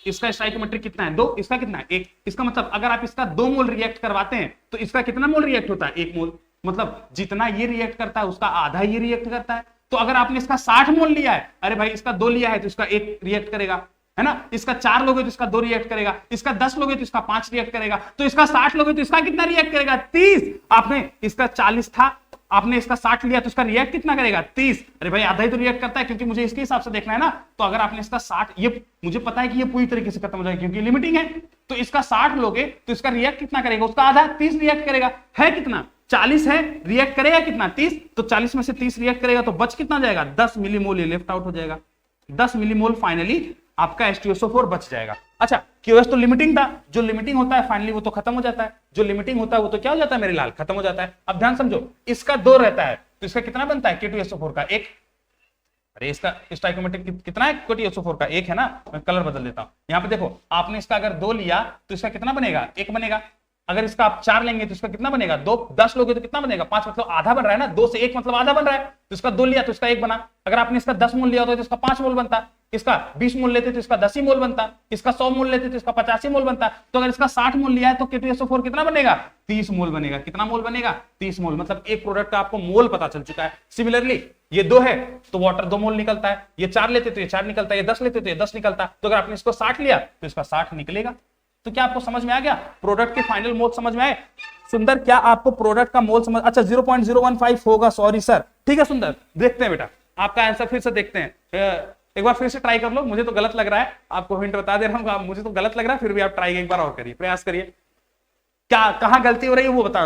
इसका स्टाइकोमेट्रिक कितना है 2, इसका कितना है 1। इसका मतलब अगर आप इसका 2 मोल रिएक्ट करवाते हैं तो इसका कितना मोल रिएक्ट होता है 1 मोल, मतलब जितना ये रिएक्ट करता है उसका आधा ये रिएक्ट करता है। तो अगर आपने इसका 60 मोल लिया है, अरे भाई इसका 2 लिया है तो इसका 1 रिएक्ट करेगा, है ना। इसका 4 लोगे तो इसका 2 रिएक्ट करेगा, इसका 10 लोगे तो इसका 5 रिएक्ट करेगा, तो इसका 60 लोगे तो इसका कितना रिएक्ट करेगा 30। आपने इसका 40 था, आपने इसका 60 लिया तो इसका रिएक्ट कितना करेगा 30। अरे भाई आधा ही तो रिएक्ट करता है क्योंकि मुझे इसके हिसाब से देखना है ना। तो अगर आपने इसका 60, ये मुझे पता है कि ये पूरी तरीके से खत्म हो जाएगा क्योंकि लिमिटिंग है, तो इसका 60 लोगे तो इसका रिएक्ट कितना करेगा, उसका आधा 30 रिएक्ट करेगा। है कितना 40 है, रिएक्ट करेगा कितना 30, तो 40 में से 30 रिएक्ट करेगा तो बच कितना जाएगा 10 मिलीमोल, ये लेफ्ट आउट हो जाएगा 10 मिलीमोल। फाइनली आपका H2SO4 बच जाएगा। अच्छा QoS तो लिमिटिंग था, जो लिमिटिंग होता है फाइनली वो तो खत्म हो जाता है, जो लिमिटिंग होता है वो तो क्या हो जाता है मेरे लाल, खत्म हो जाता है। अब ध्यान समझो, इसका 2 रहता है तो इसका कितना बनता है K2SO4 का 1। अरे इसका स्टाइकोमेट्रिक कितना है K2SO4 का 1 है ना। मैं कलर बदल देता हूं, यहां पे देखो आपने इसका अगर 2 लिया तो इसका कितना बनेगा 1 बनेगा। अगर इसका आप 4 लेंगे तो इसका कितना बनेगा 2, 10 लोगे तो कितना बनेगा 5, मतलब आधा बन रहा है ना, 2 से 1 मतलब आधा बन रहा है। तो इसका 2 लिया तो इसका 1 बना। अगर आपने इसका 10 मोल लिया होता तो इसका 5 मोल बनता, इसका 20 मोल लेते तो इसका 10 ही मोल बनता, इसका 100 मोल लेते तो इसका 50 ही मोल बनता। तो अगर इसका 60 मोल लिया है तो K2SO4 कितना बनेगा 30 मोल बनेगा। कितना मोल बनेगा 30 मोल, मतलब एक प्रोडक्ट का आपको मोल पता चल चुका है। सिमिलरली ये 2 है तो वाटर 2 मोल निकलता है, ये 4 लेते तो ये 4 निकलता है, ये 10 लेते तो ये 10 निकलता। तो अगर आपने इसको 60 लिया तो इसका 60 निकलेगा। तो क्या आपको समझ में आ गया, प्रोडक्ट के फाइनल मोल समझ में आए। सुंदर क्या आपको प्रोडक्ट का मोल समझ, अच्छा 0.015 होगा, सॉरी सर। ठीक है सुंदर, देखते हैं बेटा आपका आंसर फिर से देखते हैं, एक बार फिर से ट्राई कर लो। मुझे तो गलत लग रहा है, आपको हिंट बता दे रहा हूं, मुझे तो गलत लग रहा है, फिर भी आप ट्राई एक बार और करिए, प्रयास करिए। क्या कहां गलती हो रही है वो बता,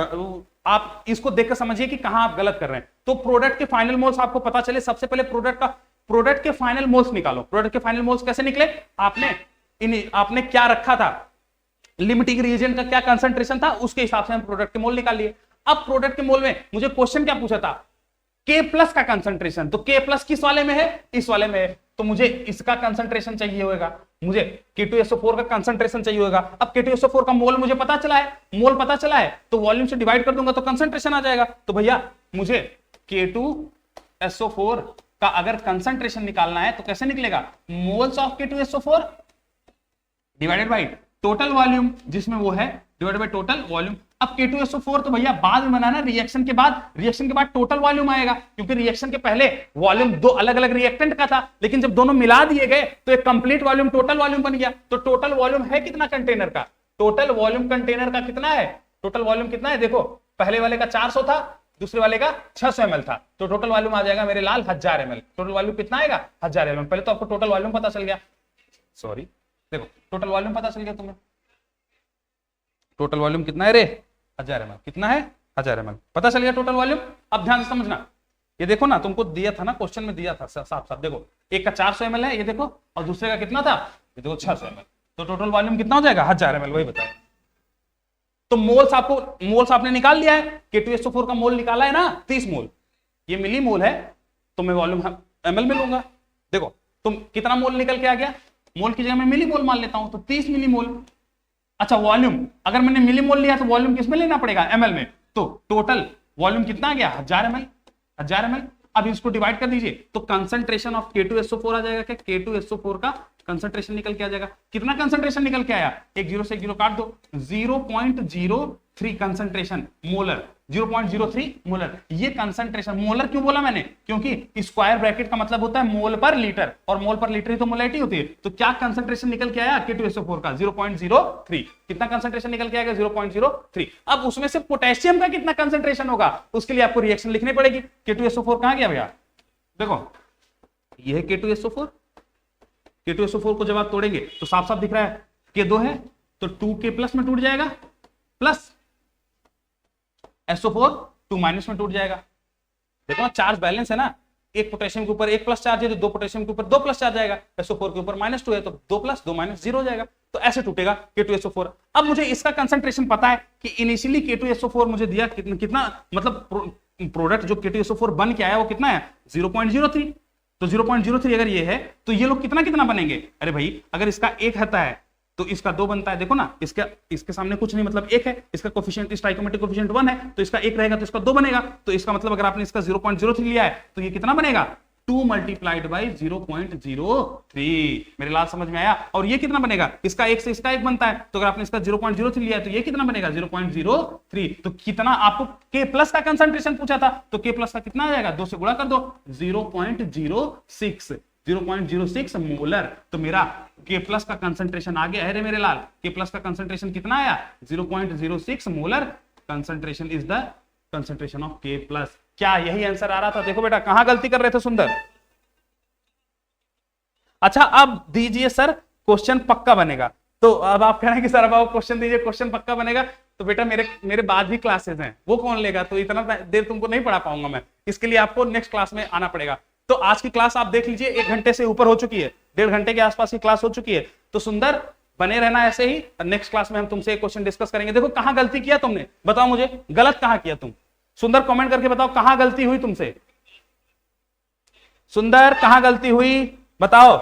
आप इसको देखकर समझिए कि कहां आप गलत कर रहे हैं। तो प्रोडक्ट के फाइनल मोल्स आपको पता चले, सबसे पहले प्रोडक्ट के फाइनल मोल्स निकालो। प्रोडक्ट के फाइनल मोल्स कैसे निकले, आपने क्या रखा था, लिमिटिंग रिएजेंट का क्या कंसंट्रेशन था, उसके हिसाब से हम प्रोडक्ट के मोल निकाल लिए। अब प्रोडक्ट के मोल में मुझे क्वेश्चन क्या पूछा था, K+ का कंसंट्रेशन, तो K+ किस वाले में है, इस वाले में है, तो मुझे इसका कंसंट्रेशन चाहिए होगा, मुझे K2SO4 का कंसंट्रेशन चाहिए होगा। अब K2SO4 का मोल मुझे पता चला है, मोल पता चला है तो वॉल्यूम से डिवाइड कर दूंगा तो कंसंट्रेशन आ जाएगा। तो भैया मुझे K2SO4 का अगर कंसंट्रेशन निकालना है तो कैसे निकलेगा, moles of K2SO4 divided by total volume, जिसमें वो है डिवाइडेड बाय टोटल वॉल्यूम। अब K2SO4 तो भैया बाद में बनाना, रिएक्शन के बाद टोटल वॉल्यूम आएगा, क्योंकि रिएक्शन के पहले वॉल्यूम 2 अलग अलग रिएक्टेंट का था, लेकिन जब दोनों मिला दिए गए तो एक कंप्लीट वॉल्यूम टोटल वॉल्यूम बन गया। तो टोटल वॉल्यूम है कितना कंटेनर का, टोटल वॉल्यूम कंटेनर का कितना है, टोटल वॉल्यूम कितना है, देखो पहले वाले का 400 था, दूसरे वाले का 600 ml था, तो टोटल वॉल्यूम आ जाएगा मेरे लाल 1000 ml। टोटल वॉल्यूम कितना आएगा 1000 ml। पहले तो आपको टोटल वॉल्यूम पता चल गया, सॉरी देखो टोटल वॉल्यूम पता चल गया तुम्हें, टोटल वॉल्यूम कितना है रे 1000 ml, कितना है 1000 ml, पता चल गया टोटल वॉल्यूम। अब ध्यान से समझना, ये देखो ना तुमको दिया था ना, क्वेश्चन में दिया था साफ साफ, देखो एक का 400 ml है ये देखो, और दूसरे का कितना था ये देखो 600 ml, तो टोटल वॉल्यूम कितना हो जाएगा 1000 ml, वही बताया। तो मोल्स आपने निकाल लिया है, K2SO4 का मोल निकाला है ना 30 मोल, ये मिली मोल है तो मैं वॉल्यूम ml में लूंगा। देखो तुम कितना मोल निकल के आ गया, मोल की जगह मैं मिली मोल मान लेता हूं तो 30 मिली मोल। अच्छा वॉल्यूम, अगर मैंने मिली मोल लिया तो वॉल्यूम किस में लेना पड़ेगा ml में, तो टोटल वॉल्यूम कितना आ गया 1000 ml। अब इसको डिवाइड कर दीजिए तो कंसंट्रेशन ऑफ K2SO4 आ जाएगा, क्या K2SO4 का कंसंट्रेशन निकल के आ जाएगा। कितना कंसंट्रेशन निकल के आया, एक 0 से 1 0 काट दो, 0.03 कंसंट्रेशन मोलर, 0.03 मोलर। ये कंसंट्रेशन मोलर क्यों बोला मैंने, क्योंकि स्क्वायर ब्रैकेट का मतलब होता है मोल पर लीटर, और मोल पर लीटर ही तो मोलैरिटी होती है। तो क्या कंसंट्रेशन निकल के आया K2SO4 का 0.03। कितना कंसंट्रेशन निकल के आएगा 0.03। अब उसमें से पोटेशियम का कितना कंसंट्रेशन होगा, उसके लिए आपको रिएक्शन लिखनी पड़ेगी। K2SO4 कहां गया भैया, देखो ये है K2SO4। K2SO4 को जब आप तोड़ेंगे तो साफ साफ दिख रहा है K2 है तो 2K+ में टूट जाएगा, प्लस SO4 2- में टूट जाएगा। देखो ना चार्ज बैलेंस है ना, एक पोटेशियम के ऊपर 1+ चार्ज है तो 2 पोटेशियम के ऊपर 2+ चार्ज आएगा, SO4 के ऊपर -2 है तो 2+, 2- 0 हो जाएगा। तो ऐसे टूटेगा K2SO4। अब मुझे इसका कंसंट्रेशन पता है कि इनिशियली K2SO4 मुझे दिया कितना मतलब प्रोडक्ट जो K2SO4 बन के आया वो कितना है 0.03। तो 0.03 अगर ये है तो ये लोग कितना कितना बनेंगे, अरे भाई अगर इसका 1 होता है तो इसका 2 बनता है। देखो ना इसके सामने कुछ नहीं, मतलब 1 है, इसका कोफिशिएंट स्टोइकोमेट्रिक कोफिशिएंट 1 है तो इसका 1 रहेगा तो इसका 2 बनेगा। तो इसका मतलब अगर आपने इसका 0.03 लिया है तो ये कितना बनेगा 2 × 0.03। मेरे लाल समझ में आया। और ये कितना बनेगा, इसका 1 से इसका 1 बनता है तो अगर आपने इसका 0.03 लिया है तो ये कितना बनेगा 0.03। तो कितना आपको K+ का कंसंट्रेशन पूछा था तो K+ का कितना आ जाएगा, 2 से गुणा कर दो 0.06 मोलर। तो मेरा K+ का कंसंट्रेशन आ गया है रे मेरे लाल। K+ का कंसंट्रेशन कितना आया 0.06 molar. Concentration is the concentration of K+। क्या यही आंसर आ रहा था? देखो बेटा कहां गलती कर रहे थे सुंदर। अच्छा अब दीजिए सर क्वेश्चन पक्का बनेगा। तो अब आप कह रहे हैं कि सर अब आप क्वेश्चन दीजिए क्वेश्चन पक्का बनेगा। तो बेटा मेरे बाद भी क्लासेस हैं, वो कौन लेगा, तो इतना देर तुमको नहीं पढ़ा पाऊंगा मैं, इसके लिए आपको नेक्स्ट क्लास में आना पड़ेगा। तो आज की क्लास आप देख लीजिए 1 घंटे से ऊपर हो चुकी है, 1.5 घंटे के आसपास की क्लास हो चुकी है। तो सुंदर बने रहना ऐसे ही, नेक्स्ट क्लास में हम तुमसे एक क्वेश्चन डिस्कस करेंगे। देखो कहां गलती किया तुमने, बताओ मुझे गलत कहां किया तुम। सुंदर कमेंट करके बताओ कहां गलती हुई तुमसे। सुंदर कहां गलती हुई बताओ।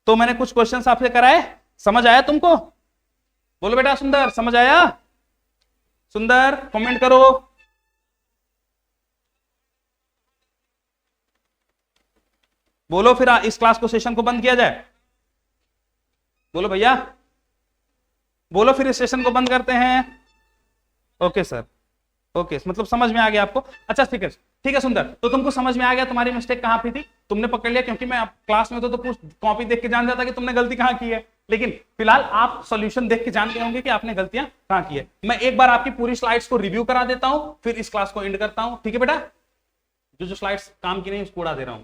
तो मैंने कुछ क्वेश्चंस आपसे कराए, समझ आया तुमको? बोलो बेटा सुंदर समझ आया? सुंदर कमेंट करो। बोलो फिर इस क्लास को सेशन को बंद किया जाए। बोलो भैया, बोलो फिर इस सेशन को बंद करते हैं। ओके सर, ओके मतलब समझ में आ गया आपको। अच्छा ठीक है सुंदर, तो तुमको समझ में आ गया तुम्हारी मिस्टेक कहां पे थी, तुमने पकड़ लिया। क्योंकि मैं क्लास में तो कॉपी देख के जान जाता कि तुमने गलती कहां की है, लेकिन फिलहाल आप सॉल्यूशन देख के जान गए होंगे कि आपने गलतियां कहां की है। मैं एक बार आपकी पूरी स्लाइड्स को रिव्यू करा देता हूं, फिर इस क्लास को एंड करता हूं। ठीक है बेटा, जो स्लाइड्स काम की नहीं उसको उड़ा दे रहा हूं।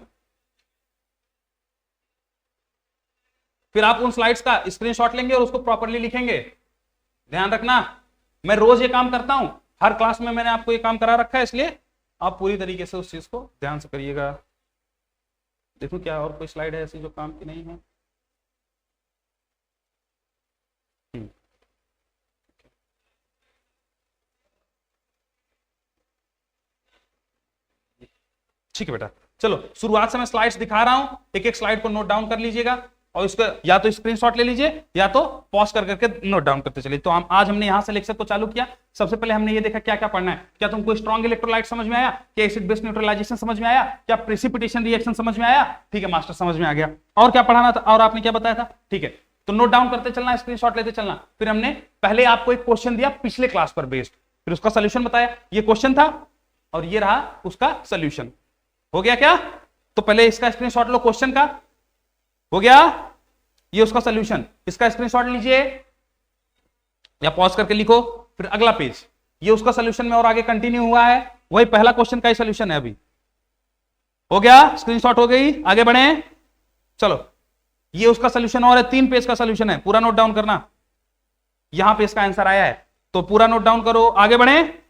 फिर आप उन स्लाइड्स का स्क्रीनशॉट लेंगे और उसको प्रॉपरली लिखेंगे। ध्यान रखना, मैं रोज ये काम करता हूं, हर क्लास में मैंने आपको ये काम करा रखा है, इसलिए आप पूरी तरीके से उस चीज को ध्यान से करिएगा। देखो क्या और कोई स्लाइड है ऐसी जो काम की नहीं है। ठीक है बेटा, चलो शुरुआत से मैं स्लाइड्स दिखा रहा हूं, एक एक स्लाइड को नोट डाउन कर लीजिएगा और इसका या तो स्क्रीनशॉट ले लीजिए या तो पॉज कर करके नोट डाउन करते चलिए। तो आज हमने यहां से लेक्चर को चालू किया। सबसे पहले हमने ये देखा क्या क्या पढ़ना है। क्या तुमको स्ट्रॉन्ग इलेक्ट्रोलाइट समझ में आया? क्या एसिड बेस न्यूट्रलाइजेशन समझ में आया? क्या प्रेसिपिटेशन रिएक्शन समझ में आया? ठीक है मास्टर, समझ में आ गया। और क्या पढ़ाना था और आपने क्या बताया था? ठीक है, तो नोट डाउन करते चलना, स्क्रीनशॉट लेते चलना। फिर हमने पहले आपको एक क्वेश्चन दिया पिछले क्लास पर बेस्ड, फिर उसका सोल्यूशन बताया। ये क्वेश्चन था और ये रहा उसका सोल्यूशन। हो गया क्या? तो पहले इसका स्क्रीनशॉट लो, क्वेश्चन का हो गया, ये उसका सोल्यूशन। इसका स्क्रीनशॉट लीजिए या पॉज करके लिखो। फिर अगला पेज, ये उसका सोल्यूशन में और आगे कंटिन्यू हुआ है, वही पहला क्वेश्चन का ही सोल्यूशन है। अभी हो गया, स्क्रीनशॉट हो गई, आगे बढ़े। चलो ये उसका सोल्यूशन और है, 3 पेज का सोल्यूशन है, पूरा नोट डाउन करना। यहां पे इसका आंसर आया है तो पूरा नोट डाउन करो, आगे बढ़े।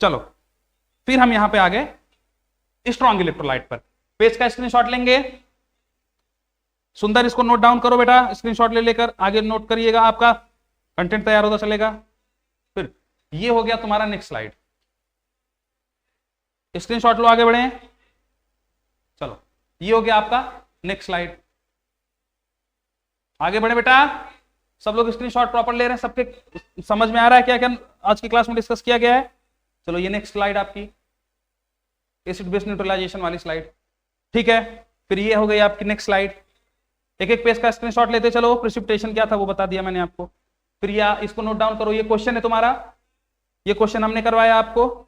चलो फिर हम यहां पे आ गए स्ट्रॉन्ग इलेक्ट्रोलाइट पर, पेज का स्क्रीनशॉट लेंगे। सुंदर इसको नोट डाउन करो बेटा, स्क्रीनशॉट ले लेकर आगे नोट करिएगा, आपका कंटेंट तैयार होता चलेगा। फिर ये हो गया तुम्हारा नेक्स्ट स्लाइड, स्क्रीनशॉट लो, आगे बढ़े। चलो ये हो गया आपका नेक्स्ट स्लाइड, आगे बढ़े बेटा। सब लोग स्क्रीनशॉट प्रॉपर ले रहे हैं? सबके समझ में आ रहा है क्या क्या आज की क्लास में डिस्कस किया गया है? चलो ये नेक्स्ट स्लाइड आपकी एसिड बेस न्यूट्रलाइजेशन वाली स्लाइड, ठीक है। फिर ये हो गई आपकी नेक्स्ट स्लाइड एक एक पेज का स्क्रीनशॉट लेते चलो। प्रिसिपिटेशन क्या था वो बता दिया मैंने आपको। फिर या इसको नोट डाउन करो, ये क्वेश्चन है तुम्हारा, ये क्वेश्चन हमने करवाया आपको,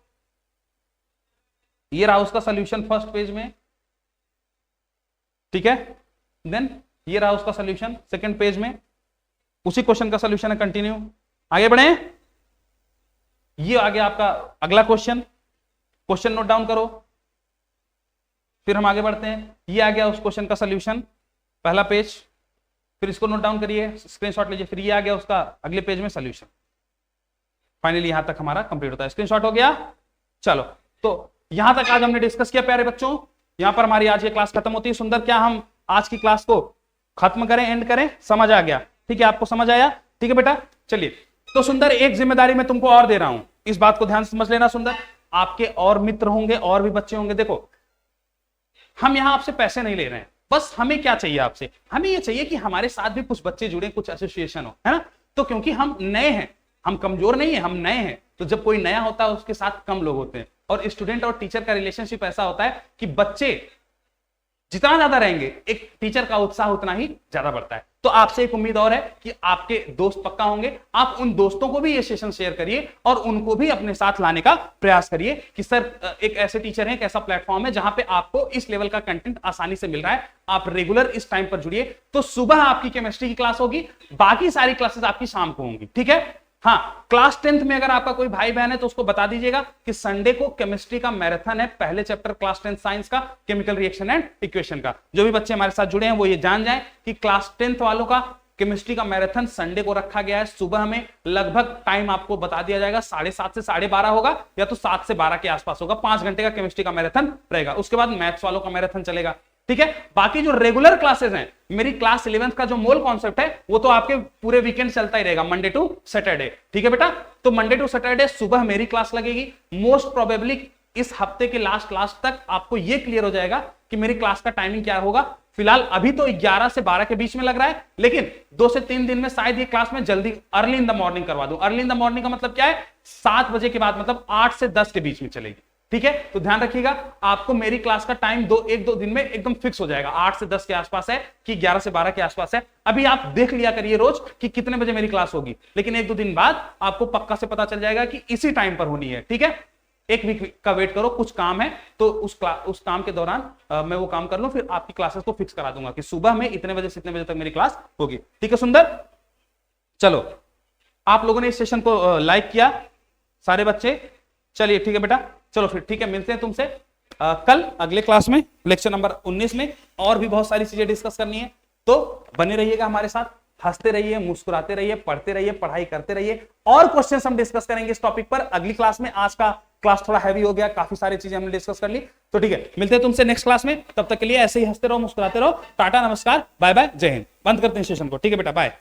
ये रहा उसका सोल्यूशन फर्स्ट पेज में, ठीक है। देन ये रहा उसका सोल्यूशन सेकंड पेज में, उसी क्वेश्चन का सोल्यूशन है, कंटिन्यू आगे बढ़े। ये आ गया आपका अगला क्वेश्चन, क्वेश्चन नोट डाउन करो, फिर हम आगे बढ़ते हैं। ये आ गया उस क्वेश्चन का सोल्यूशन पहला पेज, फिर इसको नोट डाउन करिए, स्क्रीनशॉट लीजिए, फिर ये आ गया उसका अगले पेज में सोल्यूशन। फाइनली यहां तक हमारा कंप्लीट होता है। स्क्रीनशॉट हो गया। चलो तो यहां तक आज हमने डिस्कस किया प्यारे बच्चों। यहां पर हमारी आज ये क्लास खत्म होती है। सुंदर, क्या हम आज की क्लास को खत्म करें, एंड करें? समझ आ गया? ठीक है, आपको समझ आया? ठीक है बेटा, चलिए। तो सुंदर, एक जिम्मेदारी मैं तुमको और दे रहा हूं, इस बात को ध्यान से समझ लेना। सुंदर, आपके और मित्र होंगे, और भी बच्चे होंगे। देखो, हम यहां आपसे पैसे नहीं ले रहे हैं, बस हमें क्या चाहिए आपसे? हमें ये चाहिए कि हमारे साथ भी कुछ बच्चे जुड़े, कुछ एसोसिएशन हो, है ना। तो क्योंकि हम नए हैं, हम कमजोर नहीं है, हम नए हैं, तो जब कोई नया होता है उसके साथ कम लोग होते हैं। और स्टूडेंट और टीचर का रिलेशनशिप ऐसा होता है कि बच्चे जितना ज्यादा रहेंगे, एक टीचर का उत्साह उतना ही ज्यादा बढ़ता है। तो आपसे एक उम्मीद और है कि आपके दोस्त पक्का होंगे, आप उन दोस्तों को भी ये सेशन शेयर करिए और उनको भी अपने साथ लाने का प्रयास करिए कि सर एक ऐसे टीचर है, एक ऐसा प्लेटफॉर्म है जहां पे आपको इस लेवल का कंटेंट आसानी से मिल रहा है, आप रेगुलर इस टाइम पर जुड़िए। तो सुबह आपकी केमिस्ट्री की क्लास होगी, बाकी सारी क्लासेस आपकी शाम को होंगी, ठीक है। हाँ, क्लास 10th में अगर आपका कोई भाई बहन है तो उसको बता दीजिएगा कि संडे को केमिस्ट्री का मैराथन है, पहले चैप्टर क्लास 10th साइंस का, केमिकल रिएक्शन एंड इक्वेशन का। जो भी बच्चे हमारे साथ जुड़े हैं वो ये जान जाएं कि क्लास 10th वालों का केमिस्ट्री का मैराथन संडे को रखा गया है। सुबह में लगभग टाइम आपको बता दिया जाएगा, 7:30 से 12:30 होगा, या तो 7 से 12 के आसपास होगा। 5 घंटे का केमिस्ट्री का मैराथन रहेगा। उसके बाद मैथ्स वालों का मैराथन चलेगा, ठीक है। बाकी जो रेगुलर क्लासेस हैं, मेरी क्लास 11th का जो मोल कॉन्सेप्ट है वो तो आपके पूरे वीकेंड चलता ही रहेगा, मंडे टू सैटरडे, ठीक है बेटा। तो मंडे टू सैटरडे सुबह मेरी क्लास लगेगी। मोस्ट प्रोबेबली इस हफ्ते के लास्ट क्लास तक आपको ये क्लियर हो जाएगा कि मेरी क्लास का टाइमिंग क्या होगा। फिलहाल अभी तो 11 से 12 के बीच में लग रहा है, लेकिन 2 से 3 दिन में शायद ये क्लास में जल्दी अर्ली इन द मॉर्निंग करवा दूं। अर्ली इन द मॉर्निंग का मतलब क्या है? 7 बजे के बाद, मतलब 8 से 10 के बीच में चलेगी, ठीक है। तो ध्यान रखिएगा, आपको मेरी क्लास का टाइम 1-2 दिन में एकदम फिक्स हो जाएगा। 8 से 10 के आसपास है कि 11 से 12 के आसपास है। अभी आप देख लिया करिए रोज कि कितने बजे मेरी क्लास होगी, लेकिन 1-2 दिन बाद आपको पक्का से पता चल जाएगा कि इसी टाइम पर होनी है, ठीक है। एक वीक का वेट करो, कुछ काम है तो उस काम के दौरान मैं वो काम कर लूं, फिर आपकी क्लासेस को फिक्स करा दूंगा कि सुबह में इतने बजे से इतने बजे तक मेरी क्लास होगी, ठीक है। सुंदर, चलो, आप लोगों ने इस सेशन को लाइक किया सारे बच्चे, चलिए ठीक है बेटा। चलो फिर ठीक है, मिलते हैं तुमसे कल अगले क्लास में, लेक्चर नंबर 19 में। और भी बहुत सारी चीजें डिस्कस करनी है, तो बने रहिएगा हमारे साथ, हंसते रहिए, मुस्कुराते रहिए, पढ़ते रहिए, पढ़ाई करते रहिए। और क्वेश्चंस हम डिस्कस करेंगे इस टॉपिक पर अगली क्लास में। आज का क्लास थोड़ा हैवी हो गया, काफी सारी चीजें हमने डिस्कस कर ली, तो ठीक है, मिलते हैं तुमसे नेक्स्ट क्लास में। तब तक के लिए ऐसे ही हंसते रहो, मुस्कुराते रहो। टाटा, नमस्कार, बाय बाय, जय हिंद। बंद करते हैं सेशन को, ठीक है बेटा, बाय।